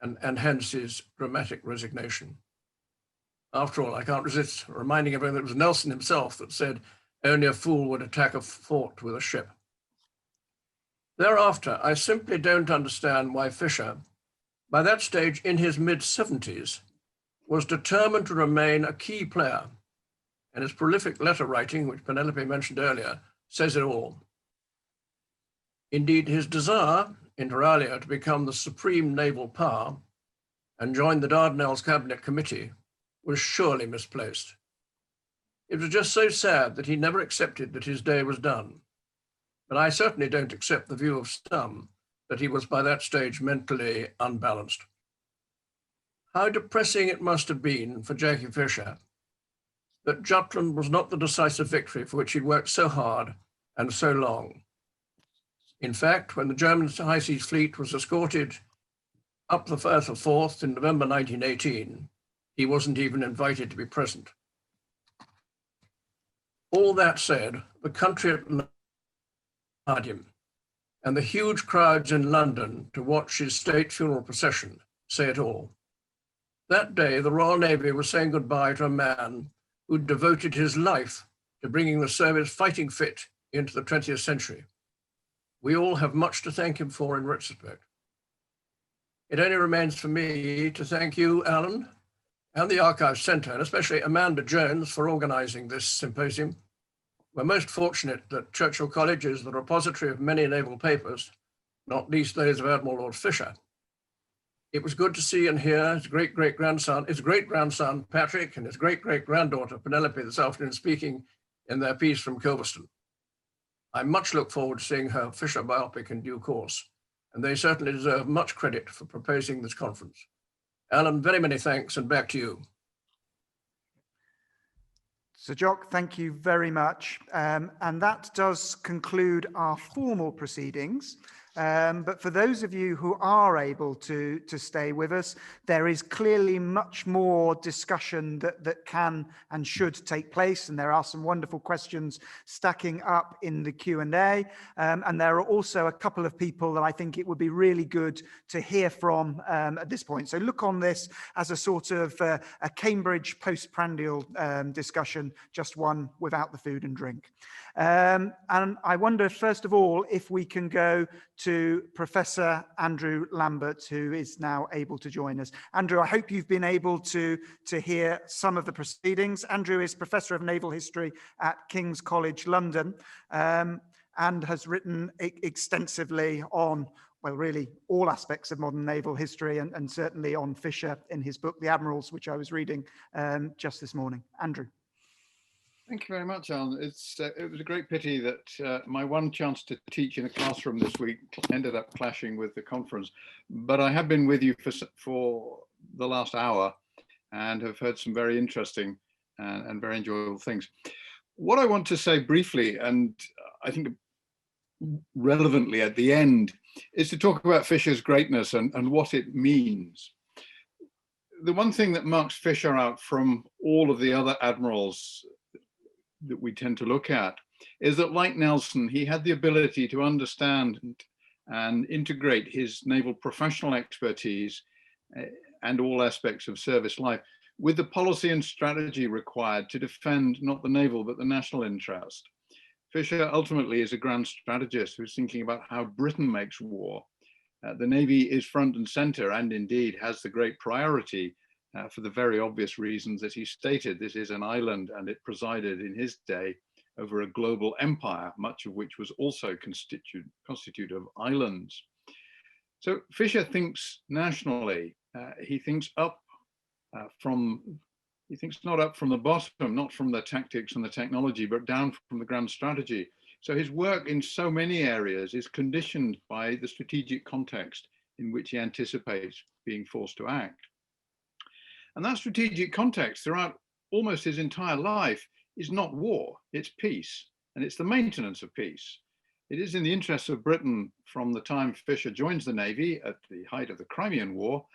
and hence his dramatic resignation. After all, I can't resist reminding everyone that it was Nelson himself that said, only a fool would attack a fort with a ship. Thereafter, I simply don't understand why Fisher, by that stage in his mid-70s, was determined to remain a key player, and his prolific letter writing, which Penelope mentioned earlier, says it all. Indeed, his desire, inter alia, to become the supreme naval power and join the Dardanelles Cabinet Committee was surely misplaced. It was just so sad that he never accepted that his day was done. But I certainly don't accept the view of some that he was by that stage mentally unbalanced. How depressing it must have been for Jacky Fisher that Jutland was not the decisive victory for which he'd worked so hard and so long. In fact, when the German High Seas Fleet was escorted up the Firth of Forth in November 1918, he wasn't even invited to be present. All that said, the country at large him, and the huge crowds in London to watch his state funeral procession say it all. That day, the Royal Navy was saying goodbye to a man who devoted his life to bringing the service fighting fit into the 20th century. We all have much to thank him for in retrospect. It only remains for me to thank you, Alan, and the Archives Centre, and especially Amanda Jones for organising this symposium. We're most fortunate that Churchill College is the repository of many naval papers, not least those of Admiral Lord Fisher. It was good to see and hear his great-grandson Patrick and his great-great-granddaughter Penelope this afternoon speaking in their piece from Kilverston. I much look forward to seeing her Fisher biopic in due course, and they certainly deserve much credit for proposing this conference. Alan, very many thanks, and back to you. So Jock, thank you very much. And that does conclude our formal proceedings. But for those of you who are able to stay with us, there is clearly much more discussion that can and should take place. And there are some wonderful questions stacking up in the Q&A. And there are also a couple of people that I think it would be really good to hear from at this point. So look on this as a sort of a Cambridge postprandial discussion, just one without the food and drink. And I wonder, first of all, if we can go to Professor Andrew Lambert, who is now able to join us. Andrew, I hope you've been able to hear some of the proceedings. Andrew is Professor of Naval History at King's College London, and has written extensively on, well, really all aspects of modern naval history, and certainly on Fisher in his book, The Admirals, which I was reading just this morning. Andrew. Thank you very much, Alan. It was a great pity that my one chance to teach in a classroom this week ended up clashing with the conference. But I have been with you for the last hour and have heard some very interesting and very enjoyable things. What I want to say briefly, and I think relevantly at the end, is to talk about Fisher's greatness and what it means. The one thing that marks Fisher out from all of the other admirals that we tend to look at is that, like Nelson, he had the ability to understand and integrate his naval professional expertise and all aspects of service life with the policy and strategy required to defend not the naval but the national interest. Fisher ultimately is a grand strategist who's thinking about how Britain makes war. The Navy is front and center, and indeed has the great priority for the very obvious reasons that he stated. This is an island, and it presided in his day over a global empire, much of which was also constituted of islands. So Fisher thinks nationally. He thinks up he thinks not up from the bottom, not from the tactics and the technology, but down from the grand strategy. So his work in so many areas is conditioned by the strategic context in which he anticipates being forced to act. And that strategic context throughout almost his entire life is not war, it's peace, and it's the maintenance of peace. It is in the interests of Britain from the time Fisher joins the Navy at the height of the Crimean War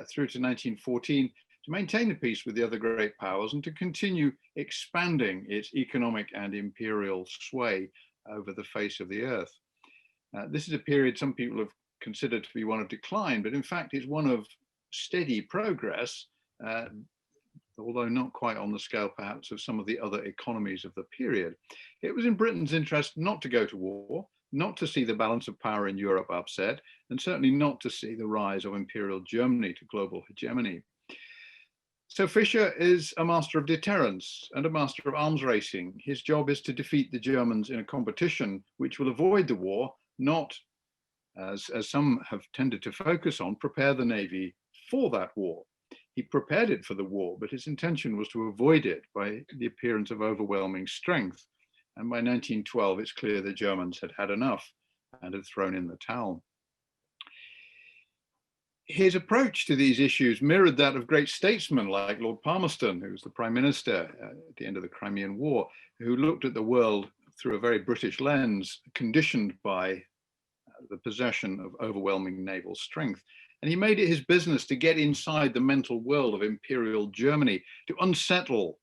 through to 1914 to maintain the peace with the other great powers and to continue expanding its economic and imperial sway over the face of the earth. This is a period some people have considered to be one of decline, but in fact it's one of steady progress, although not quite on the scale perhaps of some of the other economies of the period. It was in Britain's interest not to go to war, not to see the balance of power in Europe upset, and certainly not to see the rise of Imperial Germany to global hegemony. So Fisher is a master of deterrence and a master of arms racing. His job is to defeat the Germans in a competition which will avoid the war, not, as some have tended to focus on, prepare the Navy for that war. He prepared it for the war, but his intention was to avoid it by the appearance of overwhelming strength. And by 1912, it's clear the Germans had had enough and had thrown in the towel. His approach to these issues mirrored that of great statesmen like Lord Palmerston, who was the Prime Minister at the end of the Crimean War, who looked at the world through a very British lens, conditioned by the possession of overwhelming naval strength. And he made it his business to get inside the mental world of Imperial Germany, to unsettle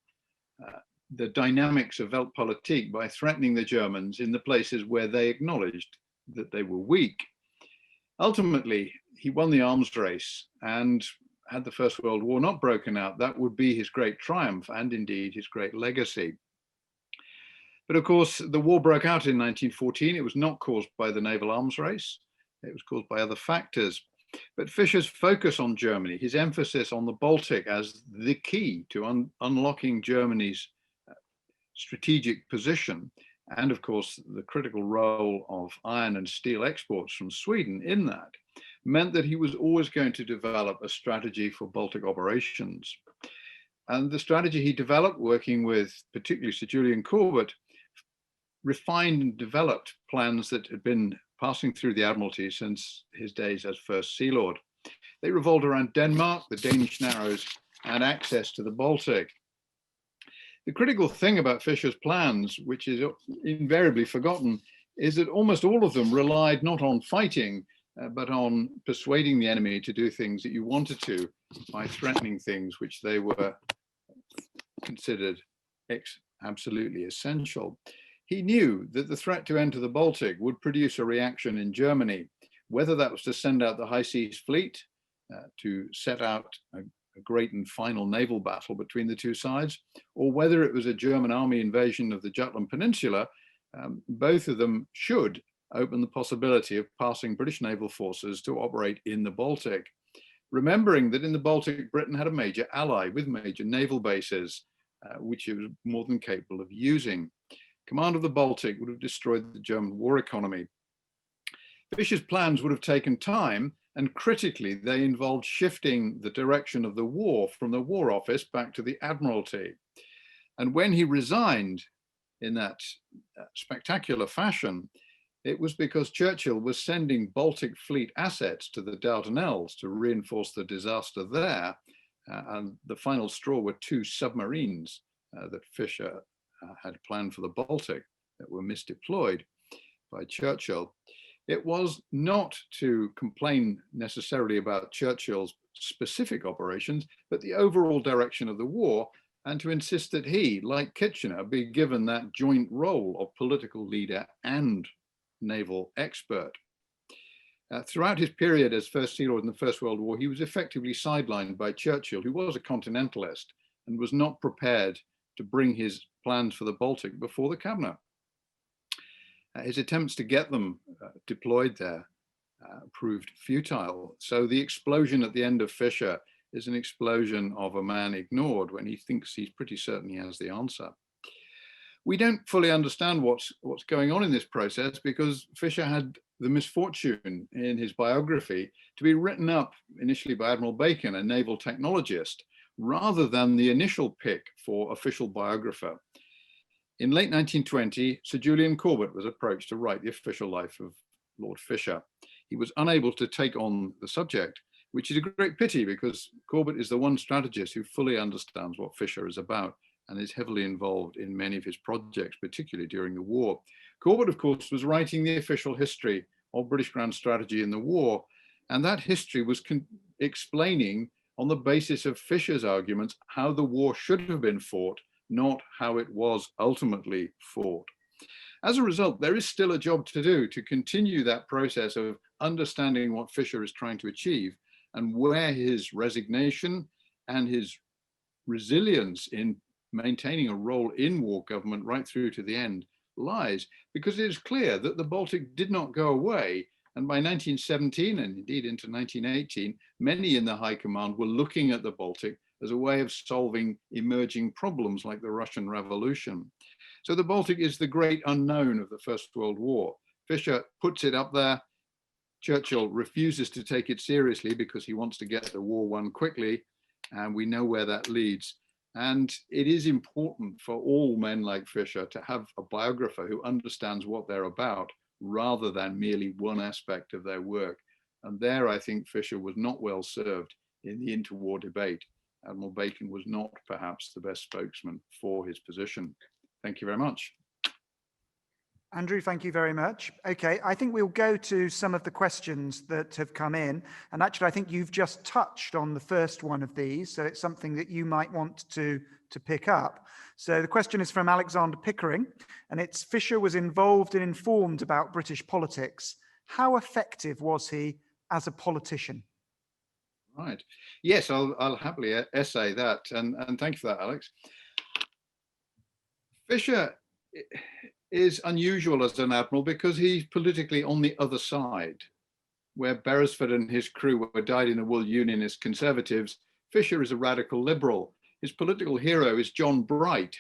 the dynamics of Weltpolitik by threatening the Germans in the places where they acknowledged that they were weak. Ultimately, he won the arms race, and had the First World War not broken out, that would be his great triumph and indeed his great legacy. But of course, the war broke out in 1914. It was not caused by the naval arms race. It was caused by other factors. But Fisher's focus on Germany, his emphasis on the Baltic as the key to unlocking Germany's strategic position, and of course the critical role of iron and steel exports from Sweden in that, meant that he was always going to develop a strategy for Baltic operations. And the strategy he developed, working with particularly Sir Julian Corbett, refined and developed plans that had been passing through the Admiralty since his days as First Sea Lord. They revolved around Denmark, the Danish Narrows, and access to the Baltic. The critical thing about Fisher's plans, which is invariably forgotten, is that almost all of them relied not on fighting, but on persuading the enemy to do things that you wanted to by threatening things which they were considered absolutely essential. He knew that the threat to enter the Baltic would produce a reaction in Germany, whether that was to send out the High Seas Fleet to set out a great and final naval battle between the two sides, or whether it was a German army invasion of the Jutland Peninsula. Both of them should open the possibility of passing British naval forces to operate in the Baltic. Remembering that in the Baltic, Britain had a major ally with major naval bases, which it was more than capable of using. Command of the Baltic would have destroyed the German war economy. Fisher's plans would have taken time, and critically, they involved shifting the direction of the war from the War Office back to the Admiralty. And when he resigned in that spectacular fashion, it was because Churchill was sending Baltic Fleet assets to the Dardanelles to reinforce the disaster there. And the final straw were 2 submarines that Fisher had planned for the Baltic that were misdeployed by Churchill. It was not to complain necessarily about Churchill's specific operations, but the overall direction of the war, and to insist that he, like Kitchener, be given that joint role of political leader and naval expert. Throughout his period as First Sea Lord in the First World War, he was effectively sidelined by Churchill, who was a continentalist and was not prepared to bring his plans for the Baltic before the cabinet. His attempts to get them deployed there proved futile. So the explosion at the end of Fisher is an explosion of a man ignored when he thinks he's pretty certain he has the answer. We don't fully understand what's going on in this process because Fisher had the misfortune in his biography to be written up initially by Admiral Bacon, a naval technologist, rather than the initial pick for official biographer. In late 1920, Sir Julian Corbett was approached to write the official life of Lord Fisher. He was unable to take on the subject, which is a great pity because Corbett is the one strategist who fully understands what Fisher is about and is heavily involved in many of his projects, particularly during the war. Corbett, of course, was writing the official history of British grand strategy in the war, and that history was explaining on the basis of Fisher's arguments how the war should have been fought, not how it was ultimately fought. As a result, there is still a job to do to continue that process of understanding what Fisher is trying to achieve and where his resignation and his resilience in maintaining a role in war government right through to the end lies, because it is clear that the Baltic did not go away. And by 1917, and indeed into 1918, many in the High Command were looking at the Baltic as a way of solving emerging problems like the Russian Revolution. So the Baltic is the great unknown of the First World War. Fisher puts it up there. Churchill refuses to take it seriously because he wants to get the war won quickly, and we know where that leads. And it is important for all men like Fisher to have a biographer who understands what they're about rather than merely one aspect of their work. And there, I think Fisher was not well served in the interwar debate. Admiral Bacon was not perhaps the best spokesman for his position. Thank you very much. Andrew, thank you very much. Okay, I think we'll go to some of the questions that have come in. And actually, I think you've just touched on the first one of these, so it's something that you might want to pick up. So the question is from Alexander Pickering, and it's: Fisher was involved and informed about British politics. How effective was he as a politician? Right. Yes, I'll happily essay that. And thank you for that, Alex. Fisher is unusual as an admiral because he's politically on the other side. Where Beresford and his crew were dyed-in-the-wool unionist conservatives, Fisher is a radical liberal. His political hero is John Bright,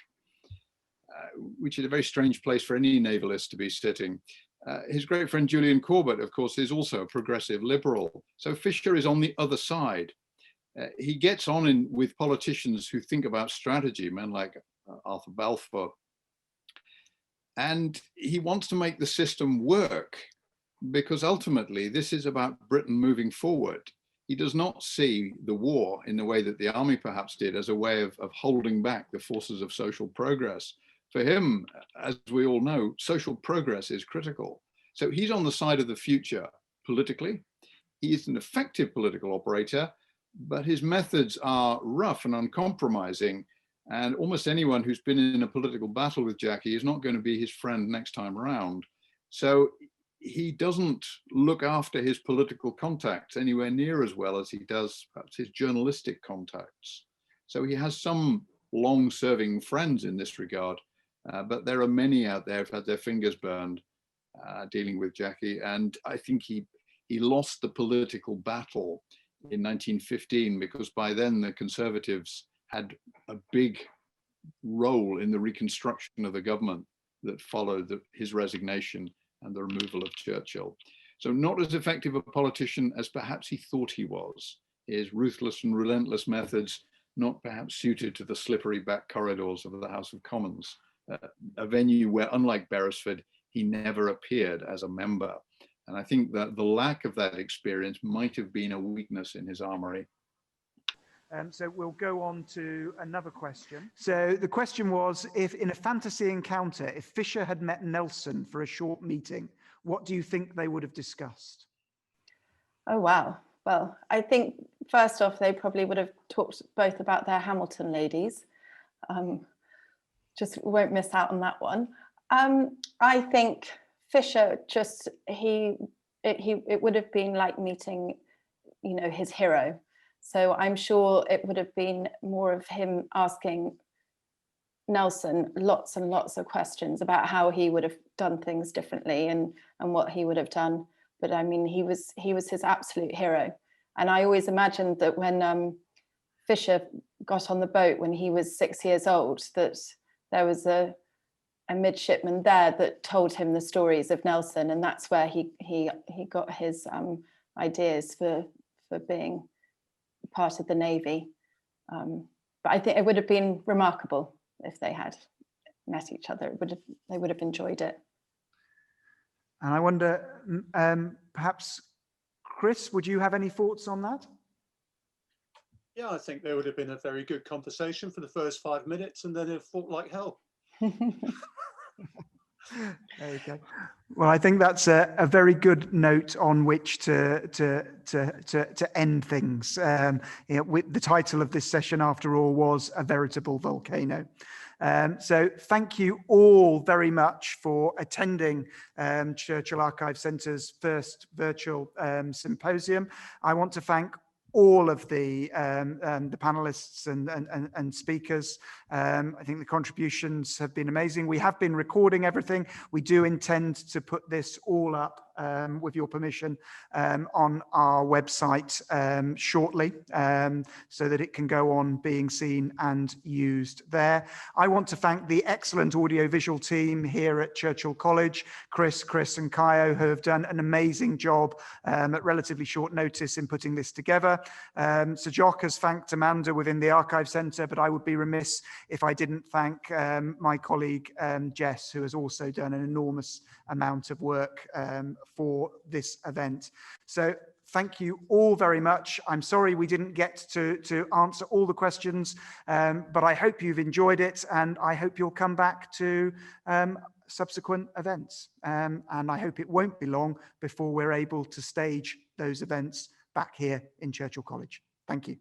which is a very strange place for any navalist to be sitting. His great friend Julian Corbett, of course, is also a progressive liberal. So Fisher is on the other side. He gets on with politicians who think about strategy, men like Arthur Balfour. And he wants to make the system work because ultimately this is about Britain moving forward. he does not see the war in the way that the army perhaps did, as a way of holding back the forces of social progress. For him, as we all know, social progress is critical. So he's on the side of the future politically. He is an effective political operator, but his methods are rough and uncompromising. And almost anyone who's been in a political battle with Jacky is not going to be his friend next time around. So he doesn't look after his political contacts anywhere near as well as he does perhaps his journalistic contacts. So he has some long-serving friends in this regard, but there are many out there who've had their fingers burned dealing with Jacky. And I think he lost the political battle in 1915, because by then the Conservatives had a big role in the reconstruction of the government that followed his resignation and the removal of Churchill. So not as effective a politician as perhaps he thought he was. His ruthless and relentless methods not perhaps suited to the slippery back corridors of the House of Commons, a venue where, unlike Beresford, he never appeared as a member. And I think that the lack of that experience might have been a weakness in his armory. So we'll go on to another question. So the question was, if in a fantasy encounter, if Fisher had met Nelson for a short meeting, what do you think they would have discussed? Oh, wow. Well, I think first off, they probably would have talked both about their Hamilton ladies. Just won't miss out on that one. I think Fisher just, it would have been like meeting, you know, his hero. So I'm sure it would have been more of him asking Nelson lots and lots of questions about how he would have done things differently and what he would have done. But I mean, he was his absolute hero. And I always imagined that when Fisher got on the boat when he was 6 years old, that there was a midshipman there that told him the stories of Nelson, and that's where he got his ideas for being part of the Navy. But I think it would have been remarkable if they had met each other. They would have enjoyed it. And I wonder, perhaps, Chris, would you have any thoughts on that? Yeah, I think there would have been a very good conversation for the first 5 minutes, and then it fought like hell. There you go. Well, I think that's a very good note on which to end things. You know, with the title of this session, after all, was A Veritable Volcano. So thank you all very much for attending Churchill Archives Centre's first virtual symposium. I want to thank all of the panelists and speakers. I think the contributions have been amazing. We have been recording everything. We do intend to put this all up, with your permission, on our website shortly, so that it can go on being seen and used there. I want to thank the excellent audiovisual team here at Churchill College, Chris and Kaio, who have done an amazing job at relatively short notice in putting this together. So Jock has thanked Amanda within the Archive Centre, but I would be remiss if I didn't thank my colleague Jess, who has also done an enormous amount of work for this event. So thank you all very much. I'm sorry we didn't get to answer all the questions, but I hope you've enjoyed it, and I hope you'll come back to subsequent events. And I hope it won't be long before we're able to stage those events back here in Churchill College. Thank you.